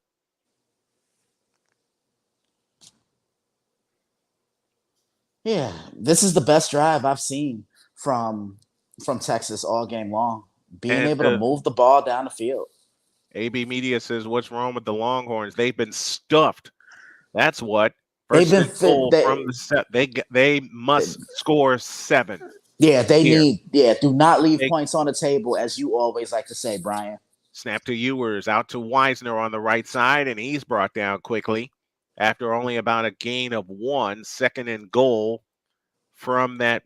Yeah, this is the best drive I've seen from Texas all game long. Being able to move the ball down the field. AB Media says, what's wrong with the Longhorns? They've been stuffed. That's what. They've been they must score 7. Yeah, do not leave points on the table, as you always like to say, Brian. Snap to Ewers, out to Wisner on the right side, and he's brought down quickly. After only about a gain of 1, second and goal from that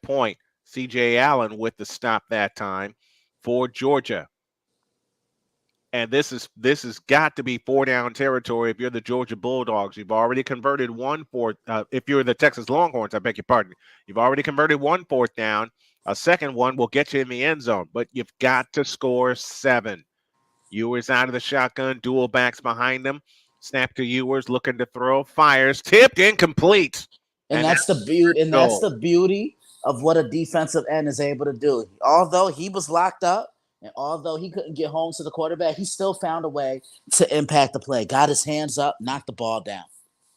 point. C.J. Allen with the stop that time for Georgia. And this has got to be 4-down territory if you're the Georgia Bulldogs. You've already converted 1 4th. If you're the Texas Longhorns, I beg your pardon. You've already converted 1 4th down. A second one will get you in the end zone, but you've got to score 7. Ewers out of the shotgun, dual backs behind him. Snap to Ewers, looking to throw, fires, tipped, incomplete. And that's the beauty. And that's the beauty of what a defensive end is able to do. Although he was locked up, and although he couldn't get home to the quarterback, he still found a way to impact the play. Got his hands up, knocked the ball down.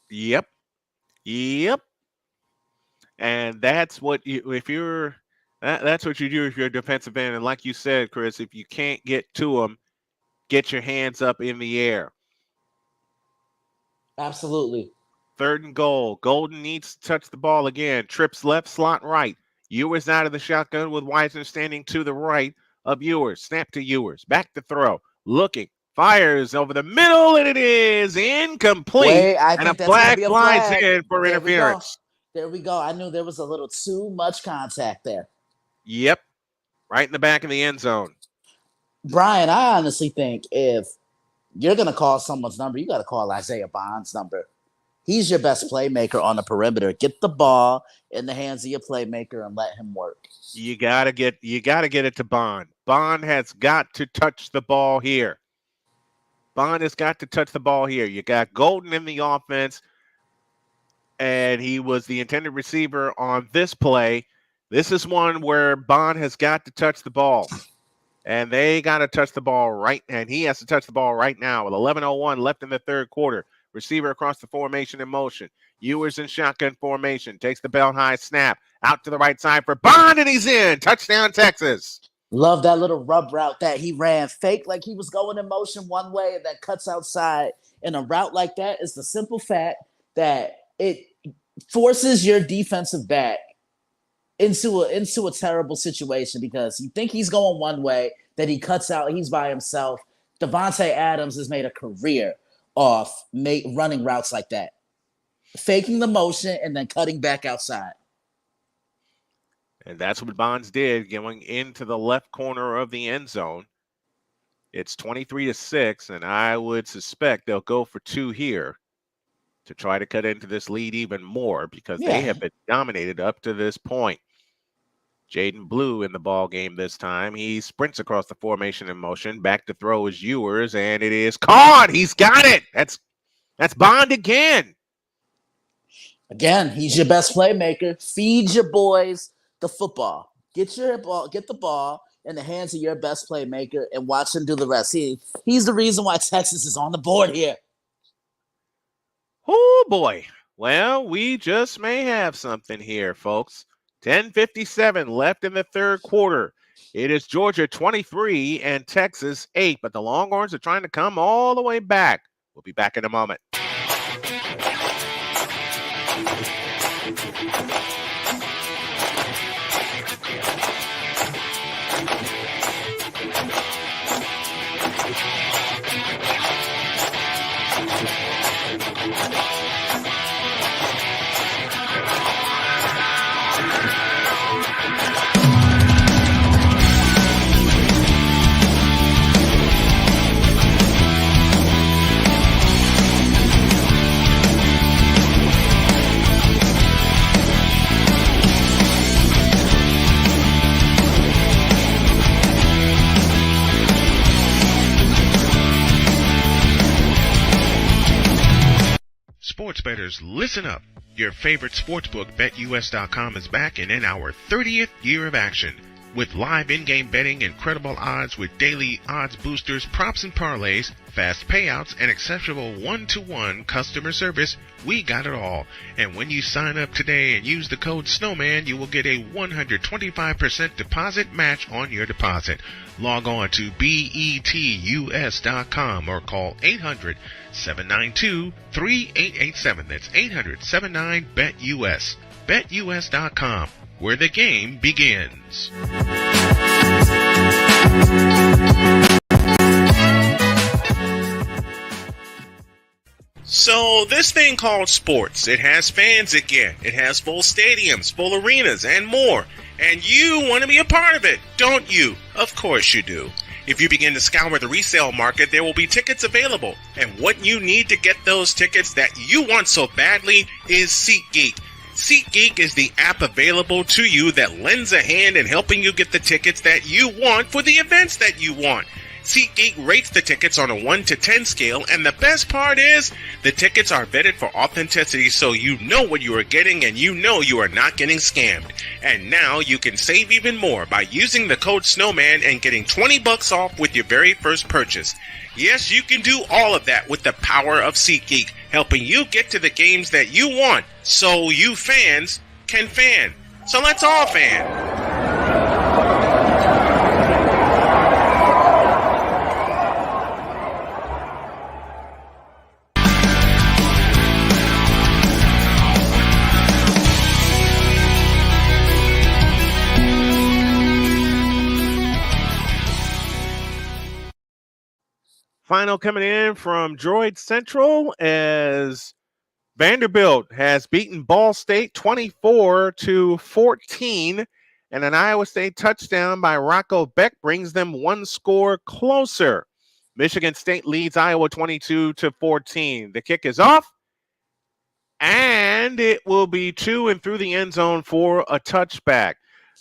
Yep. And that's what that's what you do if you're a defensive end. And like you said, Chris, if you can't get to him, get your hands up in the air. Absolutely. 3rd and goal. Golden needs to touch the ball again. Trips left, slot right. Ewers out of the shotgun with Wisner standing to the right of Ewers. Snap to Ewers. Back to throw. Looking. Fires over the middle, and it is incomplete. And a flag flies in for interference. There we go. I knew there was a little too much contact there. Yep. Right in the back of the end zone. Brian, I honestly think if you're going to call someone's number, you got to call Isaiah Bond's number. He's your best playmaker on the perimeter. Get the ball in the hands of your playmaker and let him work. You gotta get it to Bond. Bond has got to touch the ball here. You got Golden in the offense, and he was the intended receiver on this play. This is one where Bond has got to touch the ball. And they got to touch the ball and he has to touch the ball right now with 11:01 left in the 3rd quarter. Receiver across the formation in motion. Ewers in shotgun formation. Takes the belt high snap. Out to the right side for Bond, and he's in. Touchdown, Texas. Love that little rub route that he ran. Fake like he was going in motion one way and that cuts outside. And a route like that is the simple fact that it forces your defensive back into a terrible situation because you think he's going one way, that he cuts out. He's by himself. Devontae Adams has made a career off running routes like that, faking the motion and then cutting back outside. And that's what Bonds did, going into the left corner of the end zone. It's 23-6, and I would suspect they'll go for 2 here to try to cut into this lead even more because they have been dominated up to this point. Jaden Blue in the ball game this time. He sprints across the formation in motion. Back to throw is Ewers, and it is caught. He's got it. That's Bond again. Again, he's your best playmaker. Feed your boys the football. Get the ball in the hands of your best playmaker and watch him do the rest. He's the reason why Texas is on the board here. Oh, boy. Well, we just may have something here, folks. 10:57 left in the third quarter. It is Georgia 23 and Texas 8, but the Longhorns are trying to come all the way back. We'll be back in a moment. Sports bettors, listen up. Your favorite sportsbook, BetUS.com, is back and in our 30th year of action. With live in-game betting, incredible odds with daily odds boosters, props and parlays, fast payouts, and exceptional one-to-one customer service, we got it all. And when you sign up today and use the code SNOWMAN, you will get a 125% deposit match on your deposit. Log on to betus.com or call 800-792-3887. That's 800-79-BET-US. BetUS.com, where the game begins. So this thing called sports, it has fans again. It has full stadiums, full arenas, and more. And you want to be a part of it, don't you? Of course you do. If you begin to scour the resale market, there will be tickets available. And what you need to get those tickets that you want so badly is SeatGeek. SeatGeek is the app available to you that lends a hand in helping you get the tickets that you want for the events that you want. SeatGeek rates the tickets on a 1 to 10 scale, and the best part is the tickets are vetted for authenticity, so you know what you are getting and you know you are not getting scammed. And now you can save even more by using the code SNOWMAN and getting $20 off with your very first purchase. Yes, you can do all of that with the power of SeatGeek, helping you get to the games that you want, so you fans can fan. So let's all fan. Final coming in from Droid Central as Vanderbilt has beaten Ball State 24-14, and an Iowa State touchdown by Rocco Beck brings them one score closer. Michigan State leads Iowa 22-14. The kick is off, and it will be to and through the end zone for a touchback.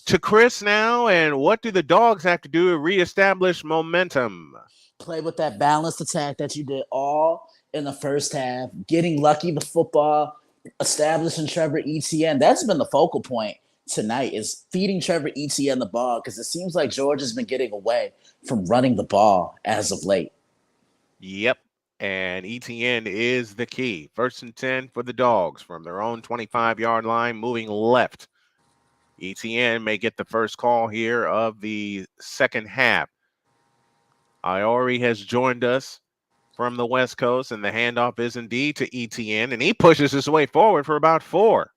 To Chris now, and what do the Dogs have to do to reestablish momentum? Play with that balanced attack that you did all in the first half, getting lucky the football, establishing Trevor Etienne. That's been the focal point tonight, is feeding Trevor Etienne the ball, because it seems like Georgia's been getting away from running the ball as of late. Yep, and Etienne is the key. 1st and 10 for the Dogs from their own 25-yard line, moving left. Etienne may get the first call here of the second half. Iori has joined us from the West Coast, and the handoff is indeed to Etienne, and he pushes his way forward for about 4.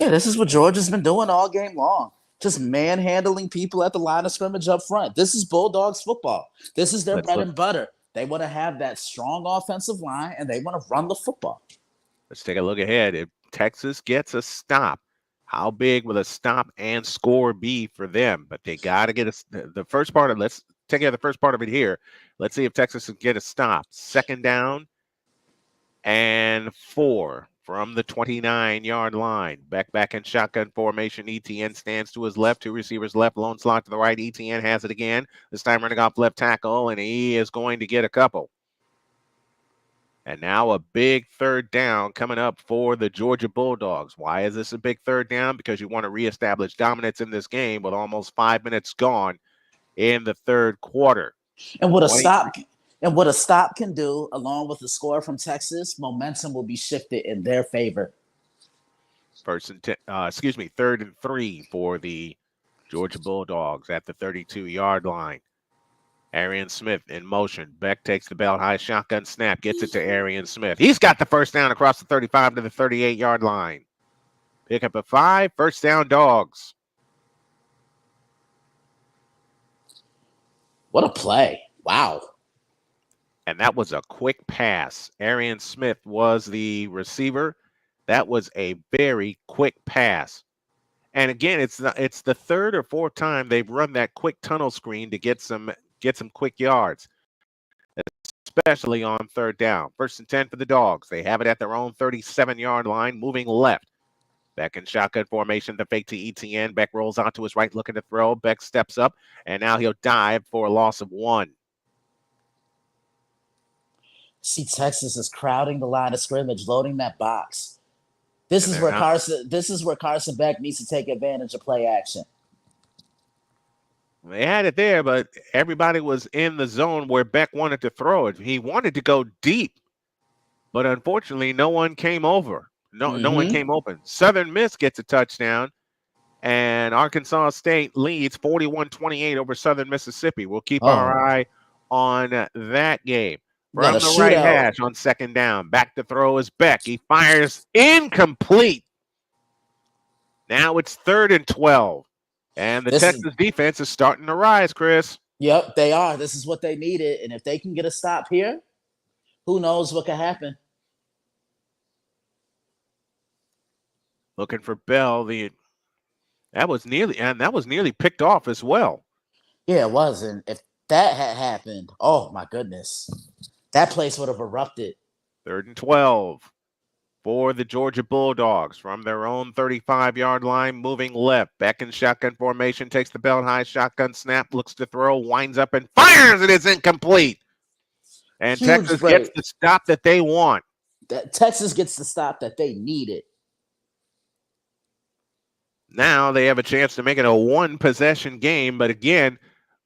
Yeah, this is what Georgia's been doing all game long. just manhandling people at the line of scrimmage up front. This is Bulldogs football. This is their bread and butter. They want to have that strong offensive line, and they want to run the football. Let's take a look ahead. If Texas gets a stop, how big will a stop and score be for them? But they got to get the first part of. Let's take care of the first part of it here. Let's see if Texas can get a stop. 2nd down and 4 from the 29-yard line. Back in shotgun formation. ETN stands to his left. 2 receivers left. Lone slot to the right. ETN has it again. This time running off left tackle, and he is going to get a couple. And now a big 3rd down coming up for the Georgia Bulldogs. Why is this a big 3rd down? Because you want to reestablish dominance in this game with almost 5 minutes gone in the 3rd quarter. And what a stop can do, along with the score from Texas, momentum will be shifted in their favor. 3rd and 3 for the Georgia Bulldogs at the 32-yard line. Arian Smith in motion. Beck takes the belt high shotgun snap, gets it to Arian Smith. He's got the 1st down across the 35 to the 38-yard line. Pick up a 5, 1st down Dogs. What a play. Wow. And that was a quick pass. Arian Smith was the receiver. That was a very quick pass. And again, it's the 3rd or 4th time they've run that quick tunnel screen to get some quick yards, especially on 3rd down. 1st and 10 for the Dogs. They have it at their own 37-yard line, moving left. Beck in shotgun formation, the fake to ETN. Beck rolls out to his right, looking to throw. Beck steps up, and now he'll dive for a loss of 1. See, Texas is crowding the line of scrimmage, loading that box. This is where Carson Beck needs to take advantage of play action. They had it there, but everybody was in the zone where Beck wanted to throw it. He wanted to go deep, but unfortunately, no one came over. No one came open. Southern Miss gets a touchdown, and Arkansas State leads 41-28 over Southern Mississippi. We'll keep our eye on that game. From the right hash on 2nd down. Back to throw is Beck. He fires incomplete. Now it's 3rd and 12. And the Texas defense is starting to rise, Chris. Yep, they are. This is what they needed. And if they can get a stop here, who knows what could happen. Looking for Bell. That was nearly picked off as well. Yeah, it was. And if that had happened, oh my goodness, that place would have erupted. 3rd and 12 for the Georgia Bulldogs from their own 35-yard line, moving left. Beck in shotgun formation, takes the belt high shotgun snap, looks to throw, winds up and fires. It is incomplete. And Texas gets the stop that they want. Texas gets the stop that they needed. Now they have a chance to make it a 1-possession game, but again,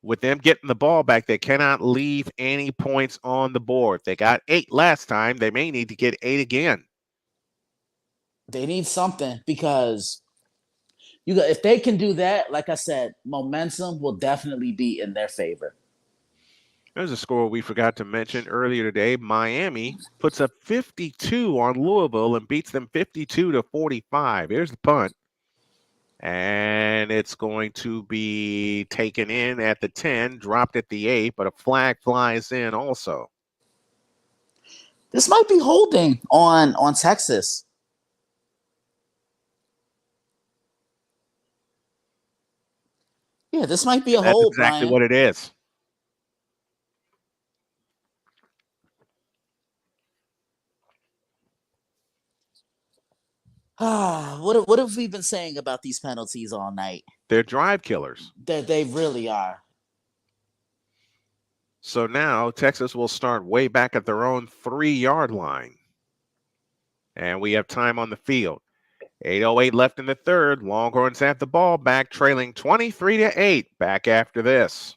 with them getting the ball back, they cannot leave any points on the board. They got 8 last time. They may need to get 8 again. They need something because if they can do that, like I said, momentum will definitely be in their favor. There's a score we forgot to mention earlier today. Miami puts up 52 on Louisville and beats them 52-45. Here's the punt. And it's going to be taken in at the 10, dropped at the 8, but a flag flies in also. This might be holding on Texas. Yeah, this might be a hold. That's exactly Brian. what it is. What have we been saying about these penalties all night? They're drive killers. They really are. So now Texas will start way back at their own 3-yard line. And we have time on the field. 8:08 left in the 3rd. Longhorns have the ball back, trailing 23-8. Back after this.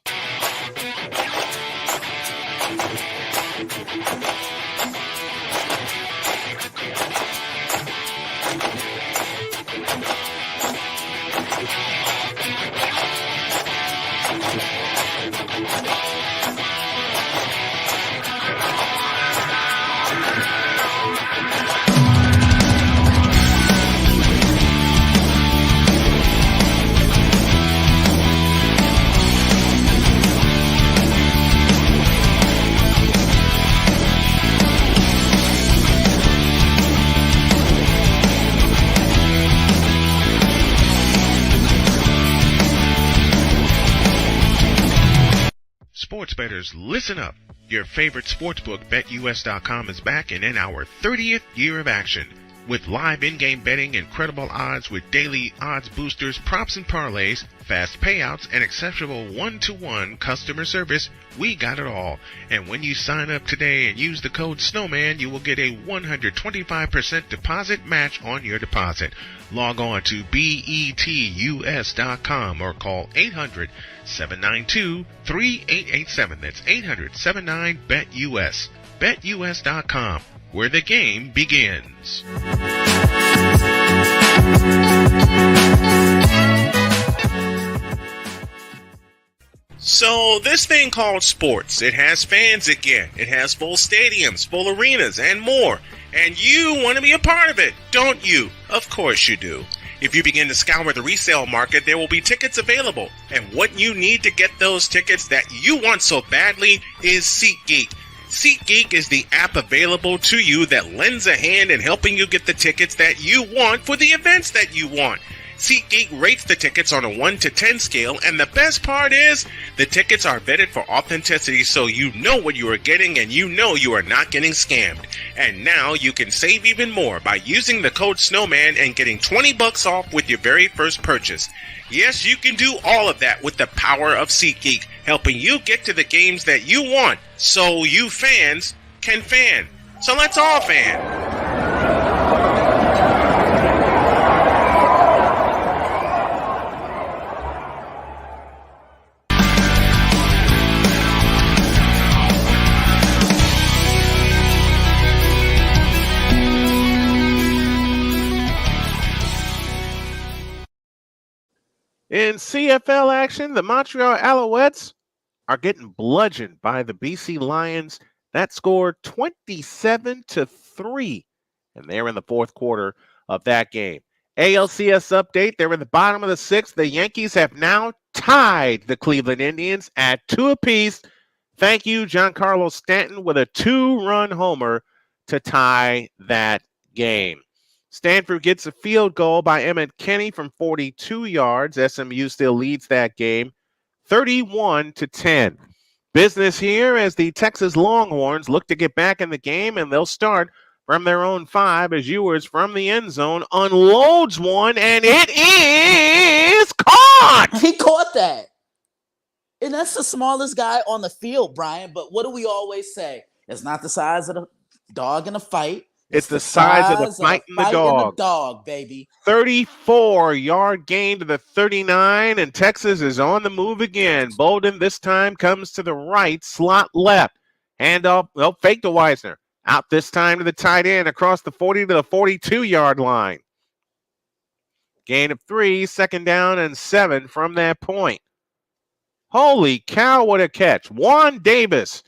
Sports bettors, listen up. Your favorite sportsbook, BetUS.com, is back and in our 30th year of action. With live in-game betting, incredible odds with daily odds boosters, props and parlays, fast payouts, and exceptional one-to-one customer service, we got it all. And when you sign up today and use the code SNOWMAN, you will get a 125% deposit match on your deposit. Log on to betus.com or call 800-792-3887. That's 800-79-BET-US. BetUS.com, where the game begins. So this thing called sports, it has fans again. It has full stadiums, full arenas, and more. And you want to be a part of it, don't you? Of course you do. If you begin to scour the resale market, there will be tickets available. And what you need to get those tickets that you want so badly is SeatGeek. SeatGeek is the app available to you that lends a hand in helping you get the tickets that you want for the events that you want. SeatGeek rates the tickets on a 1 to 10 scale, and the best part is the tickets are vetted for authenticity, so you know what you are getting and you know you are not getting scammed. And now you can save even more by using the code SNOWMAN and getting $20 off with your very first purchase. Yes, you can do all of that with the power of SeatGeek, helping you get to the games that you want, so you fans can fan. So let's all fan. In CFL action, the Montreal Alouettes are getting bludgeoned by the BC Lions. That scored 27-3, and they're in the fourth quarter of that game. ALCS update, they're in the bottom of the sixth. The Yankees have now tied the Cleveland Indians at 2 apiece. Thank you, Giancarlo Stanton, with a 2-run homer to tie that game. Stanford gets a field goal by Emmett Kenny from 42 yards. SMU still leads that game 31-10. Business here as the Texas Longhorns look to get back in the game, and they'll start from their own 5 as Ewers from the end zone unloads one, and it is caught! He caught that. And that's the smallest guy on the field, Brian. But what do we always say? It's not the size of the dog in a fight. It's the size of the fight in the dog, baby. 34-yard gain to the 39, and Texas is on the move again. Bolden this time comes to the right, slot left. Handoff, fake to Weisner. Out this time to the tight end across the 40 to the 42-yard line. Gain of 3, second down and 7 from that point. Holy cow, what a catch. Juan Davis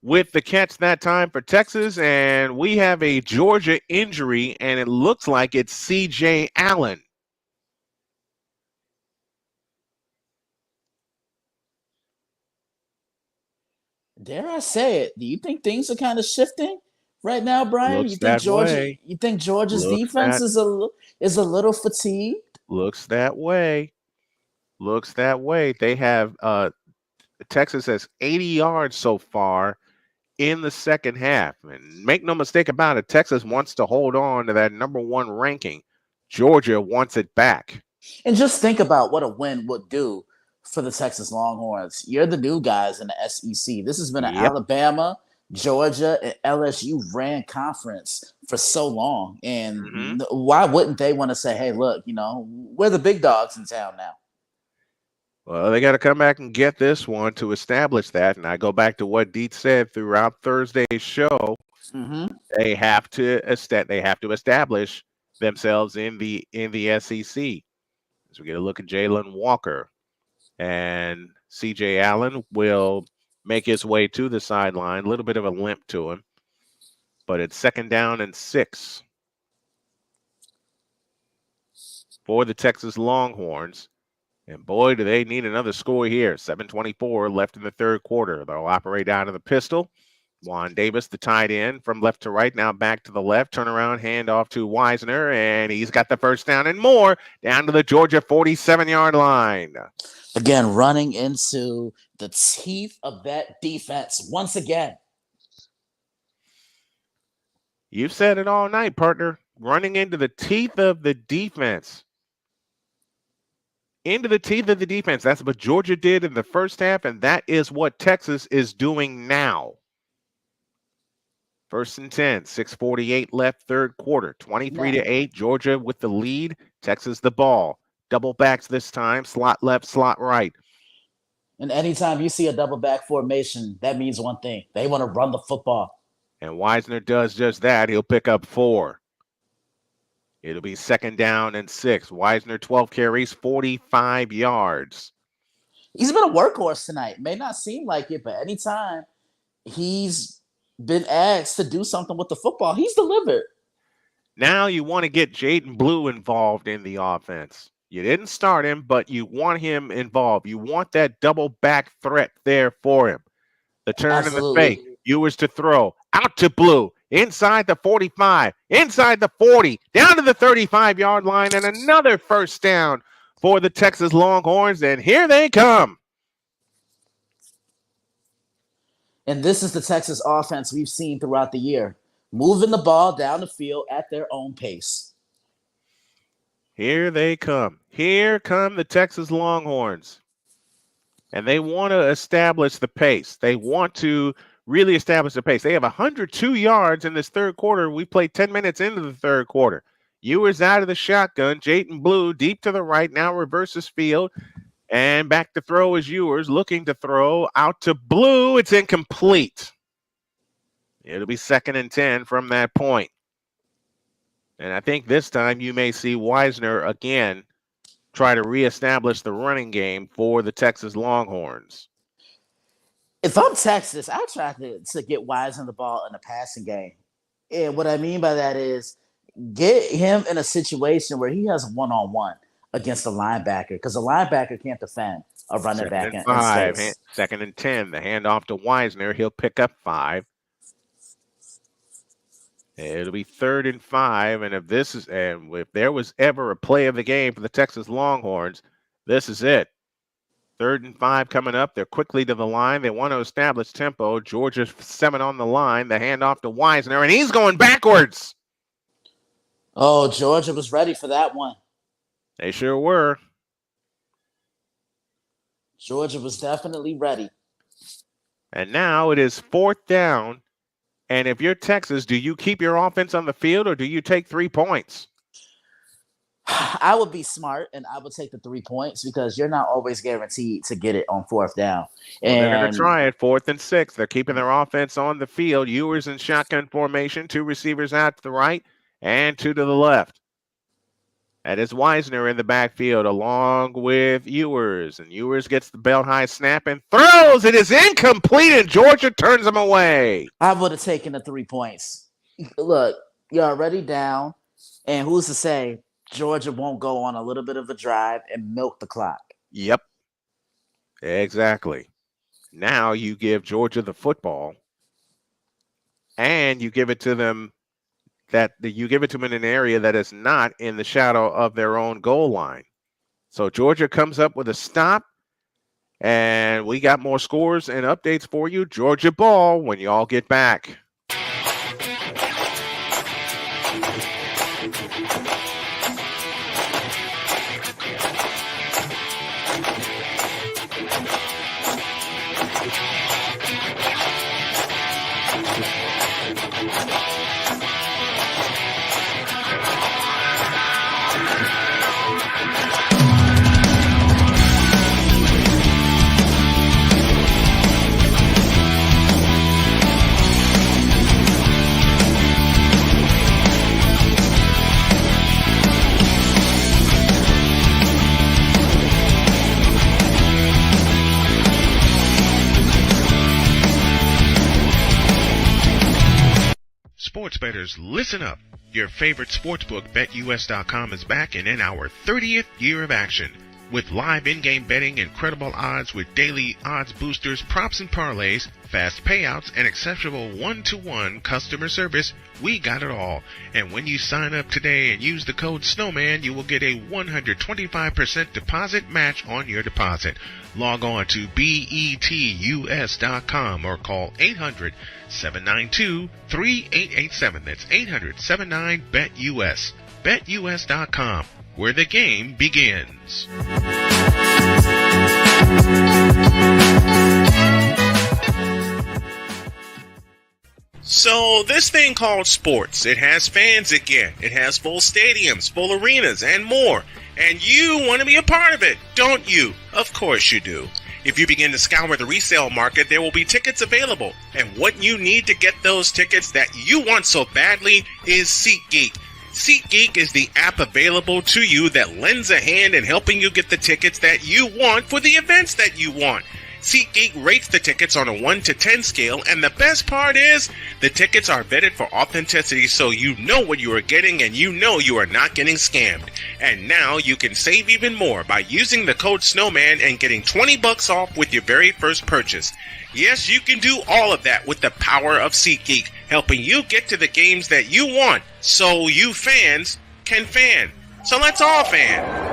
with the catch that time for Texas, and we have a Georgia injury, and it looks like it's C.J. Allen. Dare I say it? Do you think things are kind of shifting right now, Brian? Looks You think Georgia's defense is a little fatigued? Looks that way. They have Texas has 80 yards so far in the second half. And make no mistake about it, Texas wants to hold on to that number 1 ranking. Georgia wants it back. And just think about what a win would do for the Texas Longhorns. You're the new guys in the SEC. This has been an Alabama, Georgia, and LSU ran conference for so long. And why wouldn't they want to say, hey, look, we're the big dogs in town now? Well, they got to come back and get this one to establish that. And I go back to what Deet said throughout Thursday's show. They have to establish themselves in the SEC. So we get a look at Jalen Walker, and C.J. Allen will make his way to the sideline. A little bit of a limp to him, but it's second down and 6 for the Texas Longhorns. And boy, do they need another score here. 7:24 left in the third quarter. They'll operate out of the pistol. Juan Davis, the tight end, from left to right, now back to the left, turn around, hand off to Wisner, and he's got the first down and more down to the Georgia 47-yard line. Again, running into the teeth of that defense once again. You've said it all night, partner. Running into the teeth of the defense. Into the teeth of the defense. That's what Georgia did in the first half, and that is what Texas is doing now. 1st and 10, 6:48 left, third quarter. 23-8, Georgia with the lead. Texas the ball. Double backs this time, slot left, slot right. And anytime you see a double back formation, that means one thing. They want to run the football. And Wisner does just that. He'll pick up 4. It'll be 2nd down and 6. Wisner, 12 carries, 45 yards. He's been a workhorse tonight. May not seem like it, but anytime he's been asked to do something with the football, he's delivered. Now you want to get Jaden Blue involved in the offense. You didn't start him, but you want him involved. You want that double back threat there for him. The turn and the fake. Ewers to throw. Out to Blue. Inside the 45. Inside the 40. Down to the 35-yard line. And another first down for the Texas Longhorns. And here they come. And this is the Texas offense we've seen throughout the year. Moving the ball down the field at their own pace. Here they come. Here come the Texas Longhorns. And they want to establish the pace. They want to really establish the pace. They have 102 yards in this third quarter. We played 10 minutes into the third quarter. Ewers out of the shotgun. Jaden Blue deep to the right. Now reverses field. And back to throw is Ewers, looking to throw out to Blue. It's incomplete. It'll be 2nd and 10 from that point. And I think this time you may see Wisner again try to reestablish the running game for the Texas Longhorns. If I'm Texas, I try to get Wisner the ball in the passing game. And what I mean by that is get him in a situation where he has one-on-one against the linebacker, because the linebacker can't defend a running back. 2nd and 10. The handoff to Wisner. He'll pick up 5. It'll be 3rd and 5. And if there was ever a play of the game for the Texas Longhorns, this is it. 3rd and 5 coming up. They're quickly to the line. They want to establish tempo. Georgia 7 on the line. The handoff to Wisner, and he's going backwards. Oh, Georgia was ready for that one. They sure were. Georgia was definitely ready. And now it is 4th down. And if you're Texas, do you keep your offense on the field or do you take 3 points? I would be smart and I would take the 3 points because you're not always guaranteed to get it on 4th down. And they're going to try it 4th and 6. They're keeping their offense on the field. Ewers in shotgun formation, 2 receivers out to the right and 2 to the left. That is Wisner in the backfield along with Ewers. And Ewers gets the belt high snap and throws. It is incomplete and Georgia turns him away. I would have taken the 3 points. Look, you're already down. And who's to say Georgia won't go on a little bit of a drive and milk the clock? Yep. Exactly. Now you give Georgia the football and you give it to them in an area that is not in the shadow of their own goal line. So Georgia comes up with a stop, and we got more scores and updates for you. Georgia ball when you all get back. Sports bettors, listen up. Your favorite sportsbook, BetUS.com, is back and in our 30th year of action. With live in-game betting, incredible odds with daily odds boosters, props and parlays, fast payouts, and exceptional one-to-one customer service, we got it all. And when you sign up today and use the code SNOWMAN, you will get a 125% deposit match on your deposit. Log on to betus.com or call 800-792-3887. That's 800-79-BET-US. BetUS.com, where the game begins. So this thing called sports, it has fans again. It has full stadiums, full arenas, and more. And you want to be a part of it, don't you? Of course you do. If you begin to scour the resale market, there will be tickets available. And what you need to get those tickets that you want so badly is SeatGeek. SeatGeek is the app available to you that lends a hand in helping you get the tickets that you want for the events that you want. SeatGeek rates the tickets on a 1 to 10 scale, and the best part is the tickets are vetted for authenticity, so you know what you are getting and you know you are not getting scammed. And now you can save even more by using the code SNOWMAN and getting $20 off with your very first purchase. Yes, you can do all of that with the power of SeatGeek, helping you get to the games that you want, so you fans can fan. So let's all fan.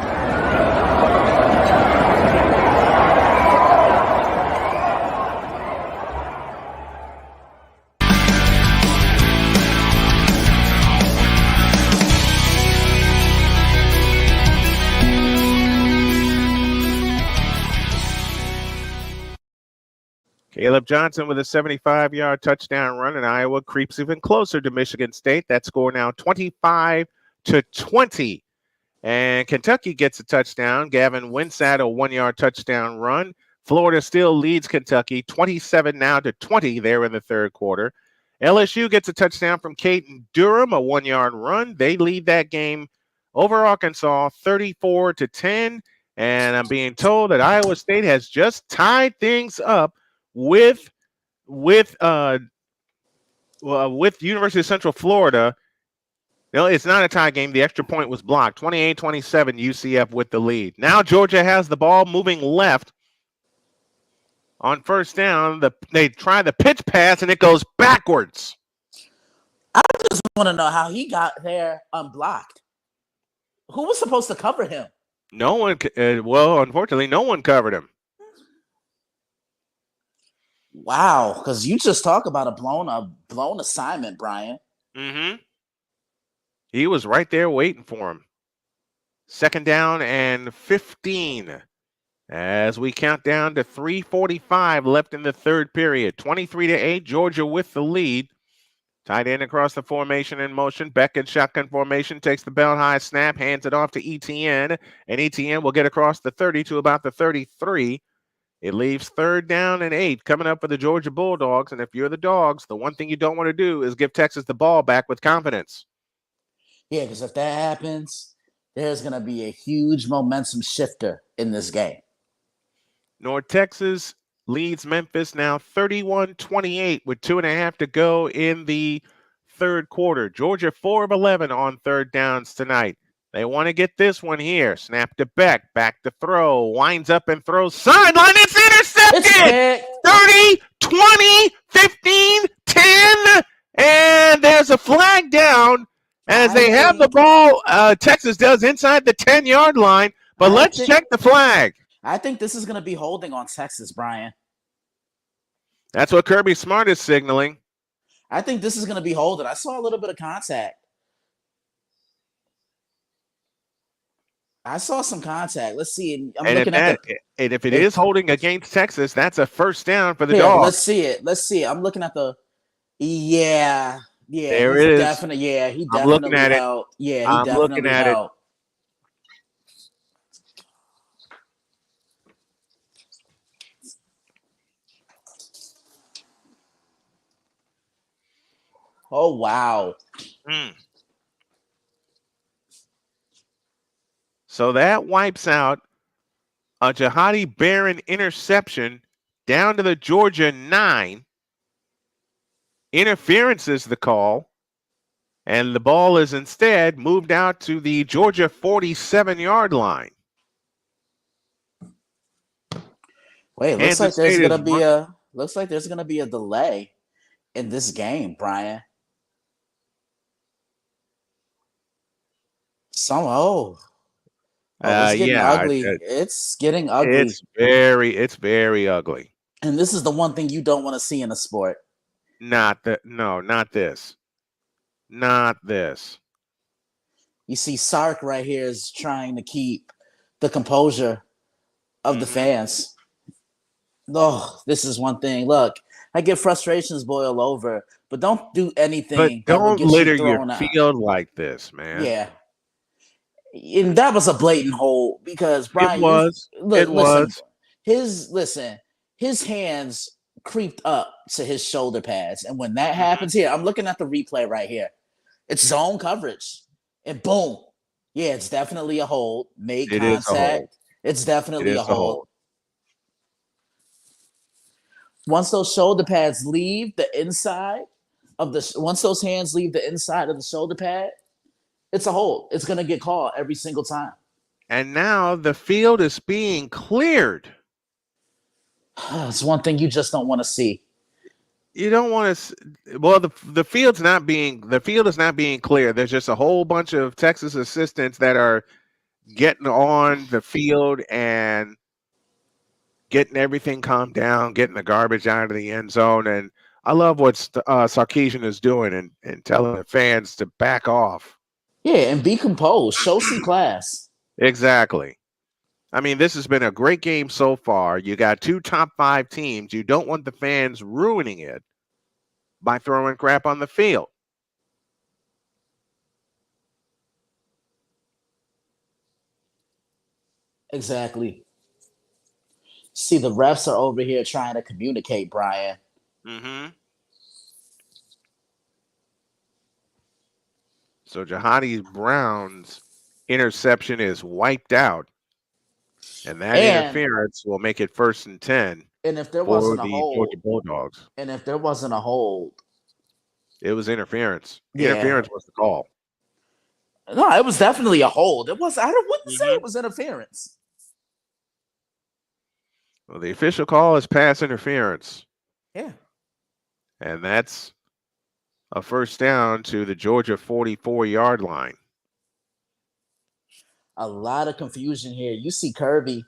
Caleb Johnson with a 75-yard touchdown run, and Iowa creeps even closer to Michigan State. That score now 25-20. And Kentucky gets a touchdown. Gavin Winsat, a 1-yard touchdown run. Florida still leads Kentucky 27-20 there in the third quarter. LSU gets a touchdown from Caden Durham, a 1-yard run. They lead that game over Arkansas 34-10. And I'm being told that Iowa State has just tied things up with University of Central Florida. No, it's not a tie game. The extra point was blocked. 28-27 UCF with the lead. Now Georgia has the ball moving left on first down. They try the pitch pass and it goes backwards. I just want to know how he got there unblocked. Who was supposed to cover him? No one. Well, unfortunately, no one covered him. Wow, because you just talk about a blown assignment, Brian. Mm-hmm. He was right there waiting for him. Second down and 15 as we count down to 3:45 left in the third period. 23-8, Georgia with the lead. Tight end across the formation in motion. Beck in shotgun formation takes the belt high snap, hands it off to Etienne, and Etienne will get across the 30 to about the 33. It leaves third down and 8 coming up for the Georgia Bulldogs. And if you're the Dogs, the one thing you don't want to do is give Texas the ball back with confidence. Yeah, because if that happens, there's going to be a huge momentum shifter in this game. North Texas leads Memphis now 31-28 with 2.5 to go in the third quarter. Georgia 4 of 11 on third downs tonight. They want to get this one here. Snap to Beck. Back to throw. Winds up and throws. Sideline. It's intercepted. 30, 20, 15, 10. And there's a flag down as they have the ball. Texas does inside the 10-yard line. But let's check the flag. I think this is going to be holding on Texas, Brian. That's what Kirby Smart is signaling. I think this is going to be holding. I saw a little bit of contact. I saw some contact. Let's see. And if it is holding against Texas, that's a first down for the Dogs. Let's see it. I'm looking at the. Yeah. There it is. He definitely looking at out. Yeah, I'm looking at it. Oh wow. So that wipes out a Jahadi Barron interception down to the Georgia 9. Interference is the call. And the ball is instead moved out to the Georgia 47-yard line. Wait, Kansas State is looks like there's gonna be a delay in this game, Brian. It's getting ugly. It's getting ugly. It's very ugly. And this is the one thing you don't want to see in a sport. Not this. Not this. You see, Sark right here is trying to keep the composure of the fans. Oh, this is one thing. Look, I get frustrations boil over, but don't do anything. But don't litter your field like this, man. Yeah. And that was a blatant hold because Brian it was. His hands creeped up to his shoulder pads. And when that happens here, I'm looking at the replay right here. It's zone coverage. And boom. Yeah, it's definitely a hold. Made contact. It's definitely a hold. Once those shoulder pads leave the inside of once those hands leave the inside of the shoulder pad, it's a hold. It's going to get called every single time. And now the field is being cleared. It's one thing you just don't want to see. You don't want to. Well, the field is not being clear. There's just a whole bunch of Texas assistants that are getting on the field and getting everything calmed down, getting the garbage out of the end zone. And I love what Sarkisian is doing and telling the fans to back off. Yeah, and be composed. Show some class. Exactly. I mean, this has been a great game so far. You got 2 top 5 teams. You don't want the fans ruining it by throwing crap on the field. Exactly. See, the refs are over here trying to communicate, Brian. Mm-hmm. So Jahadi Brown's interception is wiped out. And that interference will make it 1st and 10. And if there wasn't a hold, Georgia Bulldogs. And if there wasn't a hold, it was interference. Interference was the call. No, it was definitely a hold. It was. I wouldn't say it was interference. Well, the official call is pass interference. Yeah. And that's a 1st down to the Georgia 44-yard line. A lot of confusion here. You see Kirby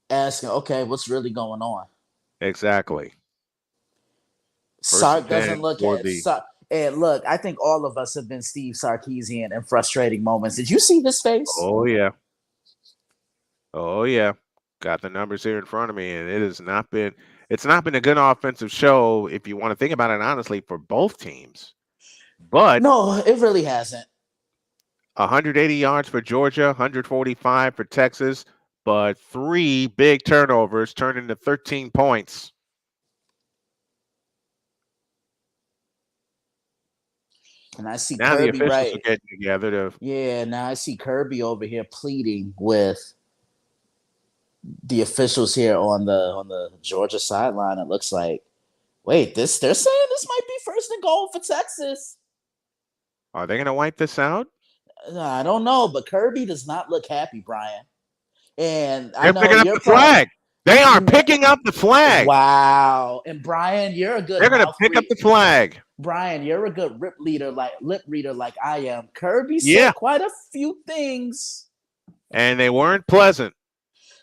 asking, okay, what's really going on? Exactly. Sark doesn't look at it. And look, I think all of us have been Steve Sarkisian in frustrating moments. Did you see his face? Oh, yeah. Oh, yeah. Got the numbers here in front of me, and it's not been a good offensive show, if you want to think about it honestly, for both teams. But no, it really hasn't. 180 yards for Georgia, 145 for Texas, but 3 big turnovers turned into 13 points. And I see now Kirby the officials are getting together to. Now I see Kirby over here pleading with the officials here on the Georgia sideline. It looks like, wait, they're saying this might be 1st and goal for Texas. Are they going to wipe this out? I don't know, but Kirby does not look happy, Brian. And they're picking up the flag. They are picking up the flag. Wow. And Brian, you're a good. They're going to pick up the flag. Brian, you're a good lip reader like I am. Kirby said quite a few things, and they weren't pleasant.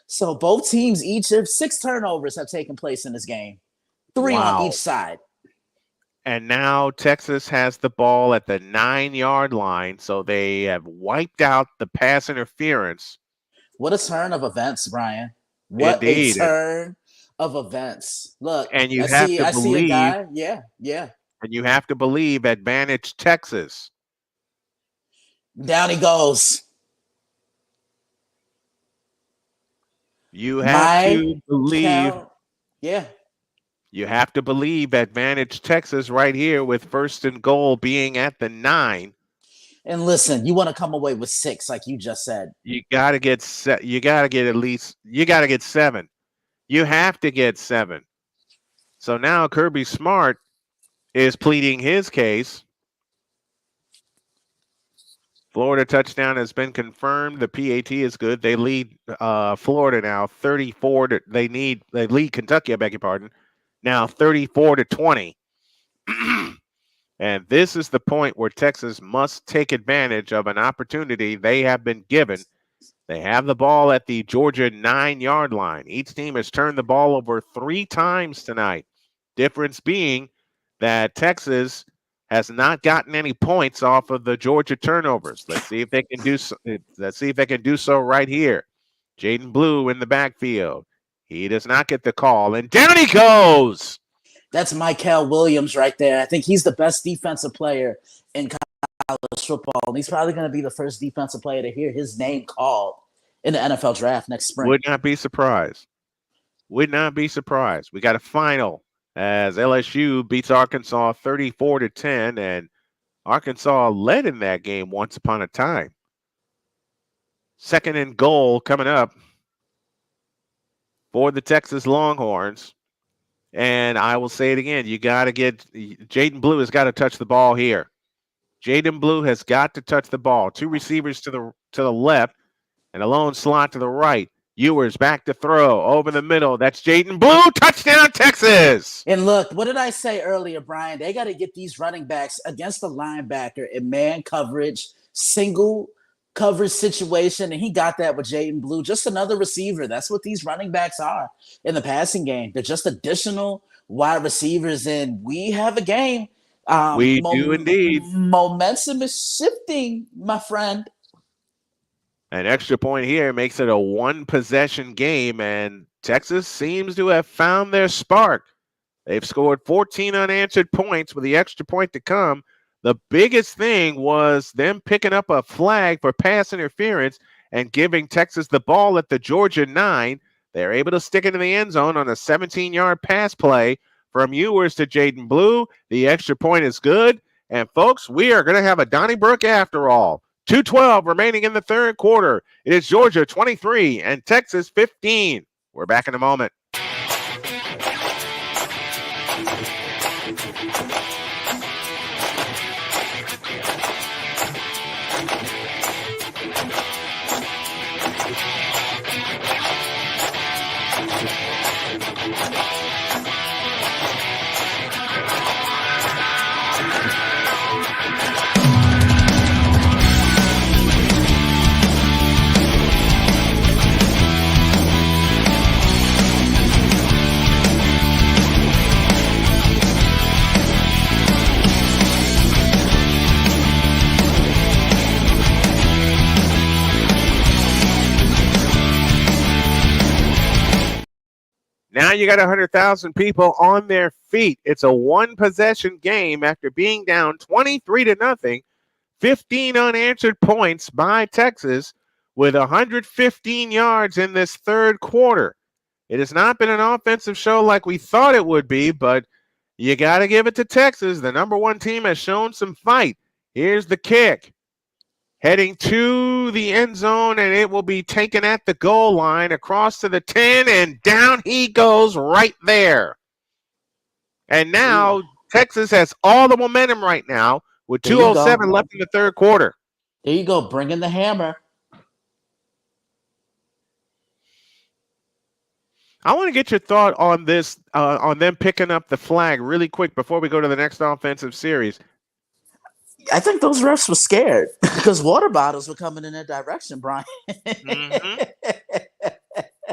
So both teams, each of 6 turnovers have taken place in this game, 3 on each side. And now Texas has the ball at the 9-yard line, so they have wiped out the pass interference. What a turn of events, Brian. What a turn of events. Look, and you have to believe. I see a guy. Yeah. And you have to believe advantage Texas. Down he goes. You have to believe. Yeah. You have to believe advantage Texas right here with 1st and goal being at the 9. And listen, you want to come away with 6, like you just said. You got to get You got to get 7. You have to get 7. So now Kirby Smart is pleading his case. Florida touchdown has been confirmed. The PAT is good. They lead Florida now 34 to they lead Kentucky, I beg your pardon. Now 34-20. And this is the point where Texas must take advantage of an opportunity they have been given. They have the ball at the Georgia 9-yard line. Each team has turned the ball over 3 times tonight. Difference being that Texas has not gotten any points off of the Georgia turnovers. Let's see if they can do so. Let's see if they can do so right here. Jaden Blue in the backfield. He does not get the call, and down he goes. That's Michael Williams right there. I think he's the best defensive player in college football, and he's probably going to be the first defensive player to hear his name called in the NFL draft next spring. Would not be surprised. Would not be surprised. We got a final as LSU beats Arkansas 34-10, and Arkansas led in that game once upon a time. Second and goal coming up for the Texas Longhorns. And I will say it again. You got to get Jaden Blue has got to touch the ball here. Jaden Blue has got to touch the ball. 2 receivers to the left and a lone slot to the right. Ewers back to throw over the middle. That's Jaden Blue. Touchdown, Texas. And look, what did I say earlier, Brian? They got to get these running backs against the linebacker in man coverage, single coverage situation, and he got that with Jaden Blue. Just another receiver. That's what these running backs are in the passing game. They're just additional wide receivers, and we have a game. We do indeed. Momentum is shifting, my friend. An extra point here makes it a 1-possession game, and Texas seems to have found their spark. They've scored 14 unanswered points with the extra point to come. The biggest thing was them picking up a flag for pass interference and giving Texas the ball at the Georgia 9. They're able to stick it in the end zone on a 17-yard pass play from Ewers to Jaden Blue. The extra point is good. And, folks, we are going to have a Donnybrook after all. 2:12 remaining in the third quarter. It is Georgia 23 and Texas 15. We're back in a moment. Now you got 100,000 people on their feet. It's a 1-possession game after being down 23-0. 15 unanswered points by Texas with 115 yards in this third quarter. It has not been an offensive show like we thought it would be, but you got to give it to Texas. The number 1 team has shown some fight. Here's the kick. Heading to the end zone, and it will be taken at the goal line across to the 10, and down he goes right there. And now Texas has all the momentum right now with 2:07 left in the third quarter. There you go, bringing the hammer. I want to get your thought on this, on them picking up the flag really quick before we go to the next offensive series. I think those refs were scared because water bottles were coming in their direction, Brian. Mm-hmm.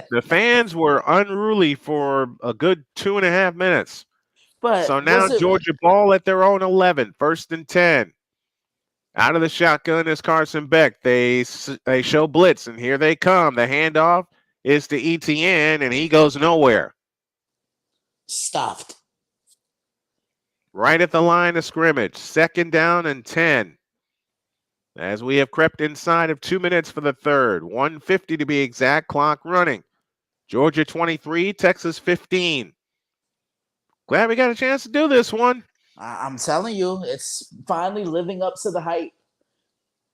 The fans were unruly for a good 2.5 minutes. But so now Georgia ball at their own 11, 1st and 10. Out of the shotgun is Carson Beck. They show blitz, and here they come. The handoff is to ETN, and he goes nowhere. Stopped. Right at the line of scrimmage. 2nd down and 10. As we have crept inside of 2 minutes for the third. 1:50 to be exact, clock running. Georgia 23, Texas 15. Glad we got a chance to do this one. I'm telling you, it's finally living up to the hype.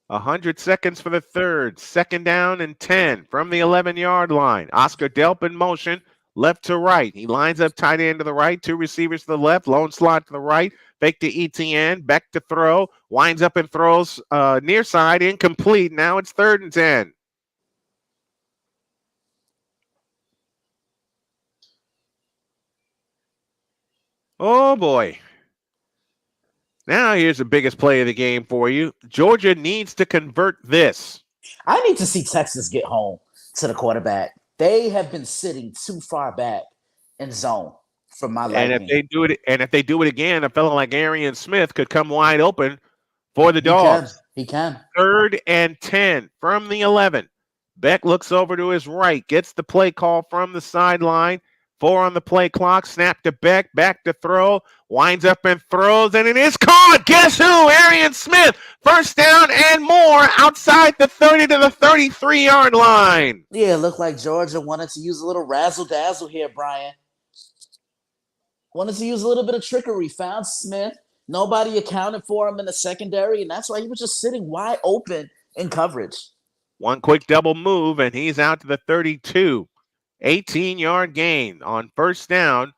100 seconds for the third. 2nd down and 10 from the 11-yard line. Oscar Delp in motion. left to right. He lines up tight end to the right, 2 receivers to the left, lone slot to the right, fake to ETN, back to throw, winds up and throws near side, incomplete. Now it's 3rd and 10. Oh, boy. Now here's the biggest play of the game for you. Georgia needs to convert this. I need to see Texas get home to the quarterback. They have been sitting too far back in zone from my liking. And if they do it again, a fellow like Arian Smith could come wide open for the Dogs. He can. 3rd and 10 from the 11. Beck looks over to his right, gets the play call from the sideline. 4 on the play clock. Snap to Beck, back to throw. Winds up and throws, and it is caught. Guess who? Arian Smith. 1st down and more outside the 30 to the 33-yard line. Yeah, it looked like Georgia wanted to use a little razzle-dazzle here, Brian. Wanted to use a little bit of trickery. Found Smith. Nobody accounted for him in the secondary, and that's why he was just sitting wide open in coverage. One quick double move, and he's out to the 32. 18-yard gain on 1st down.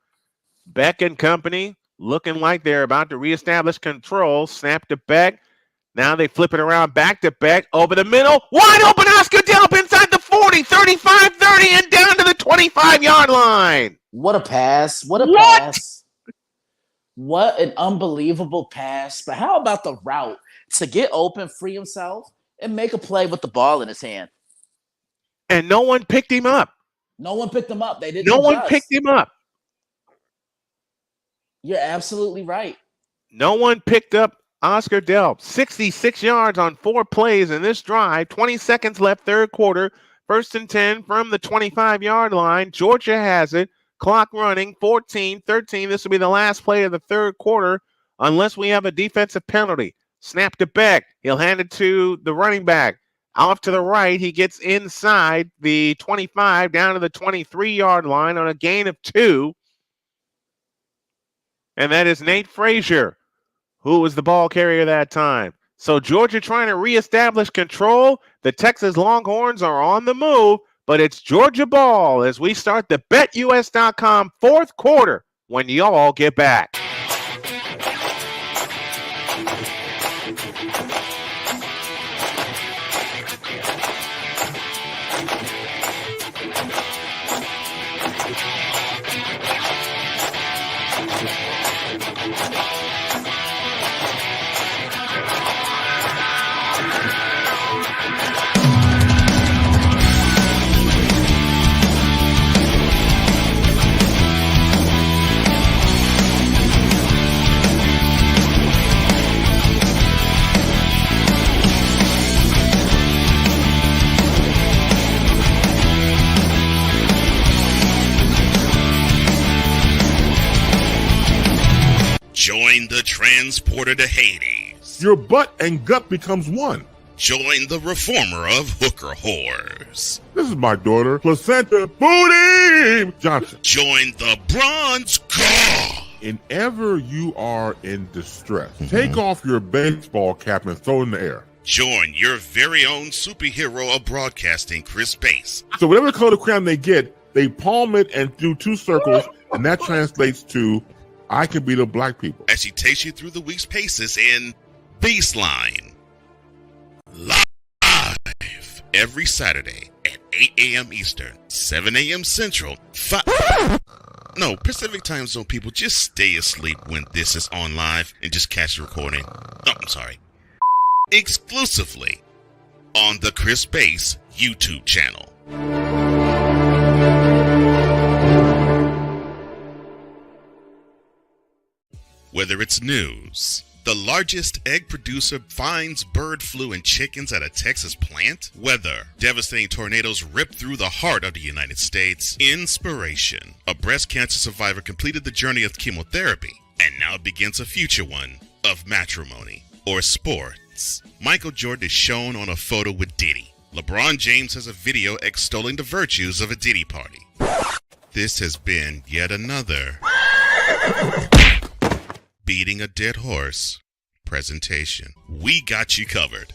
Beck and company looking like they're about to reestablish control. Snap to Beck. Now they flip it around back to Beck. Over the middle. Wide open Oscar Delp inside the 40, 35, 30, and down to the 25-yard line. What a pass. What a pass. What an unbelievable pass. But how about the route to get open, free himself, and make a play with the ball in his hand? And no one picked him up. No one picked him up. They didn't. No one picked him up. You're absolutely right. No one picked up Oscar Delp. 66 yards on 4 plays in this drive. 20 seconds left, 3rd quarter. 1st and 10 from the 25-yard line. Georgia has it. Clock running. 14-13. This will be the last play of the 3rd quarter unless we have a defensive penalty. Snap to Beck. He'll hand it to the running back. Off to the right, he gets inside the 25 down to the 23-yard line on a gain of 2. And that is Nate Frazier, who was the ball carrier that time. So Georgia trying to reestablish control. The Texas Longhorns are on the move, but it's Georgia ball as we start the BetUS.com 4th quarter when y'all get back. Join the transporter to Hades. Your butt and gut becomes one. Join the reformer of hooker whores. This is my daughter, Placenta Booty Johnson. Join the bronze god. Whenever you are in distress, take off your baseball cap and throw it in the air. Join your very own superhero of broadcasting, Chris Bass. So whatever color crayon they get, they palm it and do 2 circles, and that translates to I can beat up black people. As he takes you through the week's paces in Baseline. Live every Saturday at 8 a.m. Eastern, 7 a.m. Central, Pacific Time Zone people, just stay asleep when this is on live and just catch the recording. Oh, I'm sorry. Exclusively on the Chris Bass YouTube channel. Whether it's news, the largest egg producer finds bird flu in chickens at a Texas plant, weather, devastating tornadoes rip through the heart of the United States, inspiration, a breast cancer survivor completed the journey of chemotherapy, and now begins a future one of matrimony or sports. Michael Jordan is shown on a photo with Diddy. LeBron James has a video extolling the virtues of a Diddy party. This has been yet another beating a dead horse presentation. We got you covered.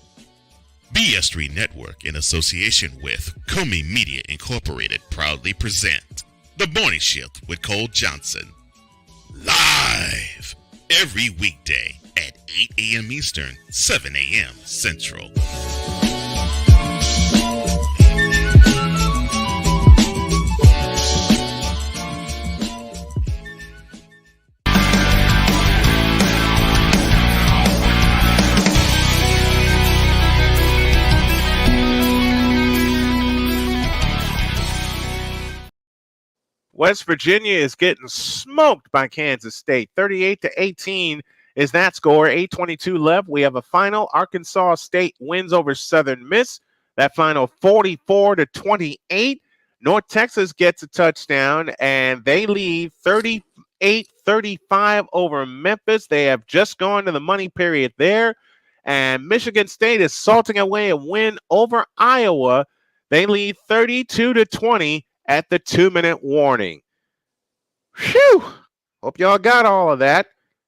BS3 Network, in association with Comey Media Incorporated, proudly present The Morning Shift with Cole Johnson. Live every weekday at 8 a.m. Eastern, 7 a.m. Central. West Virginia is getting smoked by Kansas State. 38-18 is that score. 8:22 left. We have a final. Arkansas State wins over Southern Miss. That final 44-28. North Texas gets a touchdown, and they lead 38-35 over Memphis. They have just gone to the money period there. And Michigan State is salting away a win over Iowa. They lead 32-20 at the 2-minute warning. Phew! Hope y'all got all of that,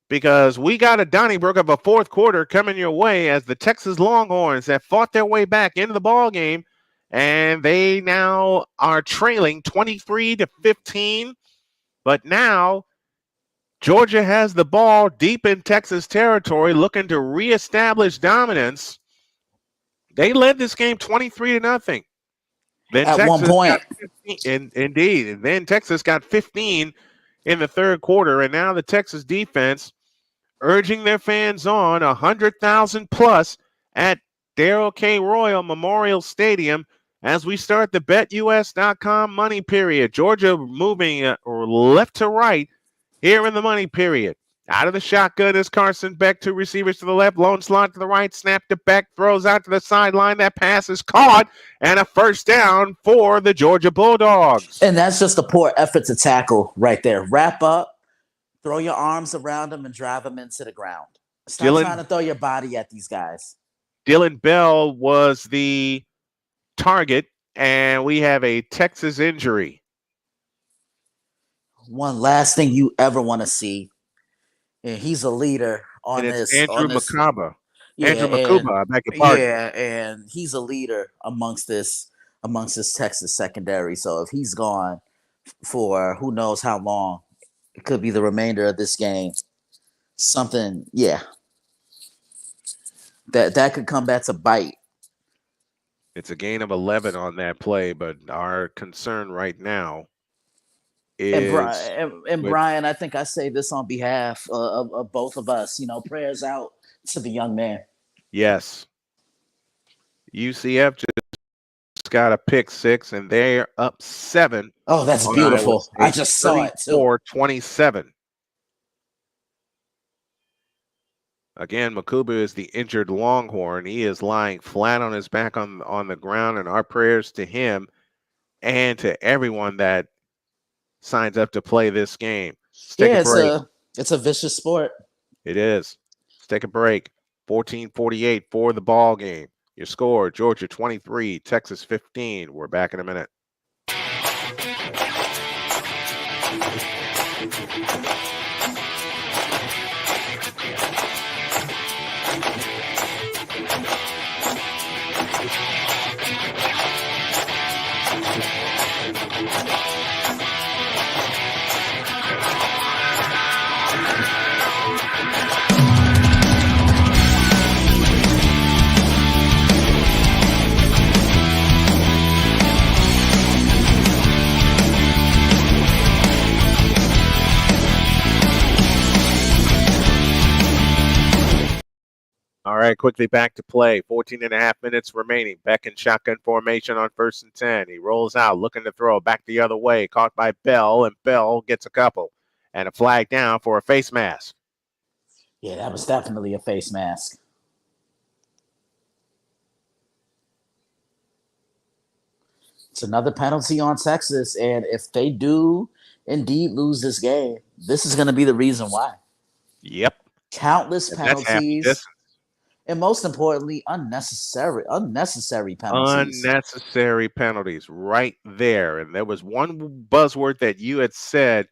because we got a Donnybrook of a fourth quarter coming your way as the Texas Longhorns have fought their way back into the ball game, and they now are trailing 23-15. But now Georgia has the ball deep in Texas territory, looking to reestablish dominance. They led this game 23-0. Then At Texas one point. got 15, indeed. And then Texas got 15 in the third quarter. And now the Texas defense urging their fans on 100,000 plus at Darrell K. Royal Memorial Stadium as we start the BetUS.com money period. Georgia moving left to right here in the money period. Out of the shotgun is Carson Beck, two receivers to the left, lone slot to the right, snap to Beck, throws out to the sideline. That pass is caught, and a first down for the Georgia Bulldogs. And that's just a poor effort to tackle right there. Wrap up, throw your arms around them, and drive them into the ground. Stop trying to throw your body at these guys. Dylan Bell was the target, and we have a Texas injury. One last thing you ever want to see. And he's a leader on and this. Andrew Makuba. Yeah, Andrew Makuba, I beg your pardon. Yeah, and he's a leader amongst this Texas secondary. So if he's gone for who knows how long, it could be the remainder of this game. Something, yeah. That could come back to bite. It's a gain of 11 on that play, but our concern right now is and Brian, I think I say this on behalf of both of us. Prayers out to the young man. Yes. UCF just got a pick six, and they're up 7. Oh, that's beautiful. I just saw it too. 34-27. Again, Makuba is the injured Longhorn. He is lying flat on his back on the ground, and our prayers to him and to everyone that signs up to play this game. It's a vicious sport. It is. Let's take a break. 14:48 for the ball game. Your score: Georgia 23, Texas 15. We're back in a minute. All right, quickly back to play. 14.5 minutes remaining. Beck in shotgun formation on 1st and 10. He rolls out, looking to throw back the other way. Caught by Bell, and Bell gets a couple. And a flag down for a face mask. Yeah, that was definitely a face mask. It's another penalty on Texas, and if they do indeed lose this game, this is going to be the reason why. Yep. Countless penalties. And most importantly, unnecessary penalties. Unnecessary penalties right there. And there was one buzzword that you had said,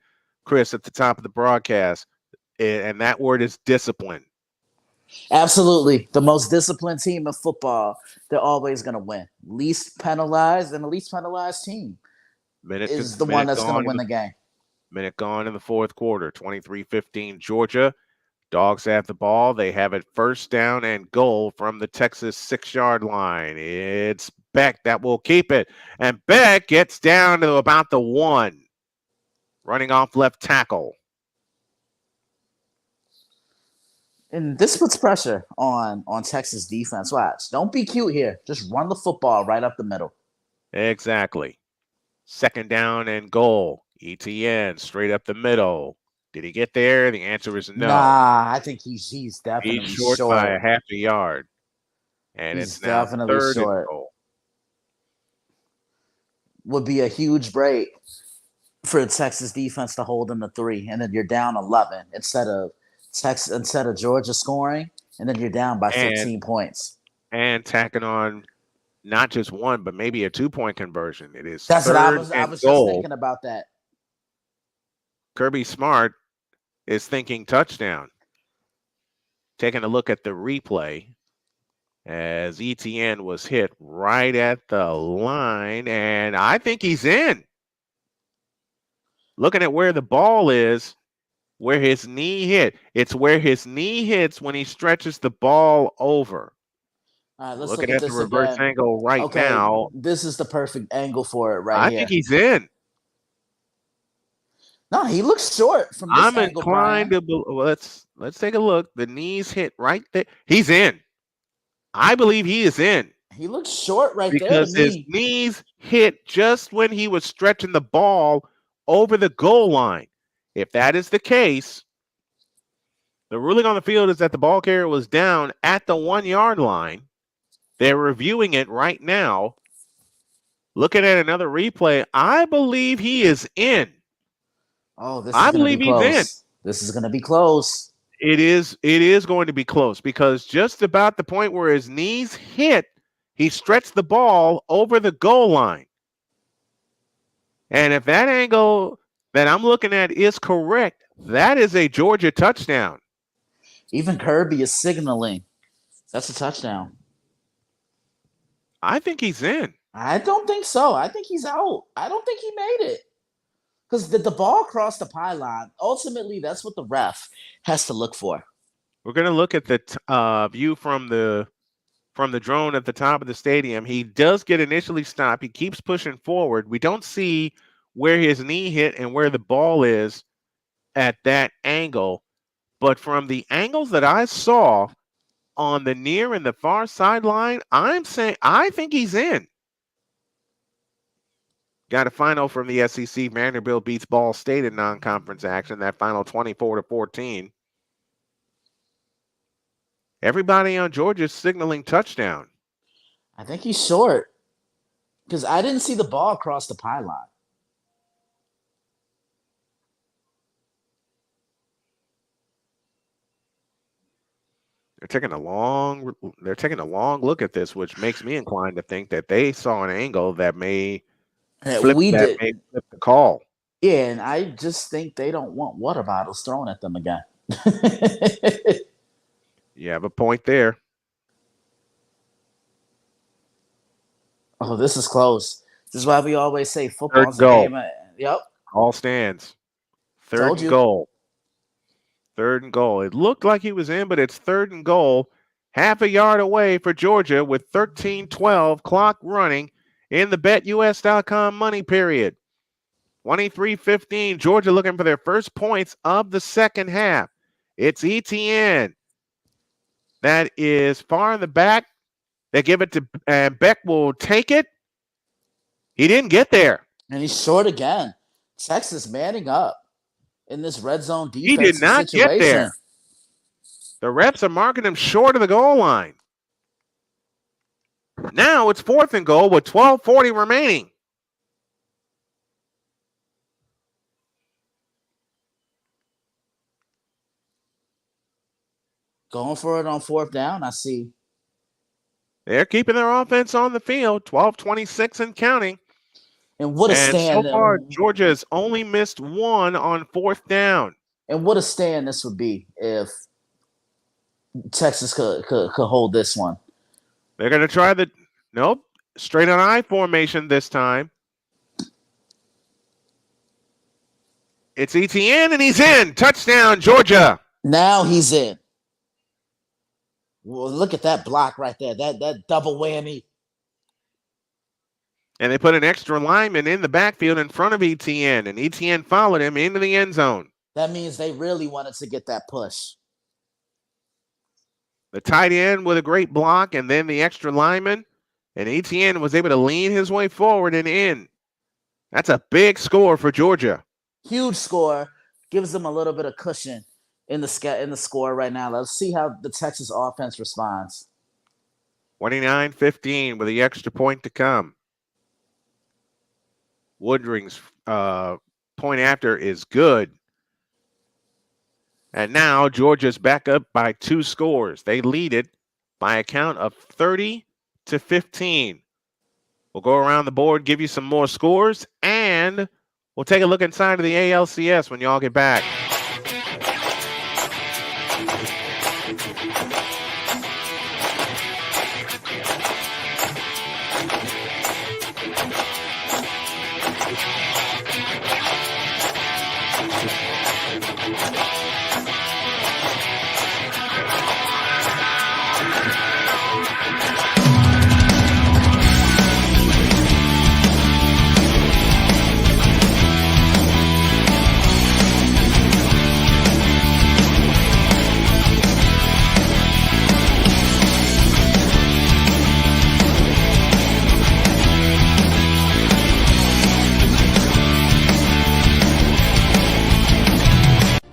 Chris, at the top of the broadcast, and that word is discipline. Absolutely. The most disciplined team in football, they're always going to win. Least penalized and the least penalized team. is the one that's going to win the game. Minute gone in the fourth quarter. 23-15 Georgia. Dogs have the ball. They have it first down and goal from the Texas 6-yard line. It's Beck that will keep it. And Beck gets down to about the 1. Running off left tackle. And this puts pressure on Texas defense. Watch. Don't be cute here. Just run the football right up the middle. Exactly. Second down and goal. ETN straight up the middle. Did he get there? The answer is no. Nah, I think he's definitely short by a half a yard. And he's it's now definitely third short. and goal. Would be a huge break for the Texas defense to hold them to 3, and then you're down 11 instead of Georgia scoring, and then you're down by 15 points. And tacking on not just 1, but maybe a 2-point conversion. It is that's third what I was and just goal. thinking about that. Kirby Smart is thinking touchdown. Taking a look at the replay as ETN was hit right at the line, and I think he's in. Looking at where the ball is, where his knee hit. It's where his knee hits when he stretches the ball over. All right, let's Looking look at this the reverse again. angle right now. This is the perfect angle for it here. I think he's in. No, he looks short from this I'm angle, inclined Brian. to let's take a look. The knees hit right there. He's in. I believe he is in. He looks short right because there. His knees hit just when he was stretching the ball over the goal line. If that is the case, the ruling on the field is that the ball carrier was down at the 1-yard line. They're reviewing it right now. Looking at another replay, I believe he is in. Oh, this is going to be close. This is going to be close. It is going to be close because just about the point where his knees hit, he stretched the ball over the goal line. And if that angle that I'm looking at is correct, that is a Georgia touchdown. Even Kirby is signaling. That's a touchdown. I think he's in. I don't think so. I think he's out. I don't think he made it. Because the ball crossed the pylon. Ultimately, that's what the ref has to look for. We're going to look at the view from the drone at the top of the stadium. He does get initially stopped. He keeps pushing forward. We don't see where his knee hit and where the ball is at that angle. But from the angles that I saw on the near and the far sideline, I'm saying I think he's in. Got a final from the SEC. Vanderbilt beats Ball State in non-conference action. That final 24-14. Everybody on Georgia is signaling touchdown. I think he's short because I didn't see the ball cross the pylon. They're taking a long look at this, which makes me inclined to think that they saw an angle that may flip the call. Yeah, and I just think they don't want water bottles thrown at them again. You have a point there. Oh, this is close. This is why we always say football's a game. Yep. All stands. Third and goal. Third and goal. It looked like he was in, but it's third and goal. Half a yard away for Georgia with 13-12 clock running in the BetUS.com money period. 23-15. Georgia looking for their first points of the second half. It's ETN. That is far in the back. They give it to Beck will take it. He didn't get there. And he's short again. Texas manning up in this red zone defense. He did not get there. The refs are marking him short of the goal line. Now it's fourth and goal with 12:40 remaining. Going for it on fourth down, I see. They're keeping their offense on the field, 12-26 and counting. And what a stand. So far, Georgia has only missed one on fourth down. And what a stand this would be if Texas could hold this one. They're going to try straight on I formation this time. It's Etienne, and he's in. Touchdown, Georgia. Now he's in. Well, look at that block right there. That double whammy. And they put an extra lineman in the backfield in front of Etienne, and Etienne followed him into the end zone. That means they really wanted to get that push. The tight end with a great block, and then the extra lineman, and Etienne was able to lean his way forward and in. That's a big score for Georgia. Huge score. Gives them a little bit of cushion in the score right now. Let's see how the Texas offense responds. 29-15 with the extra point to come. Woodring's point after is good. And now Georgia's back up by 2 scores. They lead it by a count of 30-15. We'll go around the board, give you some more scores, and we'll take a look inside of the ALCS when y'all get back.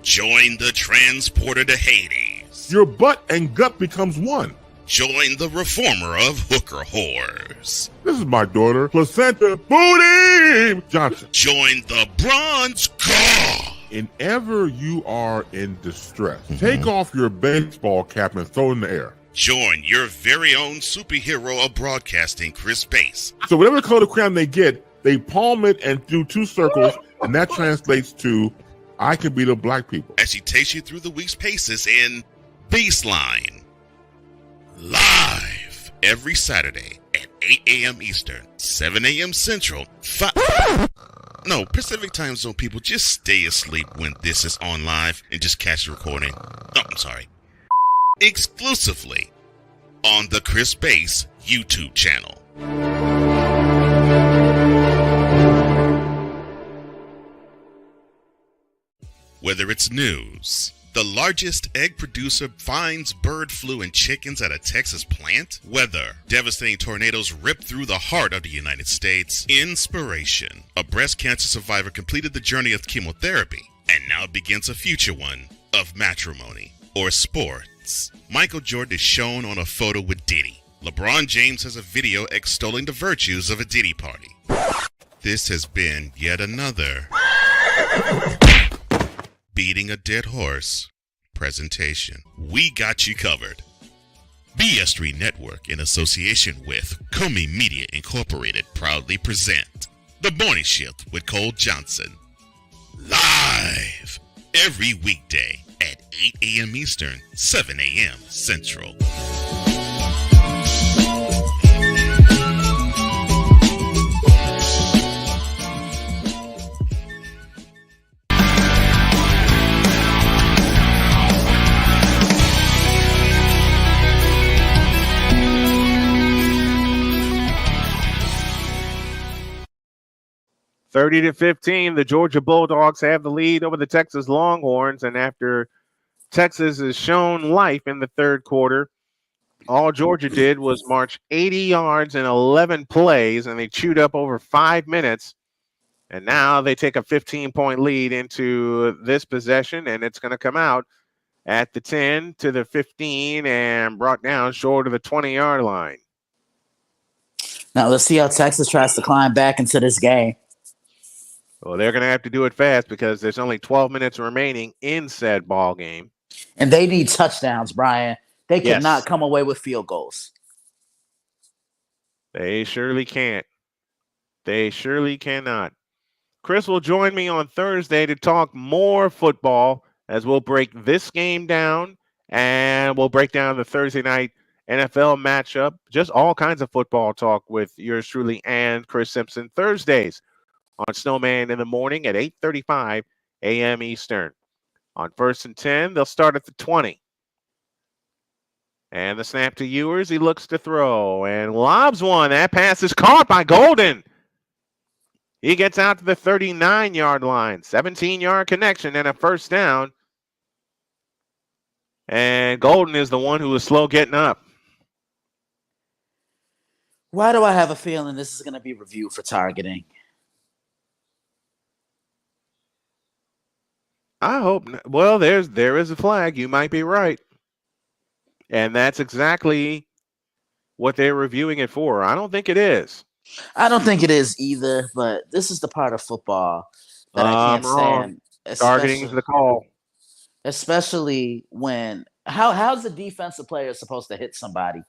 Join the transporter to Hades. Your butt and gut becomes one. Join the reformer of hooker whores. This is my daughter, Placenta Booty Johnson. Join the bronze god. Whenever you are in distress, take off your baseball cap and throw it in the air. Join your very own superhero of broadcasting, Chris Bass. So whatever color crayon they get, they palm it and do 2 circles, and that translates to I can beat up black people. As she takes you through the week's paces in Baseline. Live every Saturday at 8 a.m. Eastern, 7 a.m. Central, No, Pacific Time Zone people, just stay asleep when this is on live and just catch the recording. Oh, I'm sorry. Exclusively on the Chris Bass YouTube channel. Whether it's news, the largest egg producer finds bird flu in chickens at a Texas plant, weather, devastating tornadoes rip through the heart of the United States, inspiration, a breast cancer survivor completed the journey of chemotherapy, and now begins a future one of matrimony, or sports. Michael Jordan is shown on a photo with Diddy. LeBron James has a video extolling the virtues of a Diddy party. This has been yet another Beating a Dead Horse presentation. We got you covered. BS3 Network, in association with Comey Media Incorporated, proudly present The Morning Shift with Cole Johnson. Live every weekday at 8 a.m. Eastern, 7 a.m. Central. Thirty to 15, the Georgia Bulldogs have the lead over the Texas Longhorns, and after Texas has shown life in the third quarter, all Georgia did was march 80 yards in 11 plays, and they chewed up over 5 minutes, and now they take a 15-point lead into this possession, and it's going to come out at the 10 to the 15 and brought down short of the 20-yard line. Now let's see how Texas tries to climb back into this game. Well, they're going to have to do it fast because there's only 12 minutes remaining in said ball game. And they need touchdowns, Brian. They cannot come away with field goals. They surely can't. They surely cannot. Chris will join me on Thursday to talk more football as we'll break this game down and we'll break down the Thursday night NFL matchup. Just all kinds of football talk with yours truly and Chris Simpson Thursdays on Snowman in the Morning at 8:35 a.m. Eastern. On 1st and 10, they'll start at the 20. And the snap to Ewers. He looks to throw and lobs one. That pass is caught by Golden. He gets out to the 39-yard line. 17-yard connection and a first down. And Golden is the one who was slow getting up. Why do I have a feeling this is going to be reviewed for targeting? I hope not. Well, there is a flag. You might be right. And that's exactly what they're reviewing it for. I don't think it is. I don't think it is either, but this is the part of football that I can't stand. Targeting is the call. Especially when how's the defensive player supposed to hit somebody?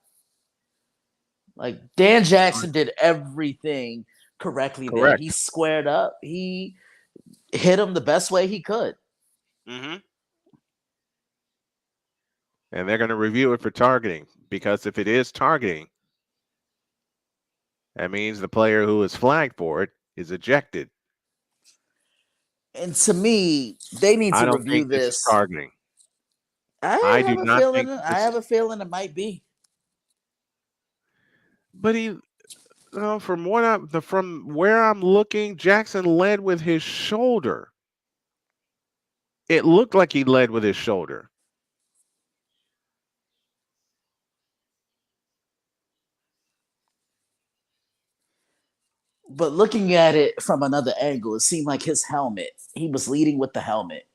Like Dan Jackson did everything correctly there. He squared up. He hit him the best way he could. Mm-hmm. And they're going to review it for targeting, because if it is targeting, that means the player who is flagged for it is ejected. And to me, they need to review this. Targeting. I have a feeling it might be. But from where I'm looking, Jackson led with his shoulder. It looked like he led with his shoulder. But looking at it from another angle, it seemed like his helmet. He was leading with the helmet.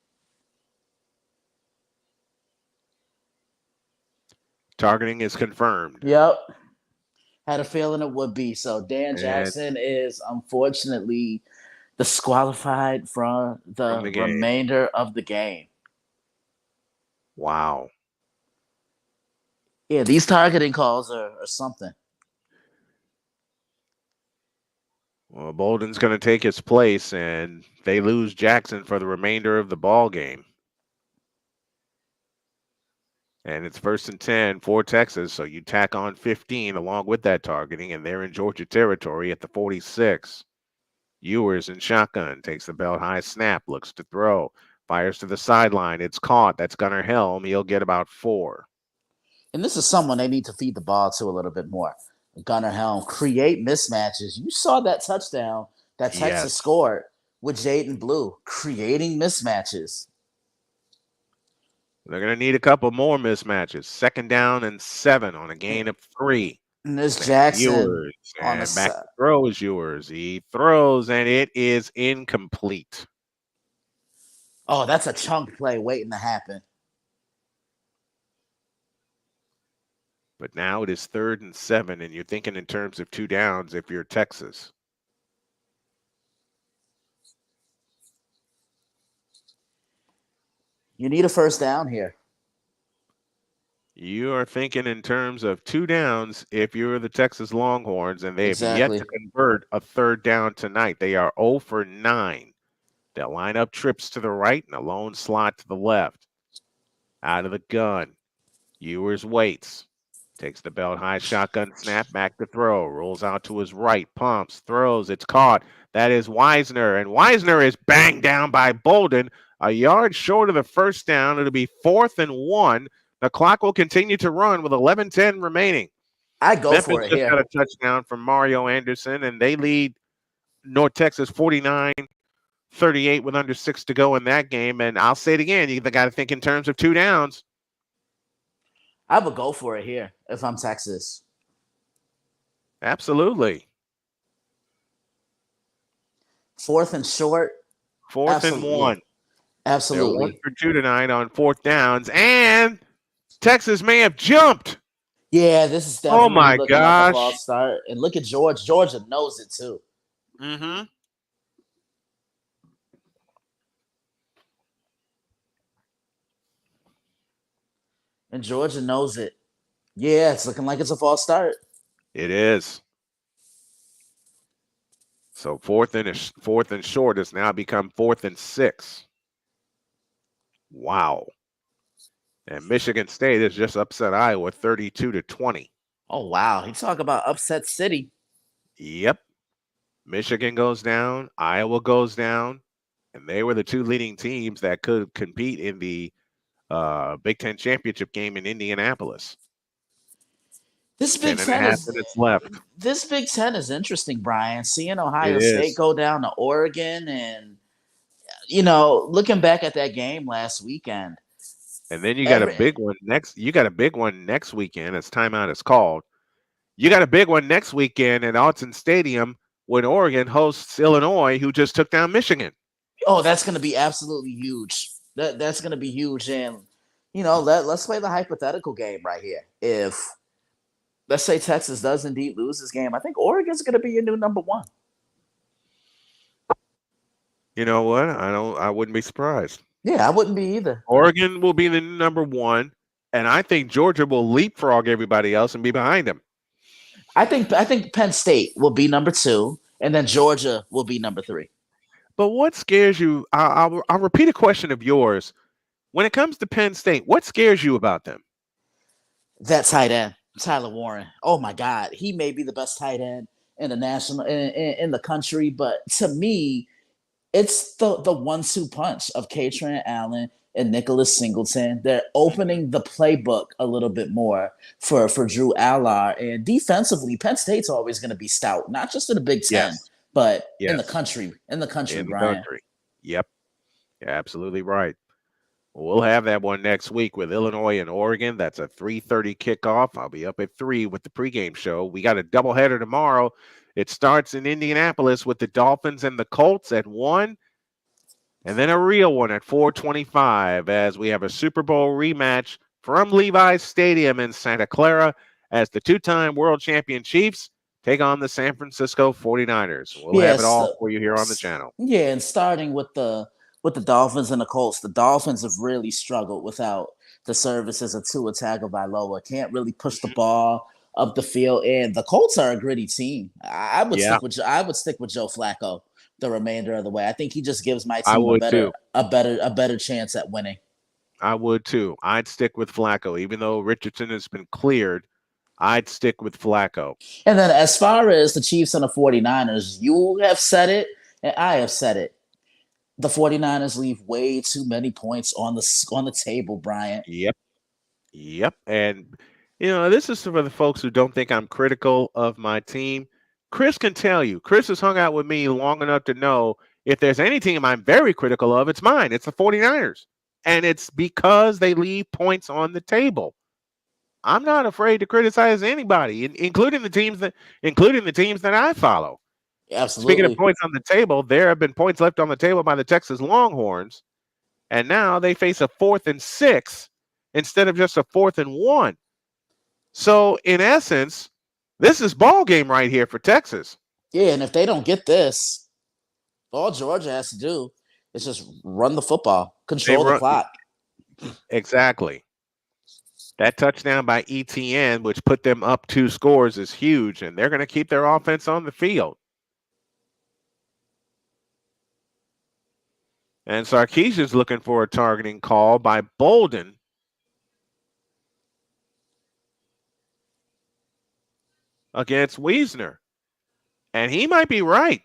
Targeting is confirmed. Yep. Had a feeling it would be. So Dan Jackson is unfortunately disqualified from the remainder of the game. Wow. Yeah, these targeting calls are something. Well, Bolden's going to take his place, and they lose Jackson for the remainder of the ball game. And it's 1st and 10 for Texas, so you tack on 15 along with that targeting, and they're in Georgia territory at the 46. Ewers in shotgun, takes the belt high snap, looks to throw, fires to the sideline. It's caught. That's Gunnar Helm. He'll get about 4. And this is someone they need to feed the ball to a little bit more. Gunnar Helm, create mismatches. You saw that touchdown that Texas scored with Jaden Blue, creating mismatches. They're going to need a couple more mismatches. 2nd down and 7 on a gain of 3. And this Jackson Ewers, and back to throw is Ewers. He throws, and it is incomplete. Oh, that's a chunk play waiting to happen. But now it is 3rd and 7, and you're thinking in terms of 2 downs if you're Texas. You need a first down here. You are thinking in terms of 2 downs if you're the Texas Longhorns, and they have yet to convert a 3rd down tonight. They are 0 for 9. They'll line up trips to the right and a lone slot to the left. Out of the gun. Ewers waits. Takes the belt high shotgun snap, back to throw. Rolls out to his right, pumps, throws. It's caught. That is Wisner, and Wisner is banged down by Bolden. A yard short of the first down. It'll be 4th and 1. The clock will continue to run with 11:10 remaining. Memphis for it here. Got a touchdown from Mario Anderson, and they lead North Texas 49-38 with under 6 to go in that game. And I'll say it again, you got to think in terms of 2 downs. I would go for it here if I'm Texas. Absolutely. 4th and short. 4th and 1. Absolutely. They're 1 for 2 tonight on 4th downs, and Texas may have jumped. Yeah, this is definitely like a false start. And look at Georgia. Georgia knows it too. Mm-hmm. And Georgia knows it. Yeah, it's looking like it's a false start. It is. So 4th and short has now become 4th and 6. Wow. And Michigan State has just upset Iowa 32-20. Oh, wow. You talk about upset city. Yep. Michigan goes down. Iowa goes down. And they were the two leading teams that could compete in the Big Ten championship game in Indianapolis. This Big 10 and a Ten half is minutes left. this Big Ten is interesting, Brian. Seeing Ohio It State is. go down to Oregon, and looking back at that game last weekend. And then you got a big one next. You got a big one next weekend as timeout is called. You got a big one next weekend at Autzen Stadium when Oregon hosts Illinois, who just took down Michigan. Oh, that's going to be absolutely huge. That's going to be huge. And, let's play the hypothetical game right here. If, let's say, Texas does indeed lose this game, I think Oregon's going to be your new number one. You know what? I wouldn't be surprised. Yeah, I wouldn't be either. Oregon will be the new number one, and I think Georgia will leapfrog everybody else and be behind them. I think Penn State will be number 2, and then Georgia will be number 3. But what scares you? I'll repeat a question of yours. When it comes to Penn State, what scares you about them? That tight end, Tyler Warren. Oh my God, he may be the best tight end in the national in the country, but to me, it's the 1-2 punch of Katrin Allen and Nicholas Singleton. They're opening the playbook a little bit more for Drew Allard. And defensively, Penn State's always going to be stout, not just in the Big Ten, but in the country. Brian. Yep. You're absolutely right. We'll have that one next week with Illinois and Oregon. That's a 3:30 kickoff. I'll be up at 3 with the pregame show. We got a doubleheader tomorrow. It starts in Indianapolis with the Dolphins and the Colts at 1, and then a real one at 4:25 as we have a Super Bowl rematch from Levi's Stadium in Santa Clara as the two-time world champion Chiefs take on the San Francisco 49ers. We'll have it all for you here on the channel. Yeah, and starting with the Dolphins and the Colts, the Dolphins have really struggled without the services of Tua Tagovailoa. Can't really push the ball up the field, and the Colts are a gritty team. I would stick with Joe Flacco the remainder of the way. I think he just gives my team a better chance at winning. I would too. I'd stick with Flacco, even though Richardson has been cleared. I'd stick with Flacco. And then as far as the Chiefs and the 49ers, you have said it, and I have said it. The 49ers leave way too many points on the table, Brian. Yep. And, this is for the folks who don't think I'm critical of my team. Chris can tell you. Chris has hung out with me long enough to know if there's any team I'm very critical of, it's mine. It's the 49ers. And it's because they leave points on the table. I'm not afraid to criticize anybody, including the teams that I follow. Absolutely. Speaking of points on the table, there have been points left on the table by the Texas Longhorns, and now they face a 4th and 6 instead of just a 4th and 1. So, in essence, this is ball game right here for Texas. Yeah, and if they don't get this, all Georgia has to do is just run the football, control the clock. Exactly. That touchdown by ETN, which put them up 2 scores, is huge, and they're going to keep their offense on the field. And Sarkisian's looking for a targeting call by Bolden. Against Wiesner. And he might be right.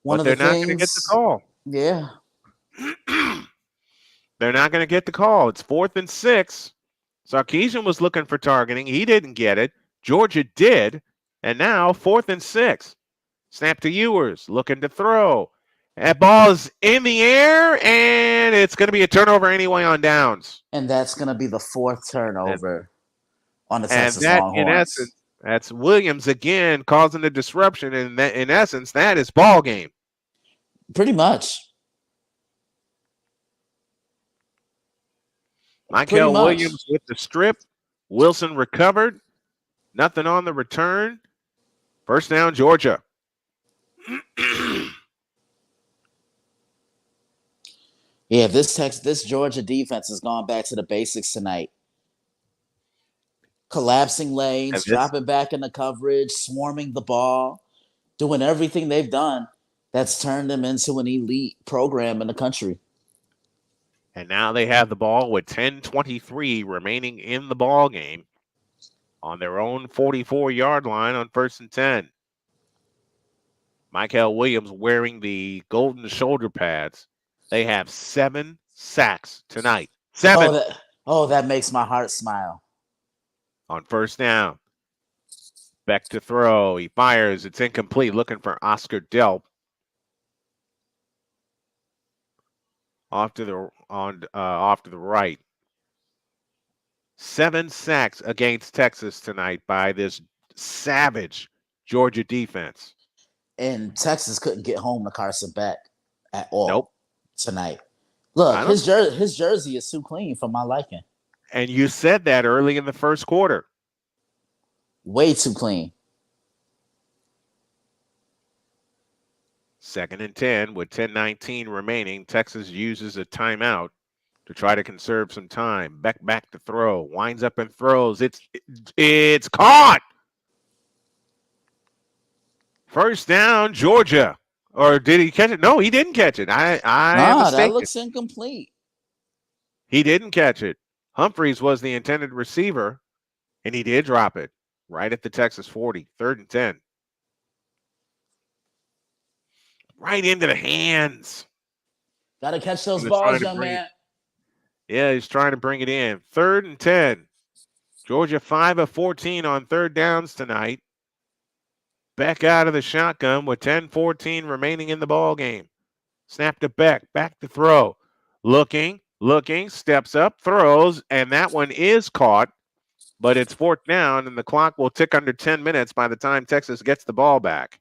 But they're not going to get the call. Yeah. They're not going to get the call. It's 4th and 6. Sarkisian was looking for targeting. He didn't get it. Georgia did. And now 4th and 6. Snap to Ewers, looking to throw. That ball is in the air, and it's going to be a turnover anyway on downs. And that's going to be the 4th turnover on the Texas Longhorns. In essence, that's Williams again causing the disruption, and in essence, that is ball game. Pretty much. Michael Williams with the strip. Wilson recovered. Nothing on the return. First down, Georgia. Yeah, this Georgia defense has gone back to the basics tonight. Collapsing lanes, dropping back into coverage, swarming the ball, doing everything they've done that's turned them into an elite program in the country. And now they have the ball with 10:23 remaining in the ball game on their own 44-yard line on 1st and 10. Michael Williams wearing the golden shoulder pads. They have 7 sacks tonight. 7. That makes my heart smile. On first down. Beck to throw. He fires. It's incomplete. Looking for Oscar Delp. Off to the right. 7 sacks against Texas tonight by this savage Georgia defense. And Texas couldn't get home to Carson Beck at all tonight. Look, his jersey is too clean for my liking. And you said that early in the first quarter. Way too clean. 2nd and 10 with 10:19 remaining. Texas uses a timeout to try to conserve some time. Beck back to throw. Winds up and throws. It's caught. First down, Georgia. Or did he catch it? No, he didn't catch it. That looks incomplete. He didn't catch it. Humphreys was the intended receiver, and he did drop it right at the Texas 40. 3rd and 10. Right into the hands. Got to catch those balls, young man. Yeah, he's trying to bring it in. 3rd and 10. Georgia 5 of 14 on 3rd downs tonight. Beck out of the shotgun with 10:14 remaining in the ball game. Snap to Beck, back to throw. Looking, steps up, throws, and that one is caught, but it's 4th down, and the clock will tick under 10 minutes by the time Texas gets the ball back.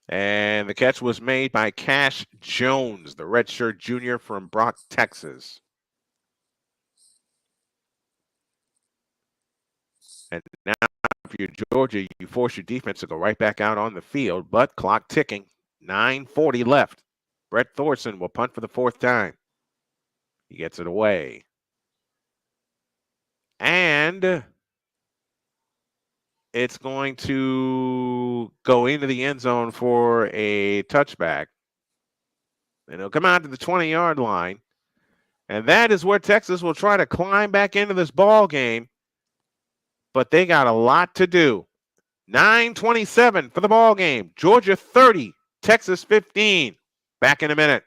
And the catch was made by Cash Jones, the redshirt junior from Brock, Texas. And now, if you're Georgia, you force your defense to go right back out on the field, but clock ticking. 9:40 left. Brett Thorson will punt for the 4th time. He gets it away. And it's going to go into the end zone for a touchback. And it'll come out to the 20-yard line. And that is where Texas will try to climb back into this ball game. But they got a lot to do. 9:27 for the ball game. Georgia 30, Texas 15. Back in a minute.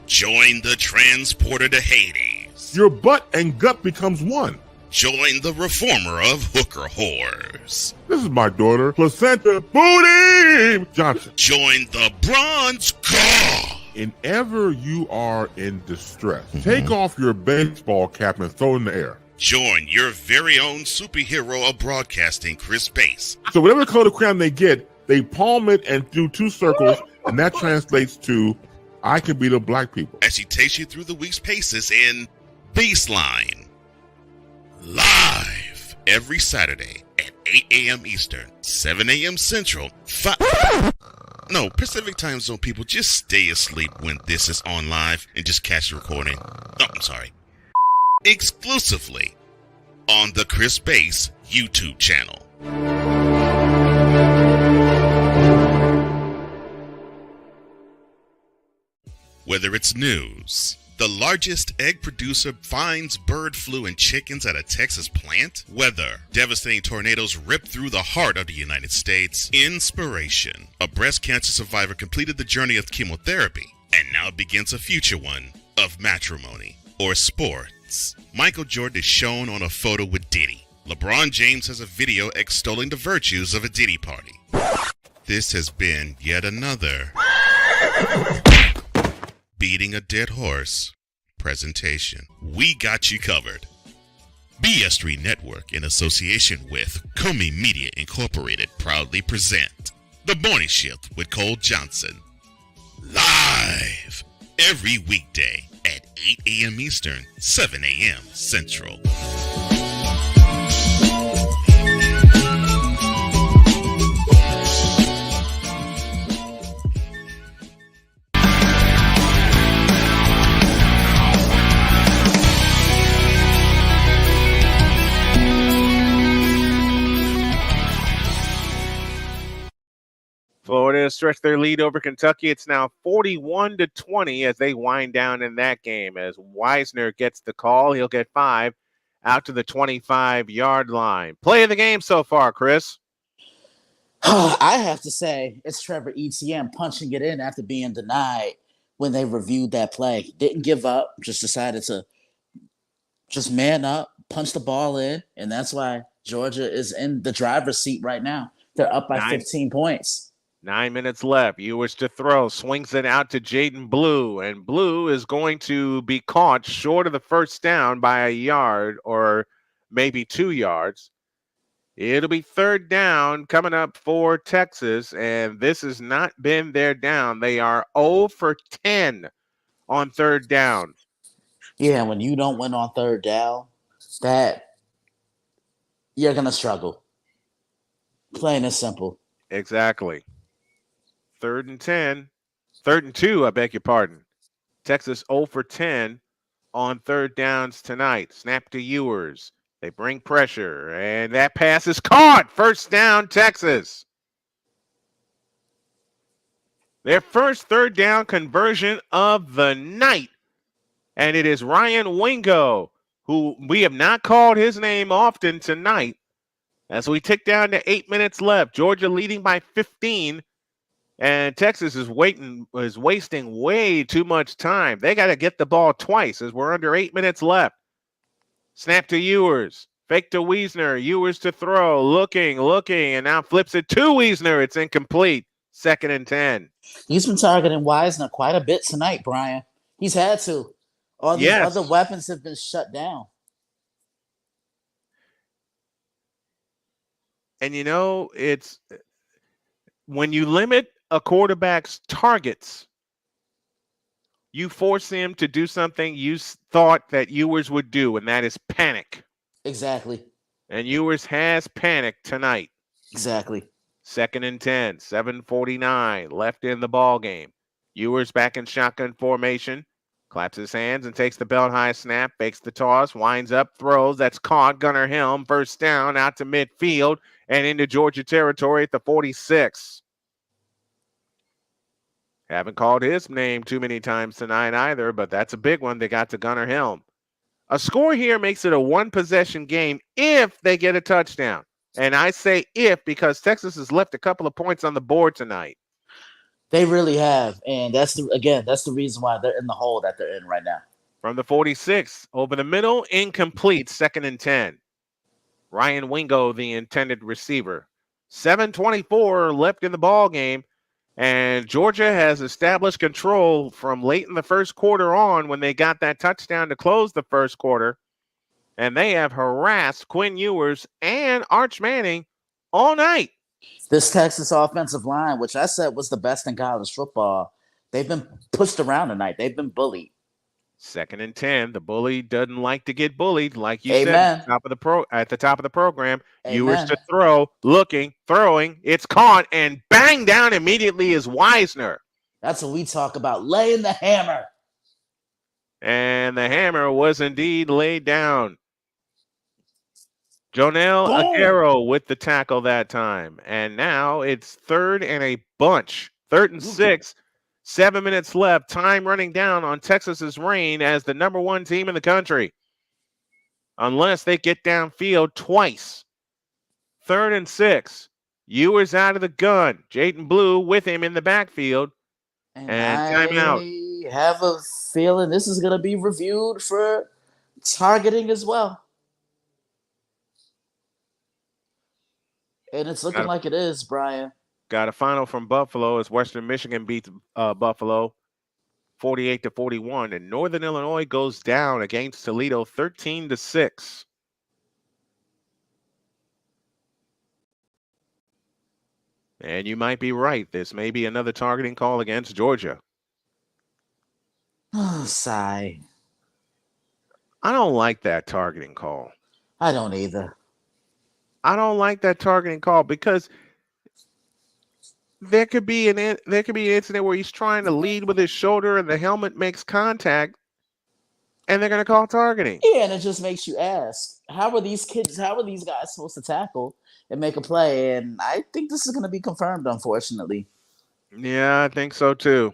Join the transporter to Hades. Your butt and gut becomes one. Join the reformer of hooker whores. This is my daughter, Placenta Booty Johnson. Join the bronze car. Whenever you are in distress, take off your baseball cap and throw it in the air. Join your very own superhero of broadcasting, Chris Bass. So whatever color crayon they get, they palm it and do 2 circles, and that translates to I can beat up black people. As he takes you through the week's paces in Baseline. Live every Saturday at 8 a.m. Eastern, 7 a.m. Central, Pacific Time Zone people, just stay asleep when this is on live and just catch the recording. No, I'm sorry. Exclusively on the Chris Bass YouTube channel. Whether it's news, the largest egg producer finds bird flu in chickens at a Texas plant, weather, devastating tornadoes rip through the heart of the United States, inspiration, a breast cancer survivor completed the journey of chemotherapy, and now begins a future one of matrimony, or sports. Michael Jordan is shown on a photo with Diddy. LeBron James has a video extolling the virtues of a Diddy party. This has been yet another Beating a Dead Horse presentation. We got you covered. BS3 Network, in association with Comey Media Incorporated, proudly present The Morning Shift with Cole Johnson. Live every weekday at 8 a.m. Eastern, 7 a.m. Central. Florida has stretched their lead over Kentucky. It's now 41-20 as they wind down in that game. As Wisner gets the call, he'll get 5 out to the 25-yard line. Play of the game so far, Chris. I have to say it's Trevor Etienne punching it in after being denied when they reviewed that play. Didn't give up, just decided to just man up, punch the ball in, and that's why Georgia is in the driver's seat right now. They're up by 15 points. 9 minutes left. Ewers to throw. Swings it out to Jaden Blue. And Blue is going to be caught short of the first down by a yard or maybe 2 yards. It'll be third down coming up for Texas. And this has not been their down. They are 0 for 10 on third down. Yeah, when you don't win on third down, that you're going to struggle. Plain and simple. Exactly. 3rd and 10. 3rd and 2, I beg your pardon. Texas 0 for 10 on third downs tonight. Snap to Ewers. They bring pressure, and that pass is caught. First down, Texas. Their first third down conversion of the night. And it is Ryan Wingo, who we have not called his name often tonight. As we tick down to 8 minutes left, Georgia leading by 15. And Texas is wasting way too much time. They got to get the ball twice as we're under 8 minutes left. Snap to Ewers. Fake to Wiesner. Ewers to throw. Looking, and now flips it to Wiesner. It's incomplete. 2nd and 10. He's been targeting Wisner quite a bit tonight, Brian. He's had to. All these other weapons have been shut down. And you know, it's when you limit a quarterback's targets, you force him to do something you thought that Ewers would do, and that is panic. Exactly. And Ewers has panicked tonight. Exactly. 2nd and 10, 7:49 left in the ball game. Ewers back in shotgun formation, claps his hands and takes the belt high snap, fakes the toss, winds up, throws. That's caught. Gunnar Helm, first down out to midfield and into Georgia territory at the 46. Haven't called his name too many times tonight either, but that's a big one. They got to Gunnar Helm. A score here makes it a one-possession game if they get a touchdown. And I say if because Texas has left a couple of points on the board tonight. They really have. And that's the reason why they're in the hole that they're in right now. From the 46, over the middle, incomplete, 2nd and 10. Ryan Wingo, the intended receiver. 7:24 left in the ball game. And Georgia has established control from late in the first quarter on when they got that touchdown to close the first quarter. And they have harassed Quinn Ewers and Arch Manning all night. This Texas offensive line, which I said was the best in college football, they've been pushed around tonight. They've been bullied. 2nd and 10. The bully doesn't like to get bullied, like you Amen. said at the top of the program. Amen. Ewers to throw, looking, throwing. It's caught and bang down immediately is Wisner. That's what we talk about, laying the hammer. And the hammer was indeed laid down. Jonell Aguero with the tackle that time. And now it's 3rd and a bunch. 3rd and 6. 7 minutes left. Time running down on Texas's reign as the number 1 team in the country. Unless they get downfield twice. 3rd and 6. Ewers out of the gun. Jaden Blue with him in the backfield. And timeout. I have a feeling this is going to be reviewed for targeting as well. And it's looking like it is, Brian. Got a final from Buffalo as Western Michigan beats Buffalo 48-41. And Northern Illinois goes down against Toledo 13-6. And you might be right. This may be another targeting call against Georgia. Oh, sigh. I don't like that targeting call. I don't either. I don't like that targeting call because there could be an incident where he's trying to lead with his shoulder and the helmet makes contact, and they're going to call targeting. Yeah, and it just makes you ask, how are these guys supposed to tackle and make a play? And I think this is going to be confirmed, unfortunately. Yeah, I think so too.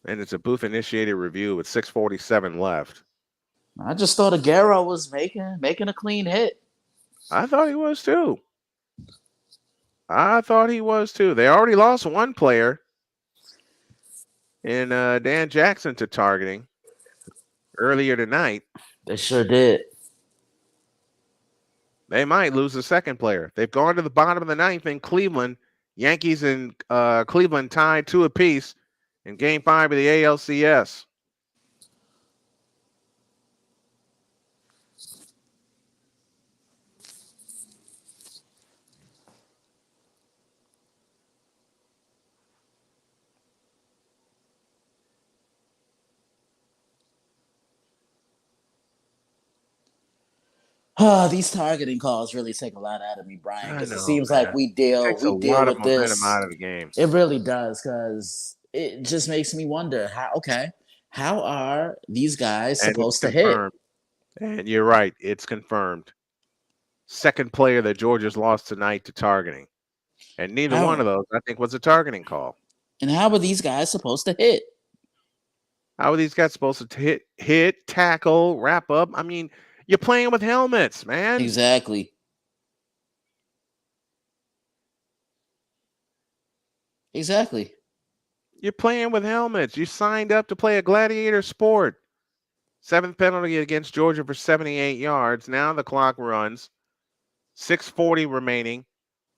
And it's a booth-initiated review with 6:47 left. I just thought Aguero was making a clean hit. I thought he was too. They already lost one player in Dan Jackson to targeting earlier tonight. They sure did. They might lose the second player. They've gone to the bottom of the ninth in Cleveland. Yankees and Cleveland tied 2 apiece in Game 5 of the ALCS. These targeting calls really take a lot out of me, Brian, because it seems man. like we deal Takes a with lot of momentum this. out of the game. It really does, because it just makes me wonder how are these guys supposed to hit? And you're right, it's confirmed. Second player that Georgia's lost tonight to targeting. And neither one of those, I think, was a targeting call. And how are these guys supposed to hit? How are these guys supposed to hit, tackle, wrap up? I mean, you're playing with helmets, man. Exactly. You're playing with helmets. You signed up to play a gladiator sport. 7th penalty against Georgia for 78 yards. Now the clock runs. 6:40 remaining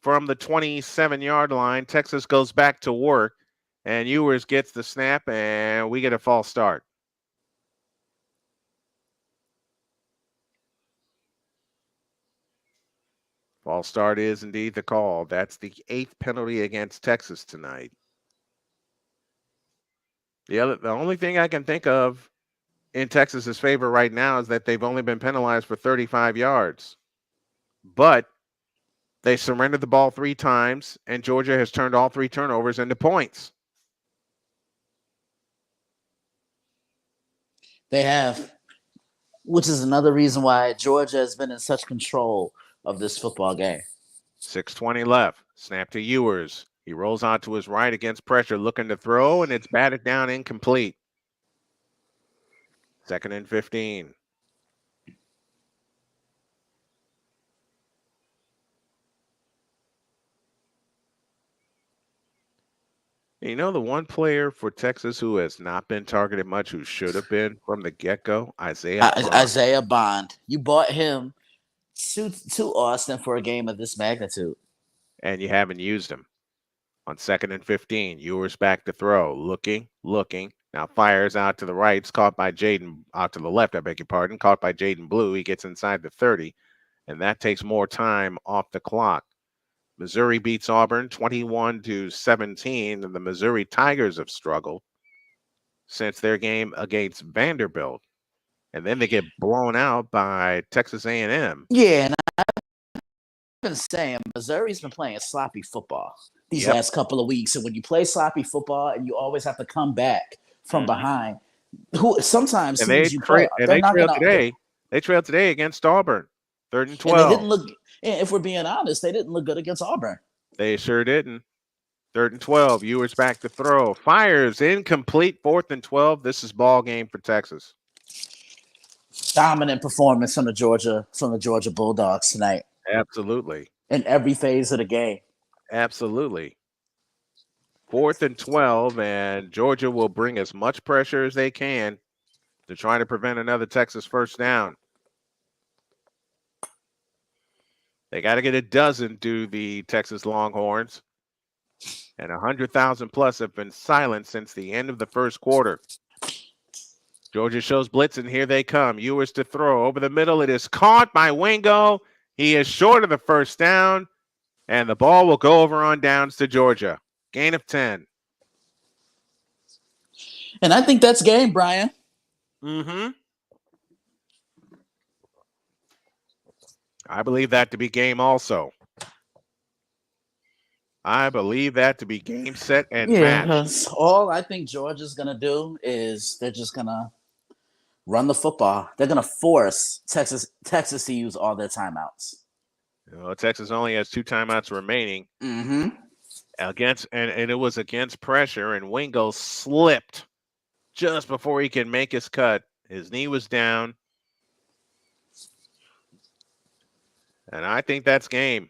from the 27-yard line. Texas goes back to work, and Ewers gets the snap, and we get a false start. False start is indeed the call. That's the 8th penalty against Texas tonight. The only thing I can think of in Texas's favor right now is that they've only been penalized for 35 yards. But they surrendered the ball 3 times, and Georgia has turned all 3 turnovers into points. They have, which is another reason why Georgia has been in such control of this football game. 6:20 left. Snap to Ewers. He rolls out to his right against pressure, looking to throw, and it's batted down incomplete. 2nd and 15. You know, the one player for Texas who has not been targeted much, who should have been from the get-go, Isaiah Bond. You bought him to Austin for a game of this magnitude. And you haven't used him. On 2nd and 15, Ewers back to throw. Looking. Now fires out to the right. It's caught by out to the left, I beg your pardon. Caught by Jaden Blue. He gets inside the 30, and that takes more time off the clock. Missouri beats Auburn 21-17, and the Missouri Tigers have struggled since their game against Vanderbilt. And then they get blown out by Texas A&M. Yeah, and I've been saying Missouri's been playing sloppy football these last couple of weeks. And when you play sloppy football and you always have to come back from behind, sometimes and they trailed today against Auburn, 3rd and 12. And they didn't look. If we're being honest, they didn't look good against Auburn. They sure didn't. 3rd and 12. Ewers back to throw. Fires incomplete. 4th and 12. This is ball game for Texas. Dominant performance from the Georgia Bulldogs tonight. Absolutely. In every phase of the game. Absolutely. 4th and 12, and Georgia will bring as much pressure as they can to try to prevent another Texas first down. They got to get a dozen to the Texas Longhorns. And 100,000 plus have been silent since the end of the first quarter. Georgia shows blitz, and here they come. Ewers to throw. Over the middle, it is caught by Wingo. He is short of the first down, and the ball will go over on downs to Georgia. Gain of 10. And I think that's game, Brian. Mm-hmm. I believe that to be game also. I believe that to be game, set, and match. Because all I think Georgia's going to do is they're just going to run the football. They're going to force Texas to use all their timeouts. Texas only has 2 timeouts remaining. Mm-hmm. And it was against pressure, and Wingo slipped just before he could make his cut. His knee was down. And I think that's game.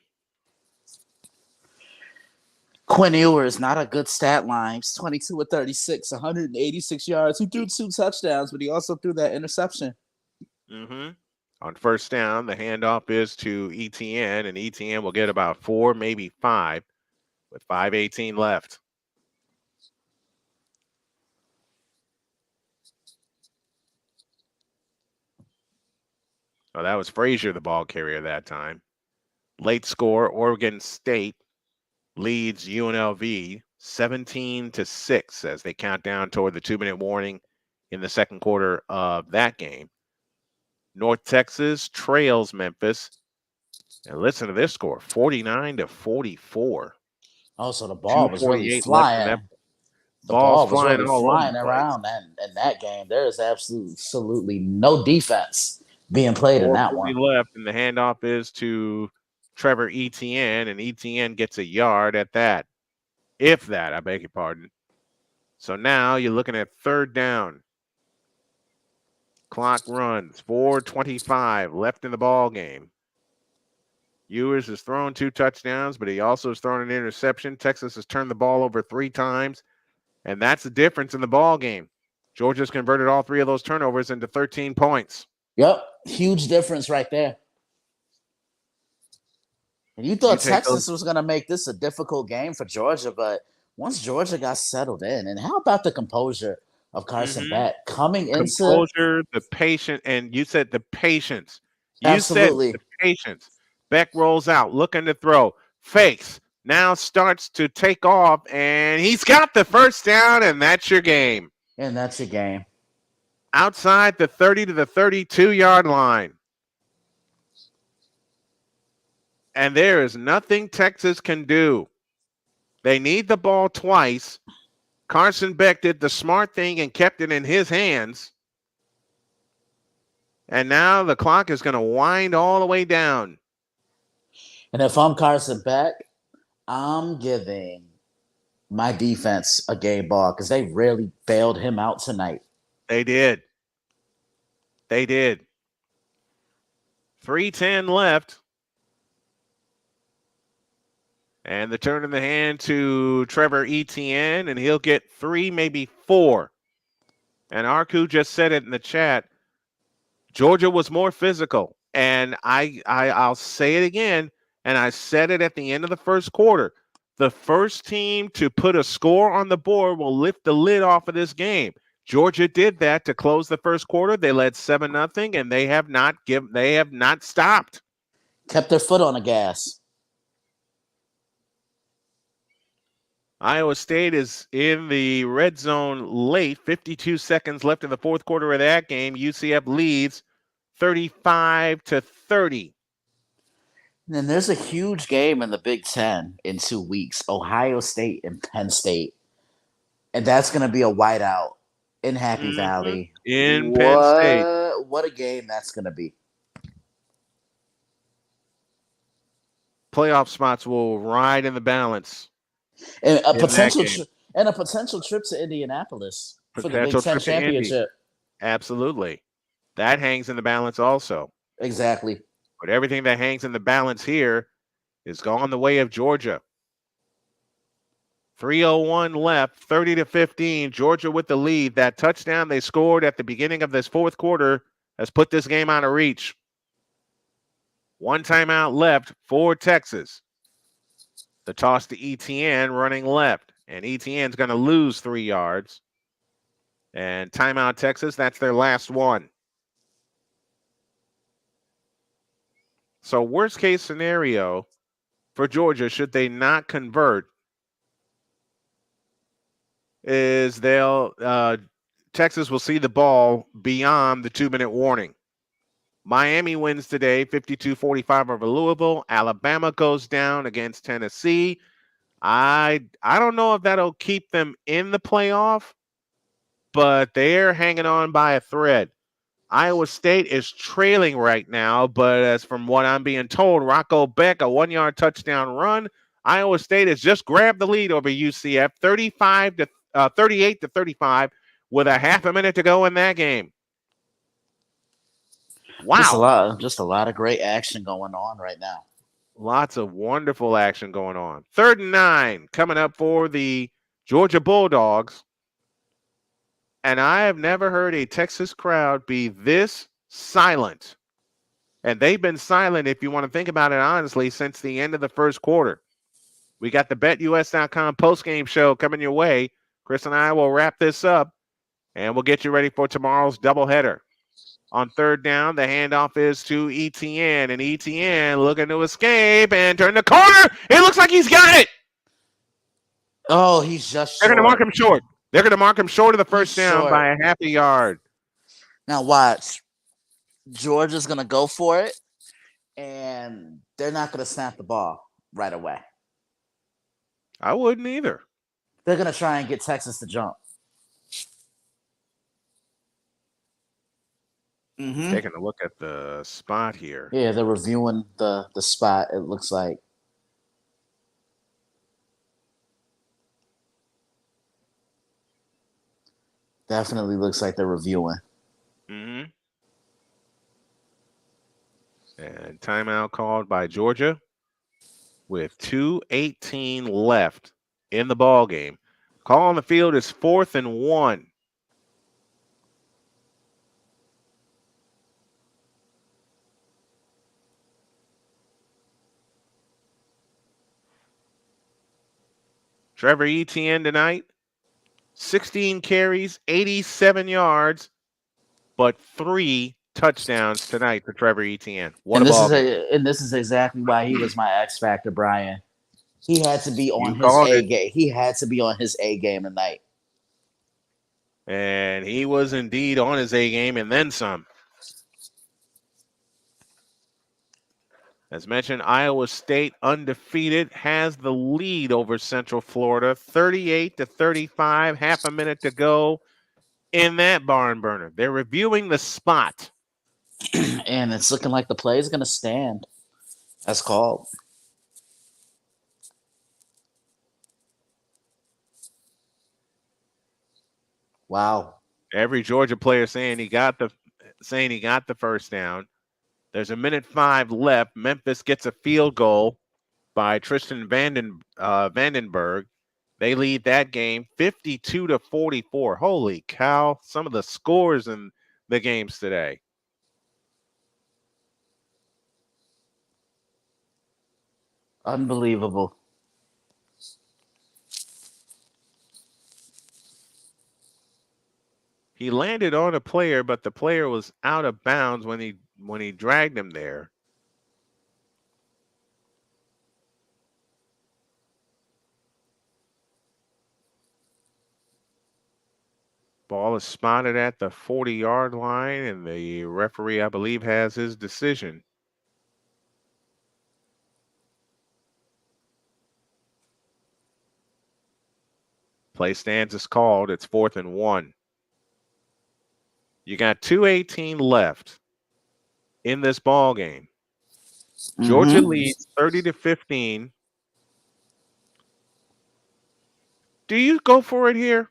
Quinn Ewers, not a good stat line. He's 22 of 36, 186 yards. He threw 2 touchdowns, but he also threw that interception. Mm-hmm. On first down, the handoff is to ETN, and ETN will get about 4, maybe 5, with 5:18 left. Oh, that was Frazier, the ball carrier that time. Late score, Oregon State leads UNLV 17-6 as they count down toward the 2-minute warning in the second quarter of that game. North Texas trails Memphis. And listen to this score, 49-44. Oh, so the ball was really 2:48 flying. The ball's flying all flying over around in that game. There is absolutely no defense being played in that one. Left, and the handoff is to Trevor Etienne, and Etienne gets a yard at that. If that, I beg your pardon. So now you're looking at third down. Clock runs, 4:25 left in the ball game. Ewers has thrown 2 touchdowns, but he also has thrown an interception. Texas has turned the ball over 3 times, and that's the difference in the ball game. Georgia's converted all 3 of those turnovers into 13 points. Yep, huge difference right there. And you thought Texas was going to make this a difficult game for Georgia, but once Georgia got settled in, and how about the composure of Carson Beck coming into composure, the patience, and you said the patience. Absolutely. Said the patience. Beck rolls out, looking to throw, fakes, now starts to take off, and he's got the first down, and that's your game. And that's your game. Outside the 30 to the 32-yard line. And there is nothing Texas can do. They need the ball twice. Carson Beck did the smart thing and kept it in his hands. And now the clock is going to wind all the way down. And if I'm Carson Beck, I'm giving my defense a game ball because they really bailed him out tonight. They did. 3:10 left. And the turn in the hand to Trevor Etienne, and he'll get 3, maybe 4. And Arku just said it in the chat. Georgia was more physical. And I'll say it again, and I said it at the end of the first quarter. The first team to put a score on the board will lift the lid off of this game. Georgia did that to close the first quarter. They led 7-0, and they have not stopped. Kept their foot on the gas. Iowa State is in the red zone late. 52 seconds left in the fourth quarter of that game. UCF leads 35-30. And then there's a huge game in the Big Ten in 2 weeks. Ohio State and Penn State. And that's going to be a whiteout in Happy Valley. In Penn State. What a game that's going to be. Playoff spots will ride in the balance. And a potential trip to Indianapolis for the Big Ten championship. Absolutely. That hangs in the balance also. Exactly. But everything that hangs in the balance here is gone the way of Georgia. 3:01 left, 30-15. Georgia with the lead. That touchdown they scored at the beginning of this fourth quarter has put this game out of reach. 1 timeout left for Texas. The toss to Etienne running left. And Etienne's going to lose 3 yards. And timeout Texas, that's their last one. So worst case scenario for Georgia, should they not convert, is Texas will see the ball beyond the 2-minute warning. Miami wins today, 52-45 over Louisville. Alabama goes down against Tennessee. I don't know if that'll keep them in the playoff, but they're hanging on by a thread. Iowa State is trailing right now, but as from what I'm being told, Rocco Beck, a 1-yard touchdown run. Iowa State has just grabbed the lead over UCF, 38-35, with a half a minute to go in that game. Wow. Just a lot of great action going on right now. Lots of wonderful action going on. 3rd and 9 coming up for the Georgia Bulldogs. And I have never heard a Texas crowd be this silent. And they've been silent, if you want to think about it honestly, since the end of the first quarter. We got the BetUS.com postgame show coming your way. Chris and I will wrap this up, and we'll get you ready for tomorrow's doubleheader. On 3rd down, the handoff is to Etienne, and Etienne looking to escape and turn the corner. It looks like he's got it. Oh, he's just They're short. going to mark him short. They're going to mark him short of the first down by a half a yard. Now watch. Georgia's going to go for it, and they're not going to snap the ball right away. I wouldn't either. They're going to try and get Texas to jump. Mm-hmm. Taking a look at the spot here. Yeah, they're reviewing the spot, it looks like. Definitely looks like they're reviewing. Mm-hmm. And timeout called by Georgia with 2:18 left in the ball game. Call on the field is 4th and 1. Trevor Etienne tonight, 16 carries, 87 yards, but 3 touchdowns tonight for Trevor Etienne. This is exactly why he was my X factor, Brian. He had to be on his A game. He had to be on his A game tonight. And he was indeed on his A game and then some. As mentioned, Iowa State undefeated has the lead over Central Florida, 38-35, half a minute to go in that barn burner. They're reviewing the spot. And it's looking like the play is going to stand. That's called. Wow. Every Georgia player saying he got the first down. There's 1:05 left. Memphis gets a field goal by Tristan Vandenberg. They lead that game 52-44. Holy cow. Some of the scores in the games today. Unbelievable. He landed on a player, but the player was out of bounds when he dragged him there. Ball is spotted at the 40-yard line, and the referee, I believe, has his decision. Play stands as called. It's 4th and 1. You got 2:18 left in this ball game. Georgia leads 30-15. Do you go for it here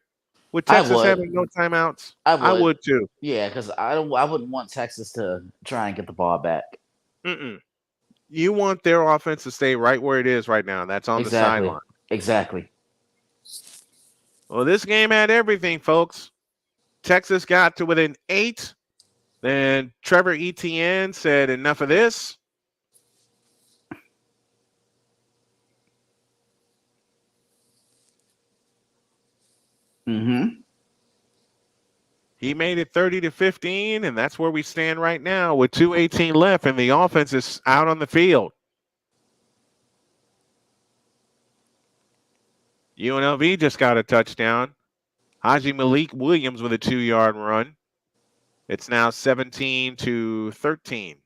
with Texas having no timeouts? I would too. Yeah, because I wouldn't want Texas to try and get the ball back. You want their offense to stay right where it is right now. That's on the sideline. Exactly. Well, this game had everything, folks. Texas got to within 8. Then Trevor Etienne said, enough of this. He made it 30-15, and that's where we stand right now with 2:18 left, and the offense is out on the field. UNLV just got a touchdown. Haji Malik Williams with a 2-yard run. It's now 17-13.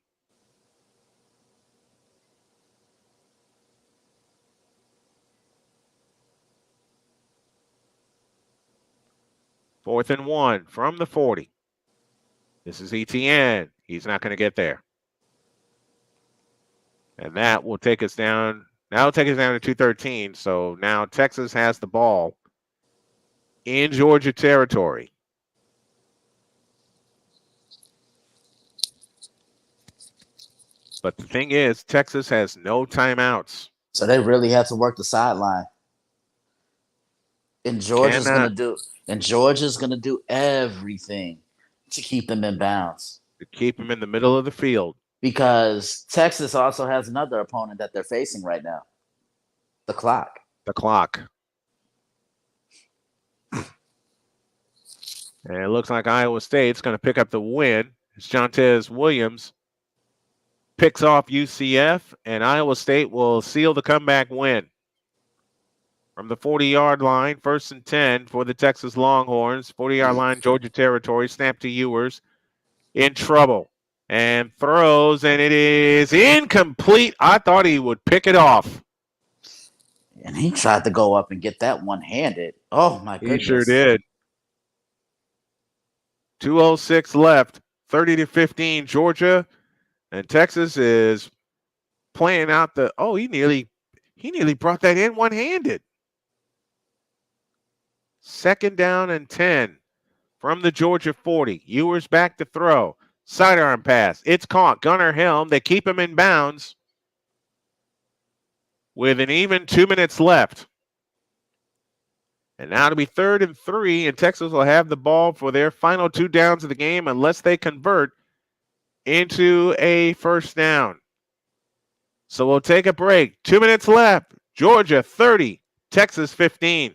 Fourth and 1 from the 40. This is ETN. He's not going to get there. And that will take us down. Now it'll take us down to 213. So now Texas has the ball in Georgia territory. But the thing is, Texas has no timeouts. So they really have to work the sideline. And Georgia's gonna do everything to keep them in bounds. To keep them in the middle of the field. Because Texas also has another opponent that they're facing right now. The clock. The clock. And it looks like Iowa State's going to pick up the win. It's Jontez Williams picks off UCF, and Iowa State will seal the comeback win. From the 40-yard line, 1st and 10 for the Texas Longhorns. 40-yard line, Georgia territory. Snap to Ewers. In trouble. And throws, and it is incomplete. I thought he would pick it off. And he tried to go up and get that one-handed. Oh, my goodness. He sure did. 2:06 left. 30-15 Georgia. And Texas is playing out the... Oh, he nearly brought that in one-handed. 2nd down and 10 from the Georgia 40. Ewers back to throw. Sidearm pass. It's caught. Gunnar Helm. They keep him in bounds with an even 2 minutes left. And now it'll be 3rd and 3, and Texas will have the ball for their final 2 downs of the game unless they convert into a first down. So we'll take a break. 2 minutes left. Georgia 30, Texas 15.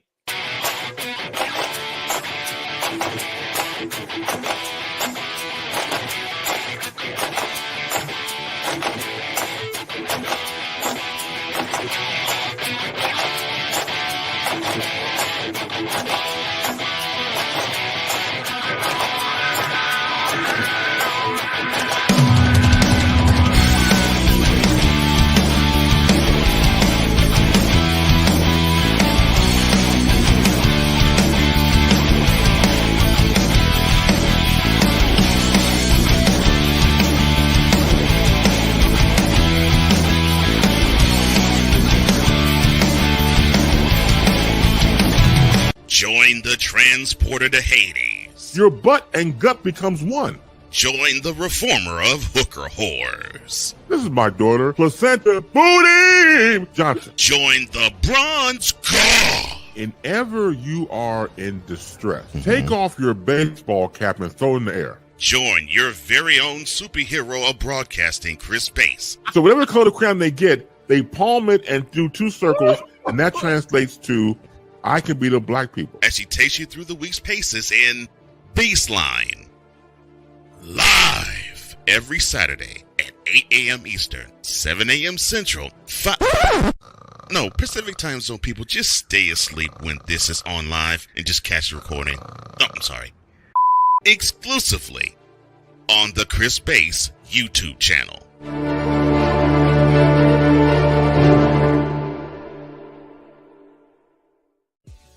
Join the transporter to Hades. Your butt and gut becomes one. Join the reformer of hooker whores. This is my daughter, Placenta Booty Johnson. Join the bronze god. Whenever you are in distress, take off your baseball cap and throw it in the air. Join your very own superhero of broadcasting, Chris Bass. So whatever color crayon they get, they palm it and do 2 circles, and that translates to I can beat up black people. As she takes you through the week's paces in Baseline. Live every Saturday at 8 a.m. Eastern, 7 a.m. Central, Pacific Time Zone people, just stay asleep when this is on live and just catch the recording. Oh, I'm sorry. Exclusively on the Chris Bass YouTube channel.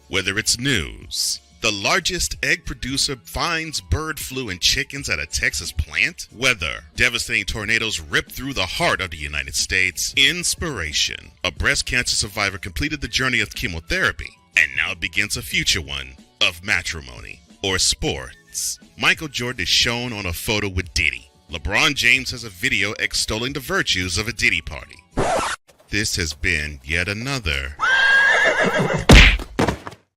Whether it's news, the largest egg producer finds bird flu in chickens at a Texas plant, weather, devastating tornadoes rip through the heart of the United States, inspiration, a breast cancer survivor completed the journey of chemotherapy, and now begins a future one of matrimony or sports. Michael Jordan is shown on a photo with Diddy. LeBron James has a video extolling the virtues of a Diddy party. This has been yet another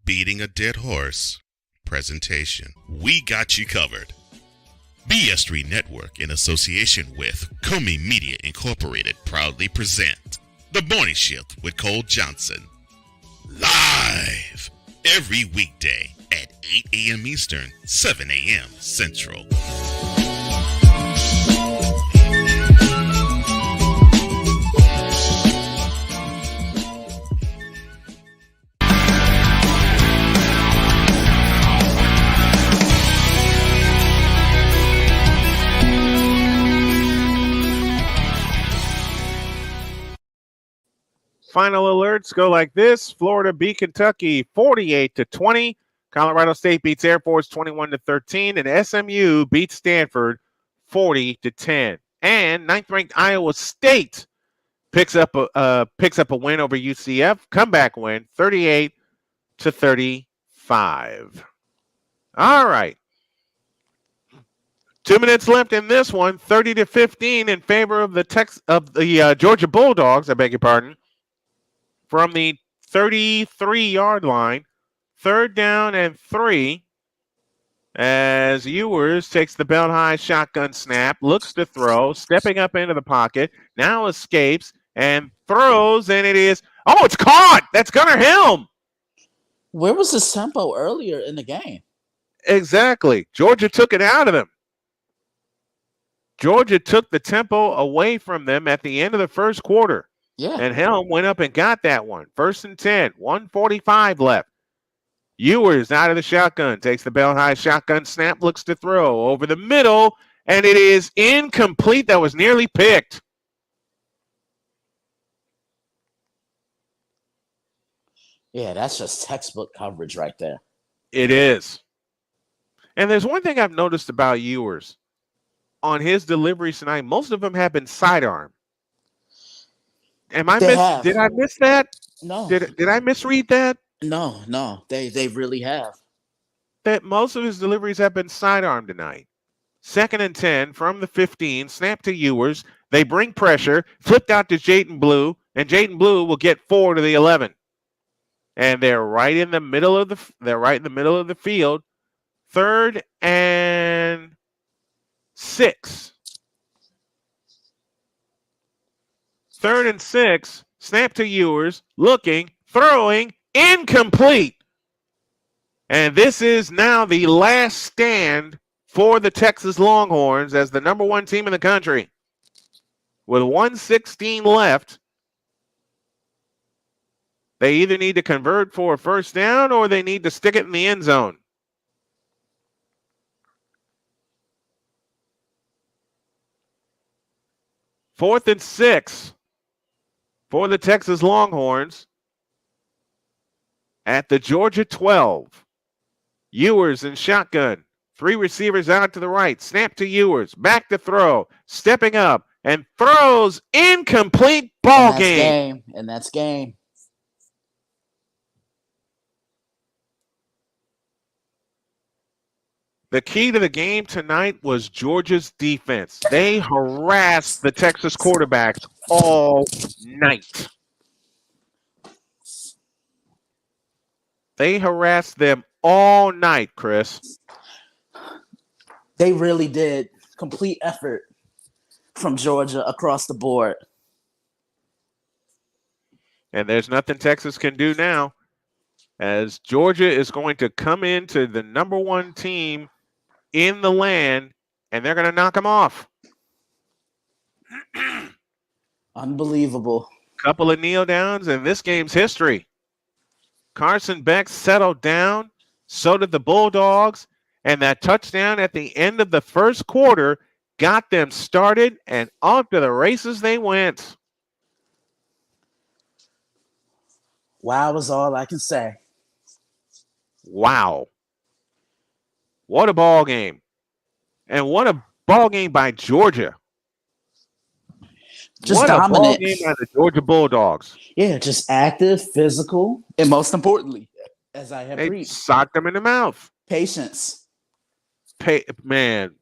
Beating a Dead Horse presentation. We got you covered. BS3 Network, in association with Comey Media Incorporated, proudly present The Morning Shift with Cole Johnson. Live every weekday at 8 a.m. Eastern, 7 a.m. Central. Final alerts go like this. Florida beat Kentucky 48-20. Colorado State beats Air Force 21-13. And SMU beats Stanford 40-10. And ninth-ranked Iowa State picks up a win over UCF. Comeback win 38-35. All right. 2 minutes left in this one. 30-15 in favor of the Georgia Bulldogs. I beg your pardon. From the 33-yard line, 3rd down and 3, as Ewers takes the belt high shotgun snap, looks to throw, stepping up into the pocket, now escapes and throws, and it's caught. That's Gunnar Helm. Where was his tempo earlier in the game? Exactly. Georgia took it out of them. Georgia took the tempo away from them at the end of the first quarter. Yeah. And Helm went up and got that one. 1st and 10, 1:45 left. Ewers out of the shotgun, takes the belt high shotgun snap, looks to throw over the middle, and it is incomplete. That was nearly picked. Yeah, that's just textbook coverage right there. It is. And there's one thing I've noticed about Ewers. On his deliveries tonight, most of them have been sidearm. Did I miss that? No. Did I misread that? No. They really have. That most of his deliveries have been sidearm tonight. 2nd and 10 from the 15, snap to Ewers. They bring pressure, flipped out to Jayden Blue, and Jayden Blue will get 4 to the 11. And they're right in the middle of the field. 3rd and 6. 3rd and 6, snap to Ewers, looking, throwing, incomplete. And this is now the last stand for the Texas Longhorns as the number 1 team in the country. With 1:16 left, they either need to convert for a first down or they need to stick it in the end zone. Fourth and 6 for the Texas Longhorns at the Georgia 12. Ewers in shotgun. 3 receivers out to the right. Snap to Ewers. Back to throw. Stepping up and throws incomplete. Ball game. And that's game. The key to the game tonight was Georgia's defense. They harassed the Texas quarterbacks all night. They harassed them all night, Chris. They really did. Complete effort from Georgia across the board. And there's nothing Texas can do now, as Georgia is going to come into the number 1 team in the land, and they're going to knock them off. Unbelievable. Couple of kneel downs, and this game's history. Carson Beck settled down. So did the Bulldogs. And that touchdown at the end of the first quarter got them started, and off to the races they went. Wow is all I can say. Wow. What a ball game. And what a ball game by Georgia. Just what dominant. A ball game by the Georgia Bulldogs. Yeah, just active, physical, and most importantly, as I have They socked them in the mouth. Patience. Man,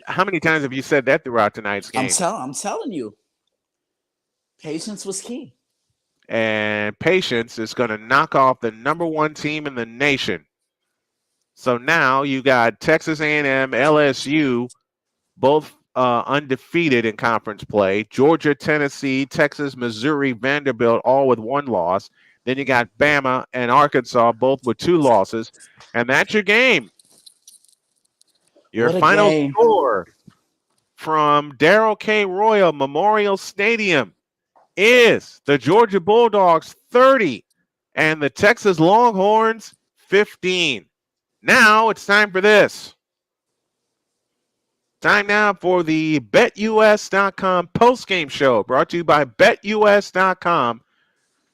how many times have you said that throughout tonight's game? I'm telling you. Patience was key. And patience is going to knock off the number 1 team in the nation. So now you got Texas A&M, LSU, both undefeated in conference play. Georgia, Tennessee, Texas, Missouri, Vanderbilt, all with 1 loss. Then you got Bama and Arkansas, both with 2 losses. And that's your game. Your final score from Darrell K. Royal Memorial Stadium is the Georgia Bulldogs 30 and the Texas Longhorns 15. Now it's time for this. Time now for the BetUS.com postgame show, brought to you by BetUS.com,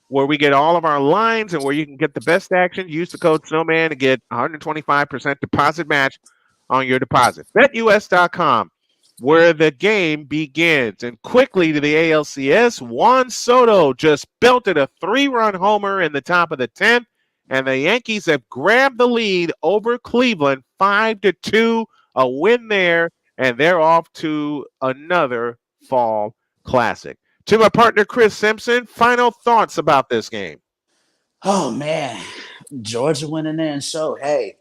where we get all of our lines and where you can get the best action. Use the code Snowman to get 125% deposit match on your deposit. BetUS.com, where the game begins. And quickly to the ALCS, Juan Soto just belted a 3-run homer in the top of the 10th, and the Yankees have grabbed the lead over Cleveland 5-2, a win there, and they're off to another fall classic. To my partner, Chris Simpson, final thoughts about this game. Oh, man. Georgia went in there and showed, hey,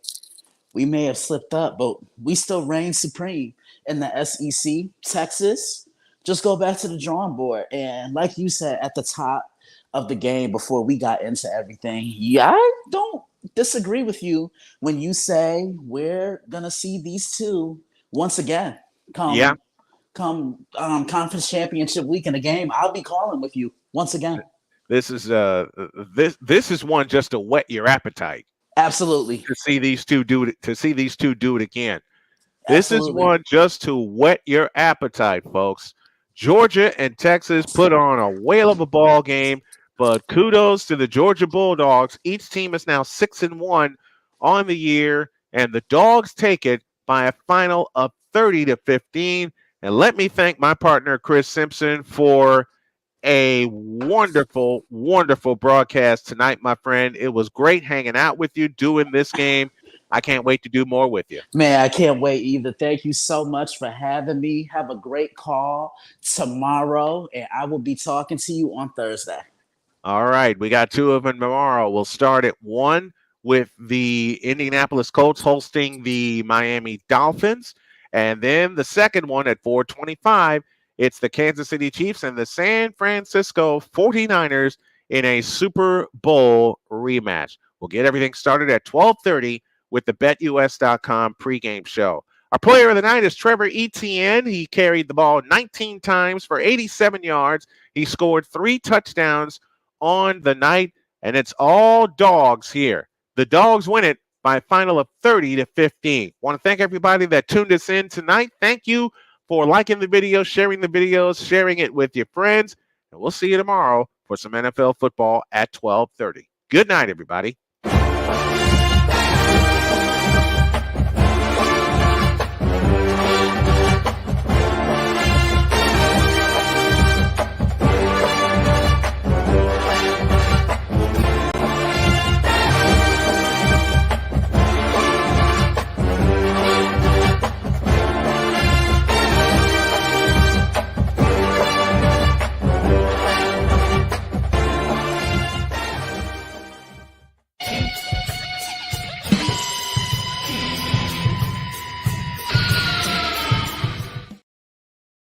we may have slipped up, but we still reign supreme in the SEC. Texas, just go back to the drawing board. And like you said at the top of the game before we got into everything, I don't disagree with you when you say we're going to see these two once again come conference championship week in a game. I'll be calling with you once again. This is one just to whet your appetite. Absolutely. To see these two do it again. This is one just to whet your appetite, folks. Georgia and Texas put on a whale of a ball game, but kudos to the Georgia Bulldogs. Each team is now 6-1 on the year, and the Dogs take it by a final of 30-15. And let me thank my partner, Chris Simpson, for a wonderful, wonderful broadcast tonight, my friend. It was great hanging out with you, doing this game. I can't wait to do more with you. Man, I can't wait either. Thank you so much for having me. Have a great call tomorrow, and I will be talking to you on Thursday. All right. We got 2 of them tomorrow. We'll start at 1 with the Indianapolis Colts hosting the Miami Dolphins. And then the second one at 4:25, it's the Kansas City Chiefs and the San Francisco 49ers in a Super Bowl rematch. We'll get everything started at 12:30 with the BetUS.com pregame show. Our player of the night is Trevor Etienne. He carried the ball 19 times for 87 yards. He scored 3 touchdowns on the night, and it's all Dogs here. The Dogs win it by a final of 30-15. Want to thank everybody that tuned us in tonight. Thank you for liking the video, sharing the videos, sharing it with your friends. And we'll see you tomorrow for some NFL football at 12:30. Good night, everybody.